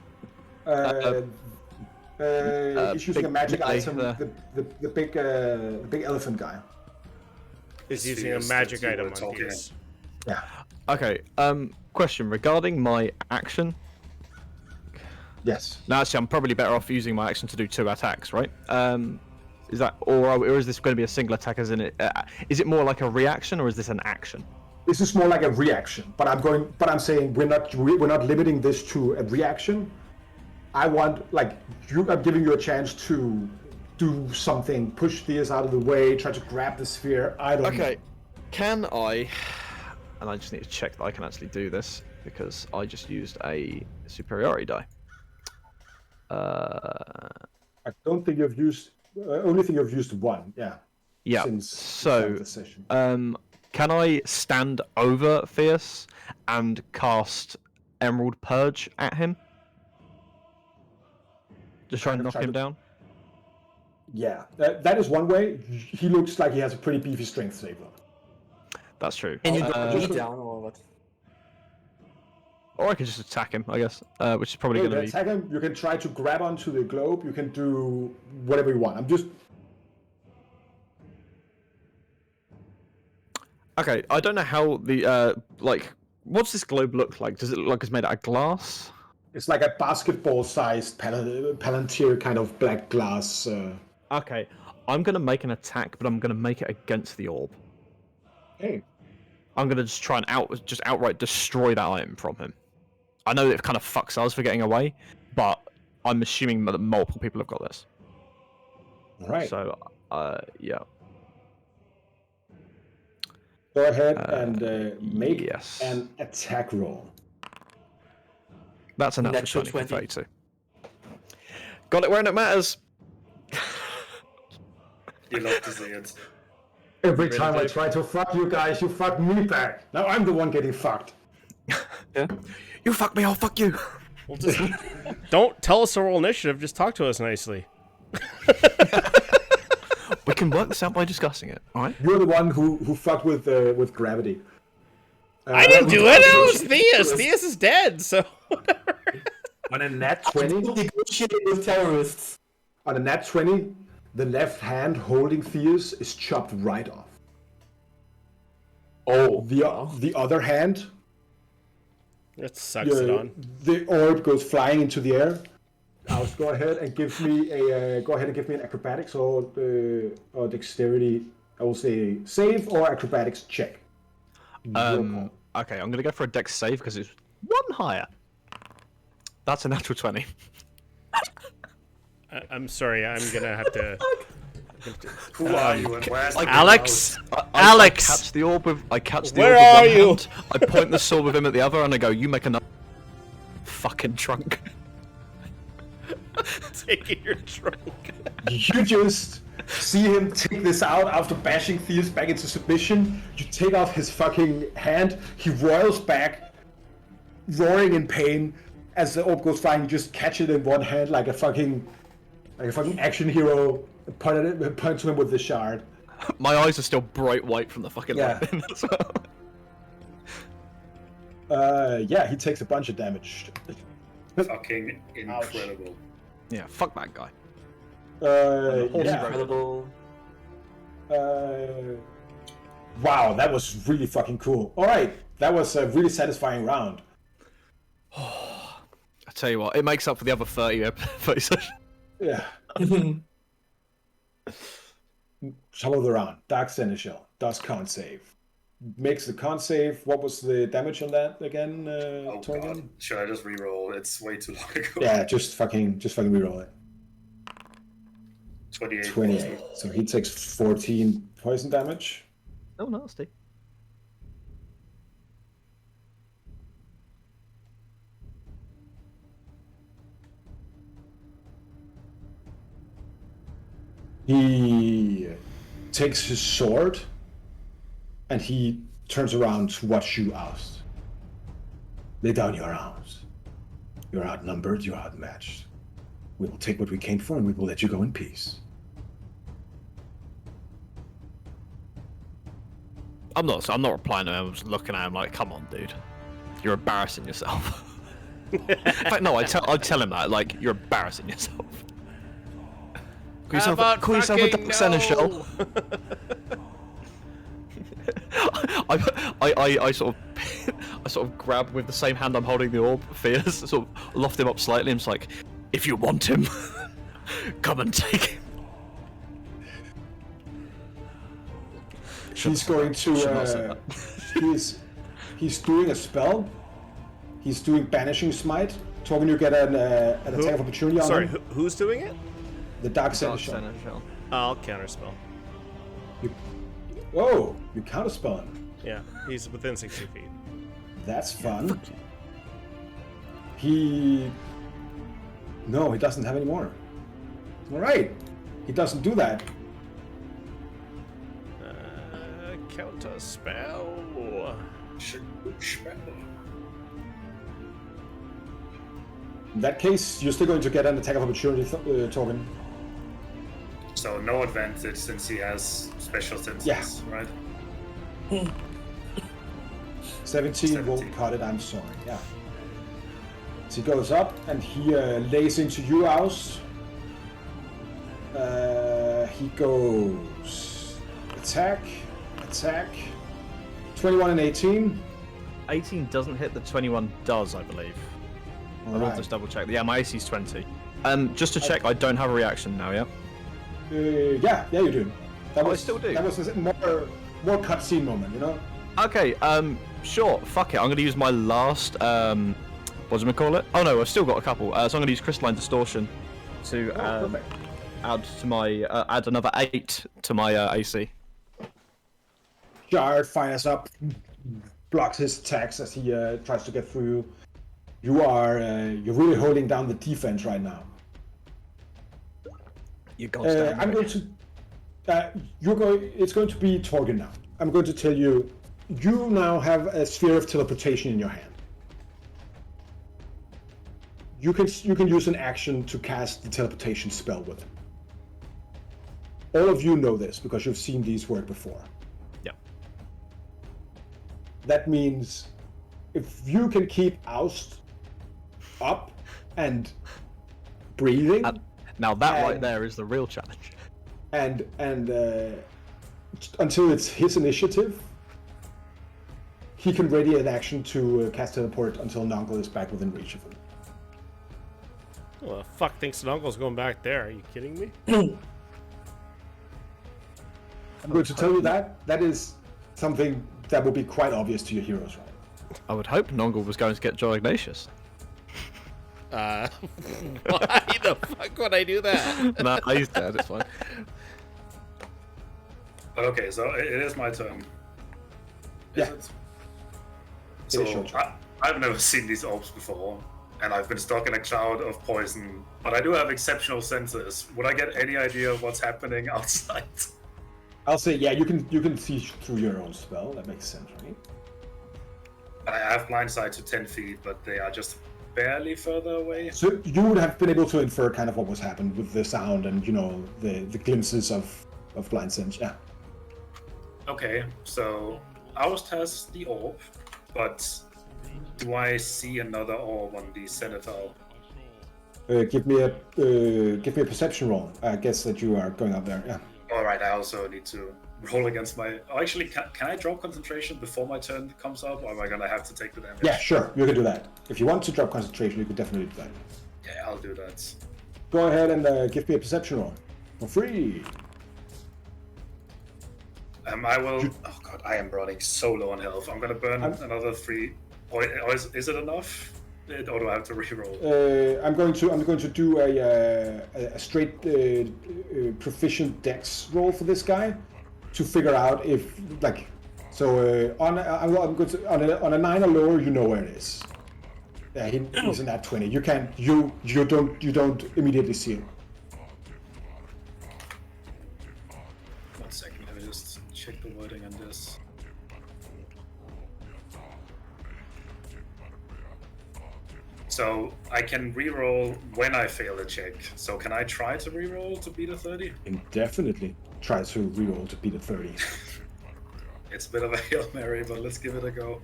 he's using big a magic melee item. there. The big elephant guy. Is using a Theus magic that you item were on talking Theus. Yeah. Okay, question regarding my action. Yes. Now, actually, I'm probably better off using my action to do 2 attacks, right? Is that, or is this going to be a single attack? As in it, is it more like a reaction, or is this an action? This is more like a reaction, but I'm saying we're not limiting this to a reaction. I want I'm giving you a chance to do something, push Theus out of the way, try to grab the sphere. I don't know. Okay, can I? And I just need to check that I can actually do this because I just used a superiority die. I don't think you've used. Only think you've used one. Yeah. Yeah. Since the So, start of the session. can I stand over Fierce and cast Emerald Purge at him? Just try and knock him down. Yeah, that is one way. He looks like he has a pretty beefy strength save. That's true. And you go just- down or what? Or I could just attack him, I guess, which is probably You going can to be. attack him. You can try to grab onto the globe. You can do whatever you want. I'm just. Okay, I don't know how the like. What's this globe look like? Does it look like it's made out of glass? It's like a basketball-sized palantir kind of black glass. Okay, I'm going to make an attack, but I'm going to make it against the orb. Hey. I'm going to just try and outright destroy that item from him. I know it kind of fucks us for getting away, but I'm assuming that multiple people have got this. All right. So, yeah. Go ahead and make yes. an attack roll. That's a natural Natural 20 for 32. Got it when it matters. You love to see it. Every Really time I do. try to fuck you guys, you fuck me back. Now I'm the one getting fucked. Yeah. You fuck me, I'll fuck you. Well, just don't tell us to roll initiative. Just talk to us nicely. We can work this out by discussing it, alright? You're the one who fucked with gravity. I didn't do it. It was Theus. Theus is dead. So whatever. On a nat 20, Negotiate with terrorists. on a nat 20, the left hand holding Theus is chopped right off. Oh. The other hand, That sucks it on. the orb goes flying into the air. I'll go ahead and give me an acrobatics or dexterity. I will say save or acrobatics check. Okay, I'm gonna go for a dex save because it's one higher. That's a natural 20. I'm sorry. I'm gonna have to. Who are you and where's the Alex. house? Alex. I catch the orb with. I catch the Where orb with are one you? hand, I point the sword with him at the other, and I go, "You make another fucking trunk." Taking your trunk. You just see him take this out after bashing Theus back into submission. You take off his fucking hand. He roils back, roaring in pain. As the orb goes flying, you just catch it in one hand like a fucking action hero. Point to him with the shard. My eyes are still bright white from the fucking Yeah. lightning as well. Yeah, he takes a bunch of damage. Fucking incredible. Yeah, fuck that guy. Yeah. Incredible. Wow, that was really fucking cool. All right, that was a really satisfying round. I tell you what, it makes up for the other 30 sessions. Yeah. Top of the round, Dark Seneschal does con save. Makes the con save. What was the damage on that again, Oh Torgen? god. Should I just reroll? It's way too long ago. Yeah, just fucking reroll it. 28. 28. So he takes 14 poison damage. Oh, nasty. He takes his sword and he turns around to watch you oust. Lay down your arms. You're outnumbered, you're outmatched. We will take what we came for and we will let you go in peace. I'm not replying to him. I'm just looking at him like, come on, dude. You're embarrassing yourself. In fact, no, I tell him that, like, you're embarrassing yourself. Call yourself a Dark Seneschal. I sort of grab with the same hand I'm holding the orb, Fierce, sort of loft him up slightly, and it's like, if you want him, come and take him. He's going to. He's doing a spell. He's doing Banishing Smite. Torgen, you get an attack of opportunity on Sorry, him. who's doing it? The Dark Seneschal. I'll counterspell. Whoa, you counterspell him. Yeah, he's within 60 feet. That's fun. No, he doesn't have any more. All right, he doesn't do that. Counterspell. In that case, you're still going to get an attack of opportunity, Torgen. So no advantage since he has special senses, Yeah. right? 17 won't cut it, I'm sorry. Yeah. So he goes up and he lays into you, Aus. He goes attack. 21 and 18. 18 doesn't hit, the 21 does, I believe. I'll Alright. just double check. Yeah, my AC's 20. Just to check, I don't have a reaction now, yeah? Yeah, you do. That I still do. That was a more cutscene moment, you know? Okay, sure, fuck it. I'm gonna use my last, what do we call it? Oh no, I've still got a couple. So I'm gonna use Crystalline Distortion to Perfect. add to my, add another 8 to my AC. Shard fires up, blocks his attacks as he tries to get through. You're really holding down the defense right now. You goddamn I'm going to. It's going to be Torgen now. I'm going to tell you. You now have a sphere of teleportation in your hand. You can use an action to cast the teleportation spell with it. All of you know this because you've seen these work before. Yeah. That means if you can keep Oust up and breathing, Now that right And- there is the real challenge. and until it's his initiative, he can ready an action to cast teleport until Nongle is back within reach of him. Well, the fuck thinks Nuggle's going back there? Are you kidding me? I'm going to tell you that is something that will be quite obvious to your heroes, right? I would hope Nongle was going to get Joe Ignatius. Why the fuck would I do that? No, he's dead, it's fine. Okay, so it is my turn. Yeah. Is it? It is your So turn. I've never seen these orbs before, and I've been stuck in a cloud of poison. But I do have exceptional senses. Would I get any idea of what's happening outside? I'll say, yeah, you can see through your own spell. That makes sense, right? I have blind sight to 10 feet, but they are just barely further away. So you would have been able to infer kind of what was happened with the sound and the glimpses of blind sense. Yeah. Okay, so Oust has the orb, but do I see another orb on the Cenetal? Give me a perception roll. I guess that you are going up there. Yeah. All right, I also need to roll against my. Oh, actually, can I drop concentration before my turn comes up, or am I gonna have to take the damage? Yeah, sure. You can do that. If you want to drop concentration, you could definitely do that. Yeah, I'll do that. Go ahead and give me a perception roll for free. I will. Oh god, I am running so low on health. I'm gonna burn another 3. Or is it enough? Or do I have to reroll? I'm going to do a straight proficient dex roll for this guy to figure out if like. So I'm going to on a 9 or lower, you know where it is. Yeah, he's in that 20. You can't. You don't immediately see it. 1 second. Let me just check the wording on this. So I can reroll when I fail a check. So can I try to reroll to beat a 30? And definitely try to reroll to beat a 30. It's a bit of a Hail Mary, but let's give it a go.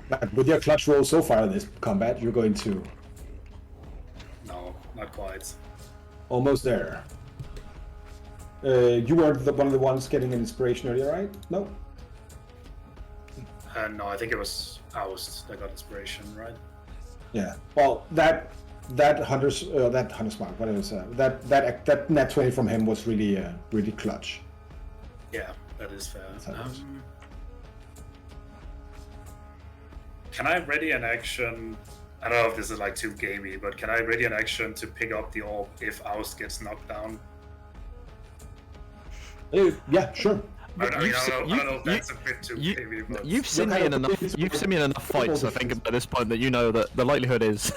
But with your clutch roll so far in this combat, you're going to No, not quite. almost there. You were one of the ones getting an inspiration earlier, right? No. No, I think it was Oust that got inspiration, right? Yeah. Well, that hunter's mark. What is that net 20 from him was really really clutch. Yeah, that is fair. That's how it is. Can I ready an action? I don't know if this is like too gamey, but can I ready an action to pick up the orb if Oust gets knocked down? Yeah, sure. I don't know if you- that's a bit too gamey, but You've seen me in enough. You've seen me in enough fights, I think, at this point that you know that the likelihood is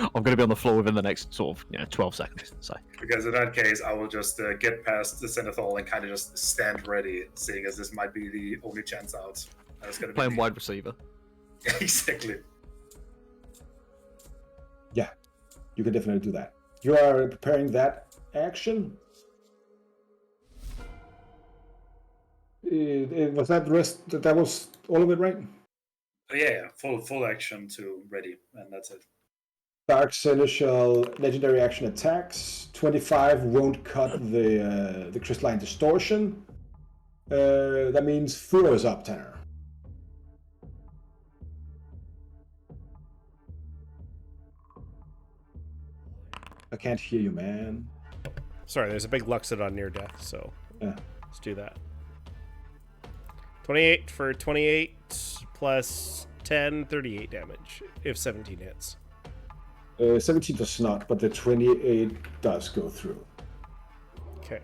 I'm going to be on the floor within the next sort of 12 seconds. So because in that case, I will just get past the Zenithal and kind of just stand ready, seeing as this might be the only chance out. And it's going to be playing wide receiver. exactly. Yeah, you can definitely do that. You are preparing that, action. Was that the rest? That was all of it, right? Yeah, full action to ready, and that's it. Dark Seneschal legendary action attacks. 25 won't cut the crystalline distortion. That means Furo is up, Tanner. I can't hear you, man. Sorry, there's a big Luxodon near death, so Yeah. let's do that. 28 for 28 plus 10, 38 damage if 17 hits. 17 does not, but the 28 does go through. Okay.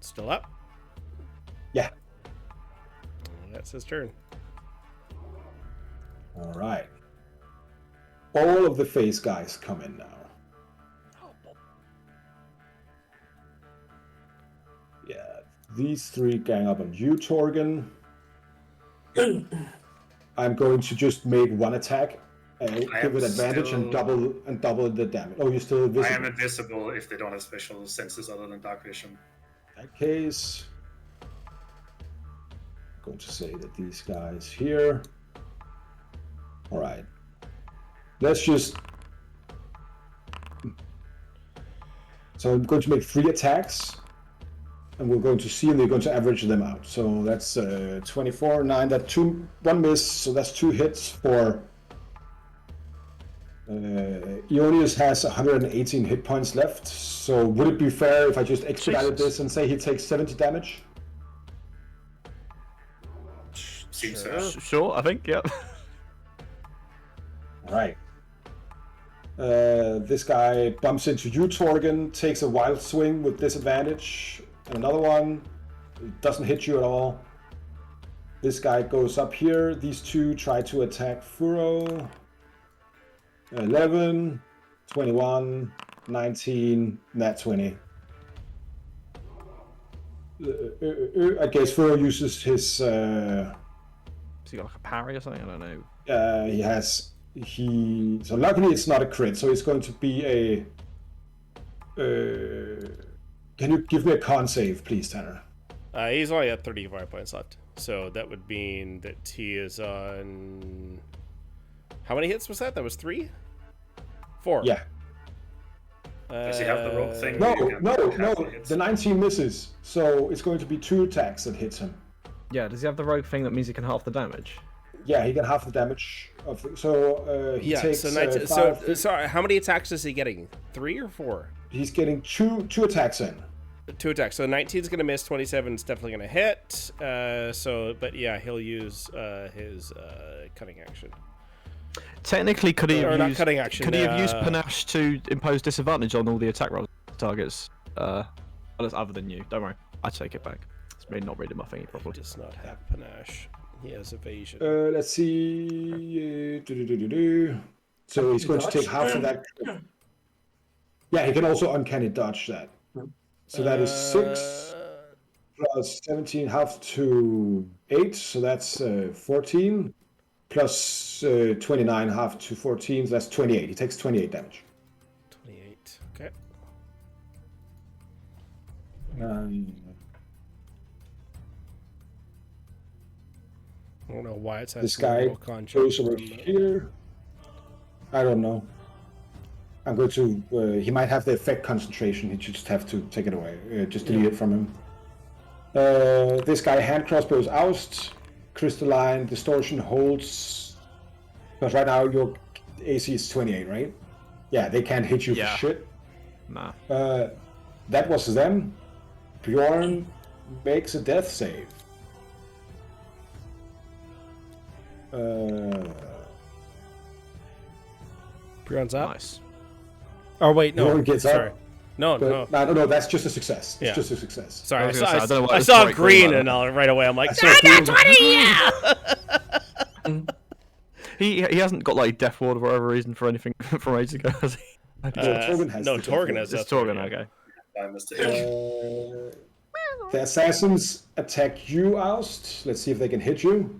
Still up? Yeah. That's his turn. All right. All of the face guys come in now. Yeah, these three gang up on you, Torgen. I'm going to just make one attack, give it advantage, and double the damage. Oh, you're still invisible. I am invisible if they don't have special senses other than dark vision. In that case, I'm going to say that these guys here. All right. Let's just. So I'm going to make 3 attacks, and we're going to see, and we're going to average them out. So that's 24, 9. That 1 miss. So that's 2 hits for. Ionius has 118 hit points left. So would it be fair if I just expedited this and say he takes 70 damage? Seems Sure, I think, yeah. All right. This guy bumps into you, Torgen, takes a wild swing with disadvantage, and another one. It doesn't hit you at all. This guy goes up here. These two try to attack Furo. 11, 21, 19, nat 20. I guess Furo uses his... Has he got like a parry or something? I don't know. He has... So luckily it's not a crit, so it's going to be a... Can you give me a con save, please, Tanner? He's only at 35 points left. So that would mean that he is on... How many hits was that? That was 3? 4. Yeah. Does he have the rope thing? No. Hits? The 19 misses, so it's going to be 2 attacks that hits him. Yeah, does he have the rogue thing that means he can half the damage? Yeah, he can half the damage. He takes. So 19, so sorry, how many attacks is he getting? 3 or 4? He's getting two attacks in. 2 attacks. So 19 is going to miss. 27 is definitely going to hit. But yeah, he'll use his cutting action. Technically, could he have not used cutting action, Could he have used panache to impose disadvantage on all the attack roll targets? Other than you, don't worry. I take it back. It's me not reading my thingy He properly. does not have panache. He has evasion. Let's see. So he's going to take half of that. Yeah, he can also uncanny dodge that. So that is 6 plus 17, half to 8. So that's 14. Plus 29, half to 14. So that's 28. He takes 28 damage. 28. Okay. I don't know why it's This guy goes over here. I don't know. I'm going to... he might have the effect concentration. He just have to take it away. Just delete it from him. This guy hand crossbows oust. Crystalline distortion holds... Because right now your AC is 28, right? Yeah, they can't hit you for shit. Nah. That was them. Bjorn makes a death save. Bjorn's up. Nice. Oh wait, no. Bjorn gets sorry. up. No. No, that's just a success. It's Yeah. just a success. Sorry, I don't know what I this saw bright green green and right away I'm like, saw green. 20, yeah! He hasn't got like death ward for whatever reason for anything from ages ago, has he? Torgen has no, the Torgen death has It's that. Torgen, okay. By mistake. The assassins attack you, Oust. Let's see if they can hit you.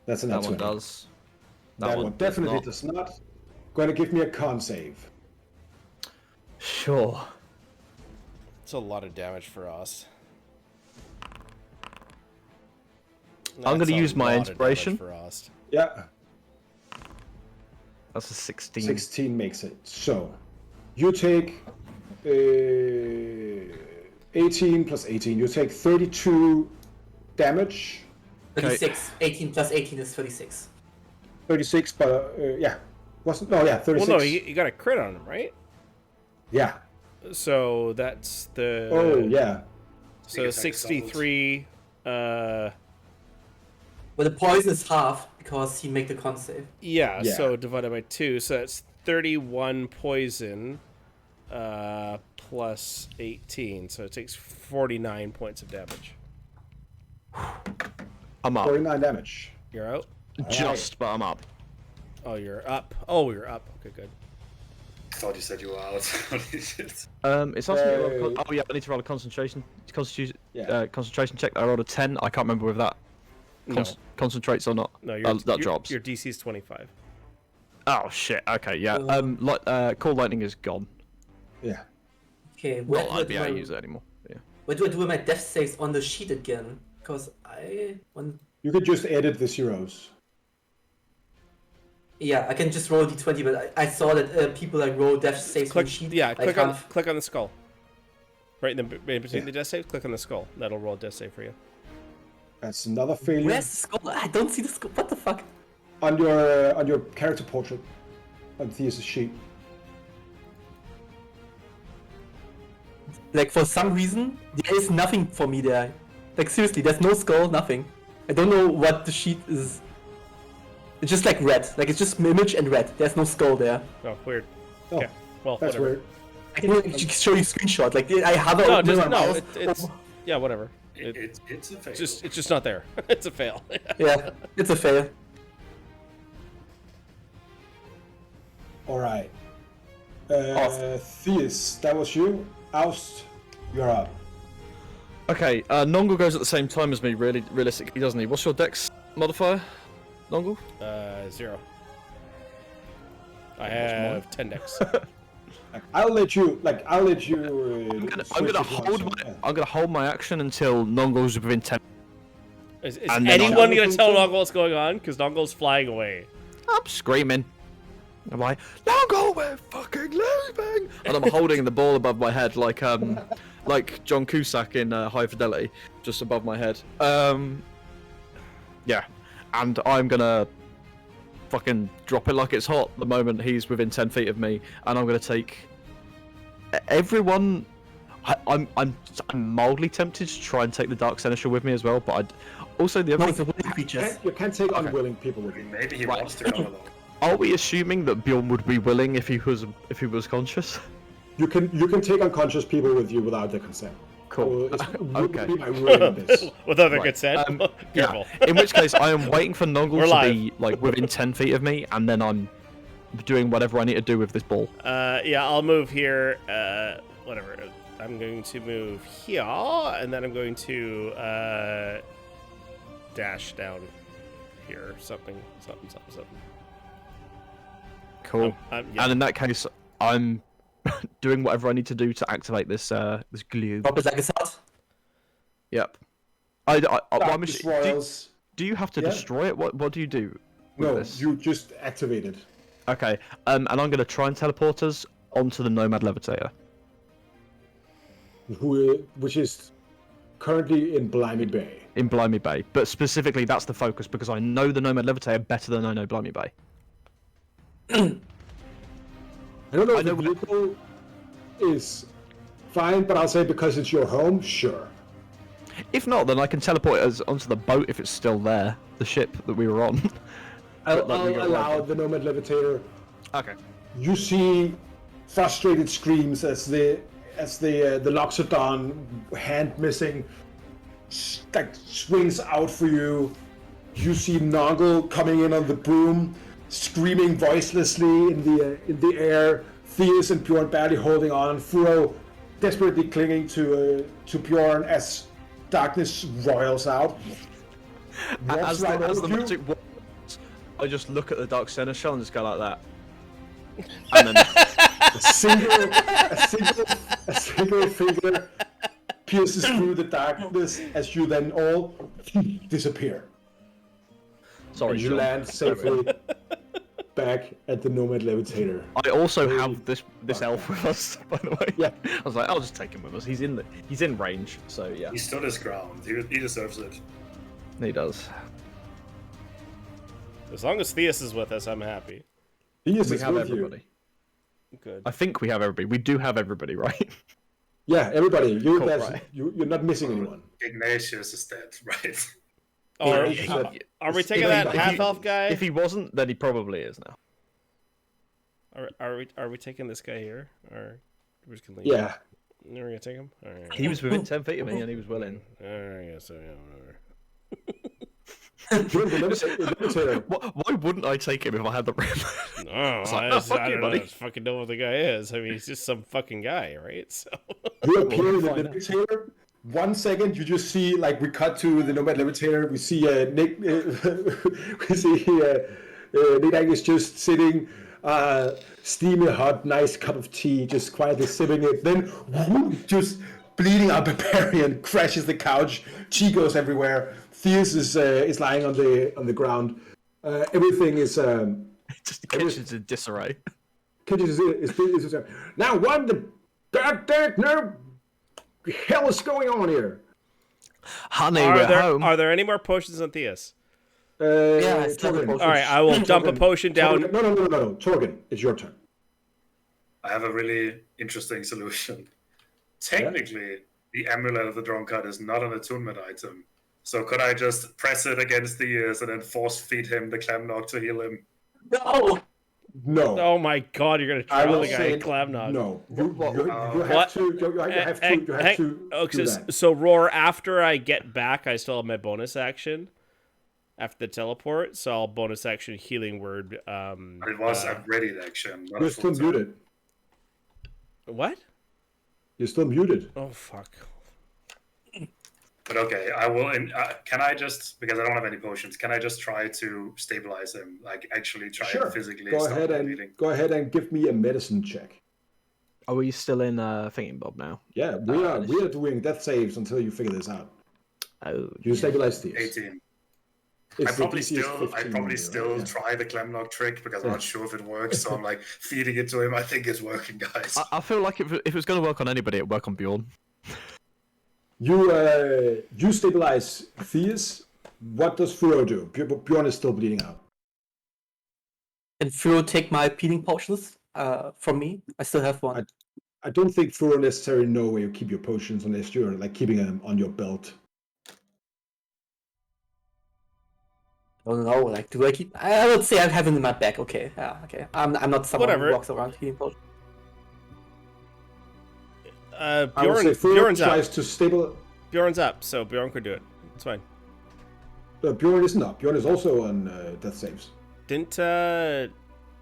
That's an That one 20. does. That one definitely does does not. Going to give me a con save. Sure. It's a lot of damage for us. I'm going to That's a use my lot of damage inspiration. for us. Yeah, That's a 16. 16 makes it. So, you take 18 plus 18. You take 32 damage. 36. 18 plus 18 is 36. 36, but yeah. Wasn't, no, yeah, 36. Well, no, you got a crit on him, right? Yeah. So that's the. Oh, yeah. So attack 63. But the poison is half because he make the con save. Yeah, Yeah. so divided by 2, so that's 31 poison plus 18, so it takes 49 points of damage. I'm up. 49 damage. You're out? Just, but I'm up. Oh, you're up. Oh, you're up. Okay, good. I thought you said you were out. It's asking me to roll oh yeah, I need to roll a concentration Yeah. concentration check. I rolled a 10. I can't remember if that No. concentrates or not. No, that drops. Your DC is 25. Oh shit. Okay, yeah. Call lightning is gone. Yeah. Okay, where Well, do I I'd do be able to my, use it anymore. Yeah. where do I do my death saves on the sheet again? Because I want. You could just edit the zeros. Yeah, I can just roll d20, but I saw that people like roll death saves on Click, the sheet. yeah, I click on can't- click on the skull. Right in between the death save, click on the skull. That'll roll a death save for you. That's another failure. Where's the skull? I don't see the skull. What the fuck? On your character portrait on Theus' sheet. Like for some reason, there is nothing for me there. Like seriously, there's no skull, nothing. I don't know what the sheet is. It's just like red. Like it's just image and red. There's no skull there. Oh, weird. Oh, Okay, well, that's whatever. weird. I can even show you screenshot. Like I have a No, open just my no. mouse It's over- yeah, whatever. It's a fail. It's just not there. It's a fail. Yeah, it's a fail. Alright. Awesome. Theus, that was you. Oust, you're up. Okay, Nongol goes at the same time as me, realistically, doesn't he? What's your dex modifier, Nongol? 0. I have 10 decks. I'll let you. I'm gonna hold my action until Nongol's within 10. Is And then anyone I'll- gonna tell Nongol what's going on? Because Nongol's flying away. I'm screaming. I'm like, Nongol, we're fucking leaving! And I'm holding the ball above my head like John Cusack in High Fidelity, just above my head. Yeah, and I'm gonna fucking drop it like it's hot the moment he's within 10 feet of me, and I'm gonna take everyone. I'm mildly tempted to try and take the Dark Seneschal with me as well, but also the No, other it's a willing creatures. You can't take unwilling people with you. Maybe he Right. wants to come along. Are we assuming that Bjorn would be willing if he was conscious? You can take unconscious people with you without their consent. Cool. Okay. Okay. Be my ruling on this. Without their Right, consent. Careful. Yeah. In which case, I am waiting for Nongol We're to live. be like within 10 feet of me, and then I'm doing whatever I need to do with this ball. Yeah, I'll move here. Whatever. I'm going to move here, and then I'm going to dash down here. Something. Cool. Yeah. And in that case, I'm doing whatever I need to do to activate this this glue. Drop it like it's hot. Yep. I'm Darkness Royals. do you have to Yeah. destroy it? What do you do with No, this? you just activated. Okay. And I'm going to try and teleport us onto the Nomad Levitator. Which is currently in Blimey Bay. In Blimey Bay, but specifically that's the focus because I know the Nomad Levitator better than I know Blimey Bay. I don't know I if know the vehicle is fine, but I'll say because it's your home, sure. If not, then I can teleport us onto the boat if it's still there, the ship that we were on. I'll Let me go allow right the Nomad Levitator. Okay. You see frustrated screams as the Loxodon, hand missing, like swings out for you. You see Noggle coming in on the broom, screaming voicelessly in the air. Theus and Bjorn barely holding on. Furo desperately clinging to Bjorn as darkness roils out. Walks As right the over you. magic works, I just look at the Dark Seneschal and just go like that. And then A single finger pierces through the darkness as you then all disappear. Sorry, And you Sean. land safely back at the Nomad Levitator. I also have this elf with us, by the way. Yeah. I was like, I'll just take him with us. He's in range, so yeah. He stood his ground. He deserves it. He does. As long as Theus is with us, I'm happy. He is We have with everybody. Good. I think we have everybody. We do have everybody, right? you. Yeah, everybody. You're, Cool, right. you're not missing anyone. Ignatius is dead, right? Oh, Yeah, are we taking that half elf guy? If he wasn't, then he probably is now. Are we taking this guy here, or we're just gonna leave? Yeah. We're gonna take him. All right. He was within 10 feet of me, and he was willing. All right. Yeah. So yeah, whatever. You're the Levitator. Why wouldn't I take him if I had the rim? No, like, I, oh, just, fuck I you, don't know. buddy. I just fucking know what the guy is. I mean, he's just some fucking guy, right? So. You appear in the Fine. Levitator. 1 second, you just see, like, we cut to the Nomad Levitator. We see Nick. We see Nick is just sitting, steamy hot, nice cup of tea, just quietly sipping it. Then, whoop, just bleeding out barbarian crashes the couch. Chi goes everywhere. Theus is lying on the ground. Everything is. Just the kitchen's in disarray. Kitchen is now. What the goddamn no hell is going on here? Honey, we're home. Are there any more potions on Theus? Yeah, it's not a Torgen. potion. All right, I will dump a potion down. Torgen. No. Torgen, it's your turn. I have a really interesting solution. Technically, the Amulet of the Drunkard is not an attunement item. So could I just press it against the ears and then force feed him the Clamnog to heal him? No! No. Oh my god, you're gonna I try will the guy say in Clamnog. no. You What? have to. You have to. Okay, do that. so Roar, after I get back, I still have my bonus action after the teleport, so I'll bonus action healing word. But it was a ready action. Not You're a still full turn. muted. What? You're still muted. Oh fuck. But okay, I will. Can I just, because I don't have any potions, can I just try to stabilize him? Like actually try Sure. and physically Go stop ahead him and bleeding? give me a medicine check. Are we still in Thinking Bob now? Yeah, we are doing death saves until you figure this out. Oh, You stabilize these. 18. It's I probably the DC is still 15, still yeah. try the Clamnog trick because I'm not sure if it works. So I'm like feeding it to him. I think it's working, guys. I feel like if it was going to work on anybody, it'd work on Bjorn. You stabilize Theus. What does Furo do? Bjorn is still bleeding out. And Furo take my peeling potions from me. I still have one. I don't think Furo necessarily know where you keep your potions unless you're like keeping them on your belt. I don't know. Like, do I keep? I would say I have it in my bag. Okay, yeah, okay. I'm not someone Whatever. who walks around healing potions. I would say Furo Bjorn's tries up. to stabilize. Bjorn's up, so Bjorn could do it. It's fine. Bjorn isn't up. Bjorn is also on death saves. Didn't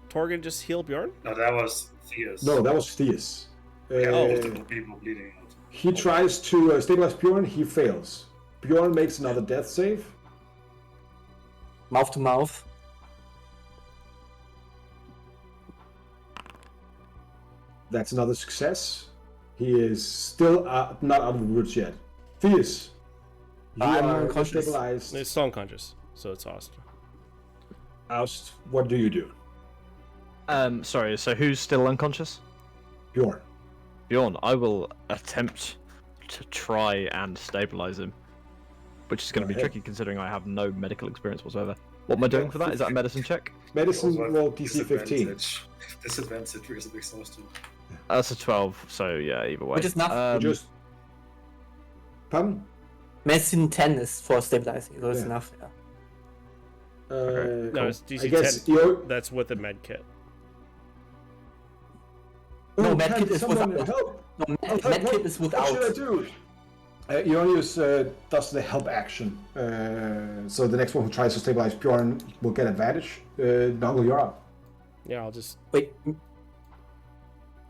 Torgen just heal Bjorn? No, that was Theus. No, that was Theus. Multiple people bleeding out. He tries to stabilize Bjorn. He fails. Bjorn makes another death save. Mouth to mouth. That's another success. He is still not out of the woods yet. Theus, you I'm are unconscious. stabilized. It's still unconscious, so it's awesome. Oust, what do you do? Sorry, so who's still unconscious? Bjorn. Bjorn, I will attempt to try and stabilize him. Which is going to be ahead. tricky considering I have no medical experience whatsoever. What am I doing for that? Is that a medicine check? Medicine Also, roll DC 15. Disadvantage because of exhaustion. That's a 12, so yeah, either way. Which is not- Just. Pardon? Medicine 10 is for stabilizing, so it's Yeah. enough. Yeah. No, it's I DC guess 10. you. That's with the med kit. No, Oh, medkit can is someone without. help? No, Help, medkit what- is What should I without. do? Ionius does the help action. So the next one who tries to stabilize Bjorn will get advantage. Noggle, you're up. Yeah, I'll just. Wait,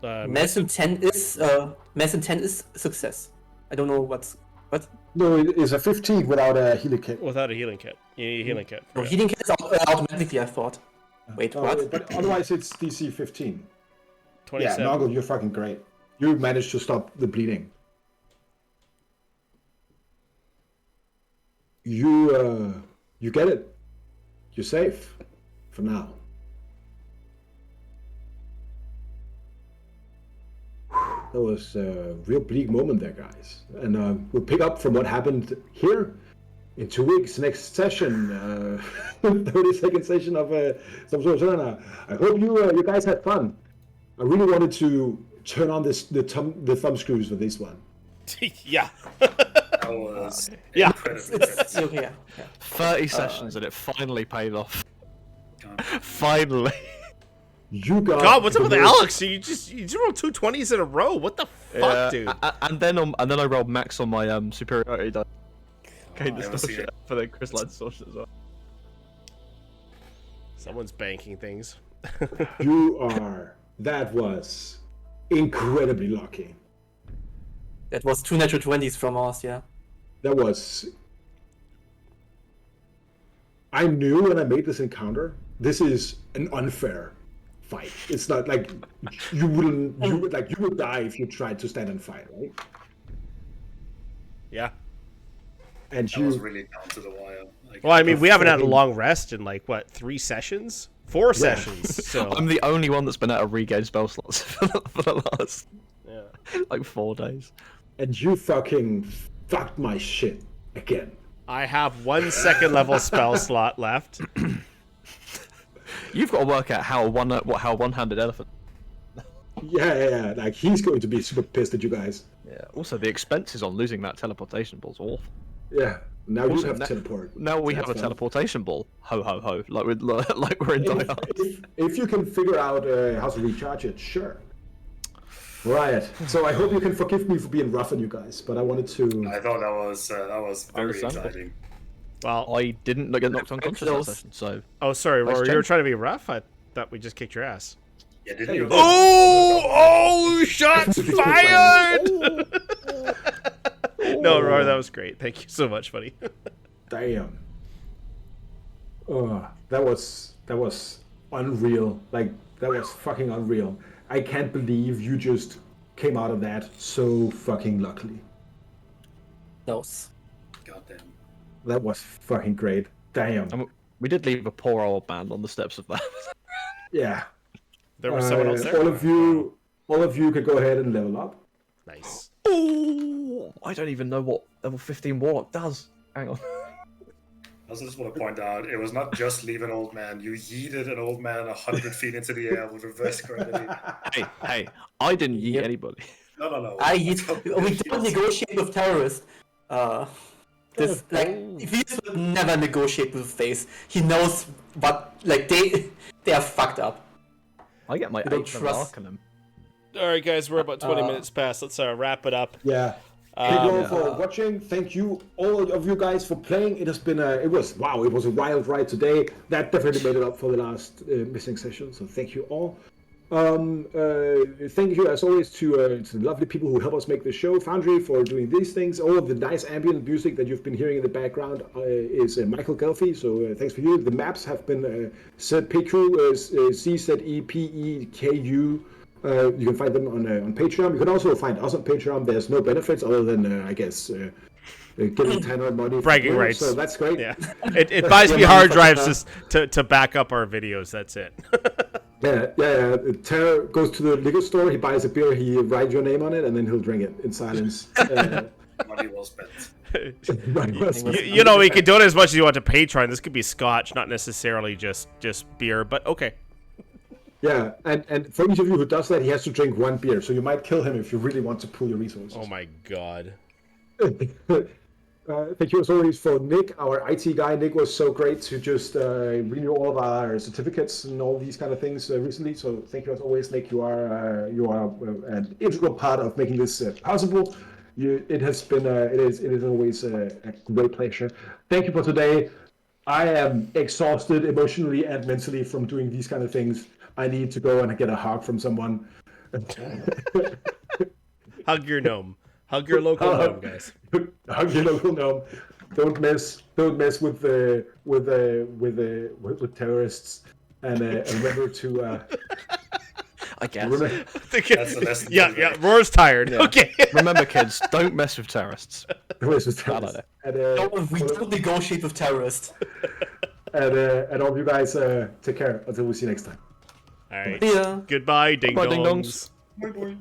medicine 10 is success. I don't know what. No, it is a 15 without a healing kit. Without a healing kit. You need a healing kit. No, for it. healing kit is automatically. I thought. Wait, what? But otherwise it's DC 15. Yeah, 27. Noggle, you're fucking great. You managed to stop the bleeding. You get it. You're safe for now. That was a real bleak moment there, guys. And we'll pick up from what happened here in 2 weeks. Next session, 30-second session of some sort of Cerenar. I hope you guys had fun. I really wanted to turn on the thumb screws for this one. Yeah. That was Yeah. incredibly good. Okay, yeah. 30 sessions and it finally paid off. God. Finally. You got God, what's up with most- Alex? You rolled 2 20s in a row. What the fuck, dude? And then I rolled max on my superiority die. Okay, I this never see shit it. for the crystalline distortion as well. Someone's banking things. That was incredibly lucky. That was 2 natural 20s from us, yeah. That was. I knew when I made this encounter, this is an unfair fight. It's not like you would die if you tried to stand and fight, right? Yeah. And That was you, really down to the wire. Like, Well, I mean, we haven't had a fucking- long rest in like what 3 sessions, 4 sessions. So I'm the only one that's been able to regain spell slots for the last yeah. like 4 days. and you fucking fucked my shit again. I have 1 second level spell slot left. You've got to work out how a one-handed elephant. Yeah. Like he's going to be super pissed at you guys. Yeah. Also, the expenses on losing that teleportation ball's awful. Yeah. Now Also, you have now- teleport. Now we That's have a fun. teleportation ball. Ho ho ho! Like we're in Die Hard. If you can figure out how to recharge it, sure. Right. So I hope you can forgive me for being rough on you guys, but I wanted to. I thought that was very Understandable. exciting. Well, I didn't get knocked unconscious that Close. session, so oh sorry, Nice Rory, you were change. trying to be rough. I thought we just kicked your ass. Yeah, didn't you? Oh, shots fired! No, Rory, that was great. Thank you so much, buddy. Damn. That was unreal. Like that was fucking unreal. I can't believe you just came out of that so fucking luckily. Those. Goddamn. That was fucking great. Damn. we did leave a poor old man on the steps of that. Yeah. There was someone else there. All of you could go ahead and level up. Nice. Oh, I don't even know what level 15 warlock does. Hang on. I also just want to point out, it was not just leave an old man. You yeeted an old man 100 feet into the air with reverse gravity. Hey, I didn't yeet anybody. No. We don't negotiate with terrorists. Venus would never negotiate with Face. He knows what, like, they are fucked up. I get my You don't 8th level trust- Arcanum. All right, guys, we're about 20 minutes past. Let's wrap it up. Yeah. Thank you all for watching. Thank you all of you guys for playing. It has been it was a wild ride today. That definitely made it up for the last missing session. So thank you all. Thank you as always to the lovely people who help us make the show. Foundry for doing these things. All of the nice ambient music that you've been hearing in the background is Michael Gelfi. So thanks for you. The maps have been Zepeku, CZEPEKU. You can find them on Patreon. You can also find us on Patreon. There's no benefits other than, I guess, getting Tanner money. Bragging for rights. So that's great. Yeah, it buys me hard drives just to back up our videos. That's it. Yeah. Tanner goes to the liquor store. He buys a beer. He writes your name on it, and then he'll drink it in silence. Money well spent. You know, you can donate as much as you want to Patreon. This could be scotch, not necessarily just beer, but okay. Yeah, and for each of you who does that, he has to drink 1 beer. So you might kill him if you really want to pull your resources. Oh my god. Thank you as always for Nick, our IT guy. Nick was so great to just renew all of our certificates and all these kind of things recently. So thank you as always, Nick. You are an integral part of making this possible. It has been it is always a great pleasure. Thank you for today. I am exhausted emotionally and mentally from doing these kind of things. I need to go and get a hug from someone. Hug your gnome. Hug your local gnome, guys. Hug your local gnome. Don't mess with terrorists. And remember to. I guess. Remember, That's the lesson. Yeah. Roar's tired. Yeah. Okay. Remember, kids, don't mess with terrorists. Bad idea. We don't negotiate with terrorists. and all of you guys take care until we see you next time. All right. Yeah. Goodbye, ding Bye, ding dongs. dongs. Boing, boing.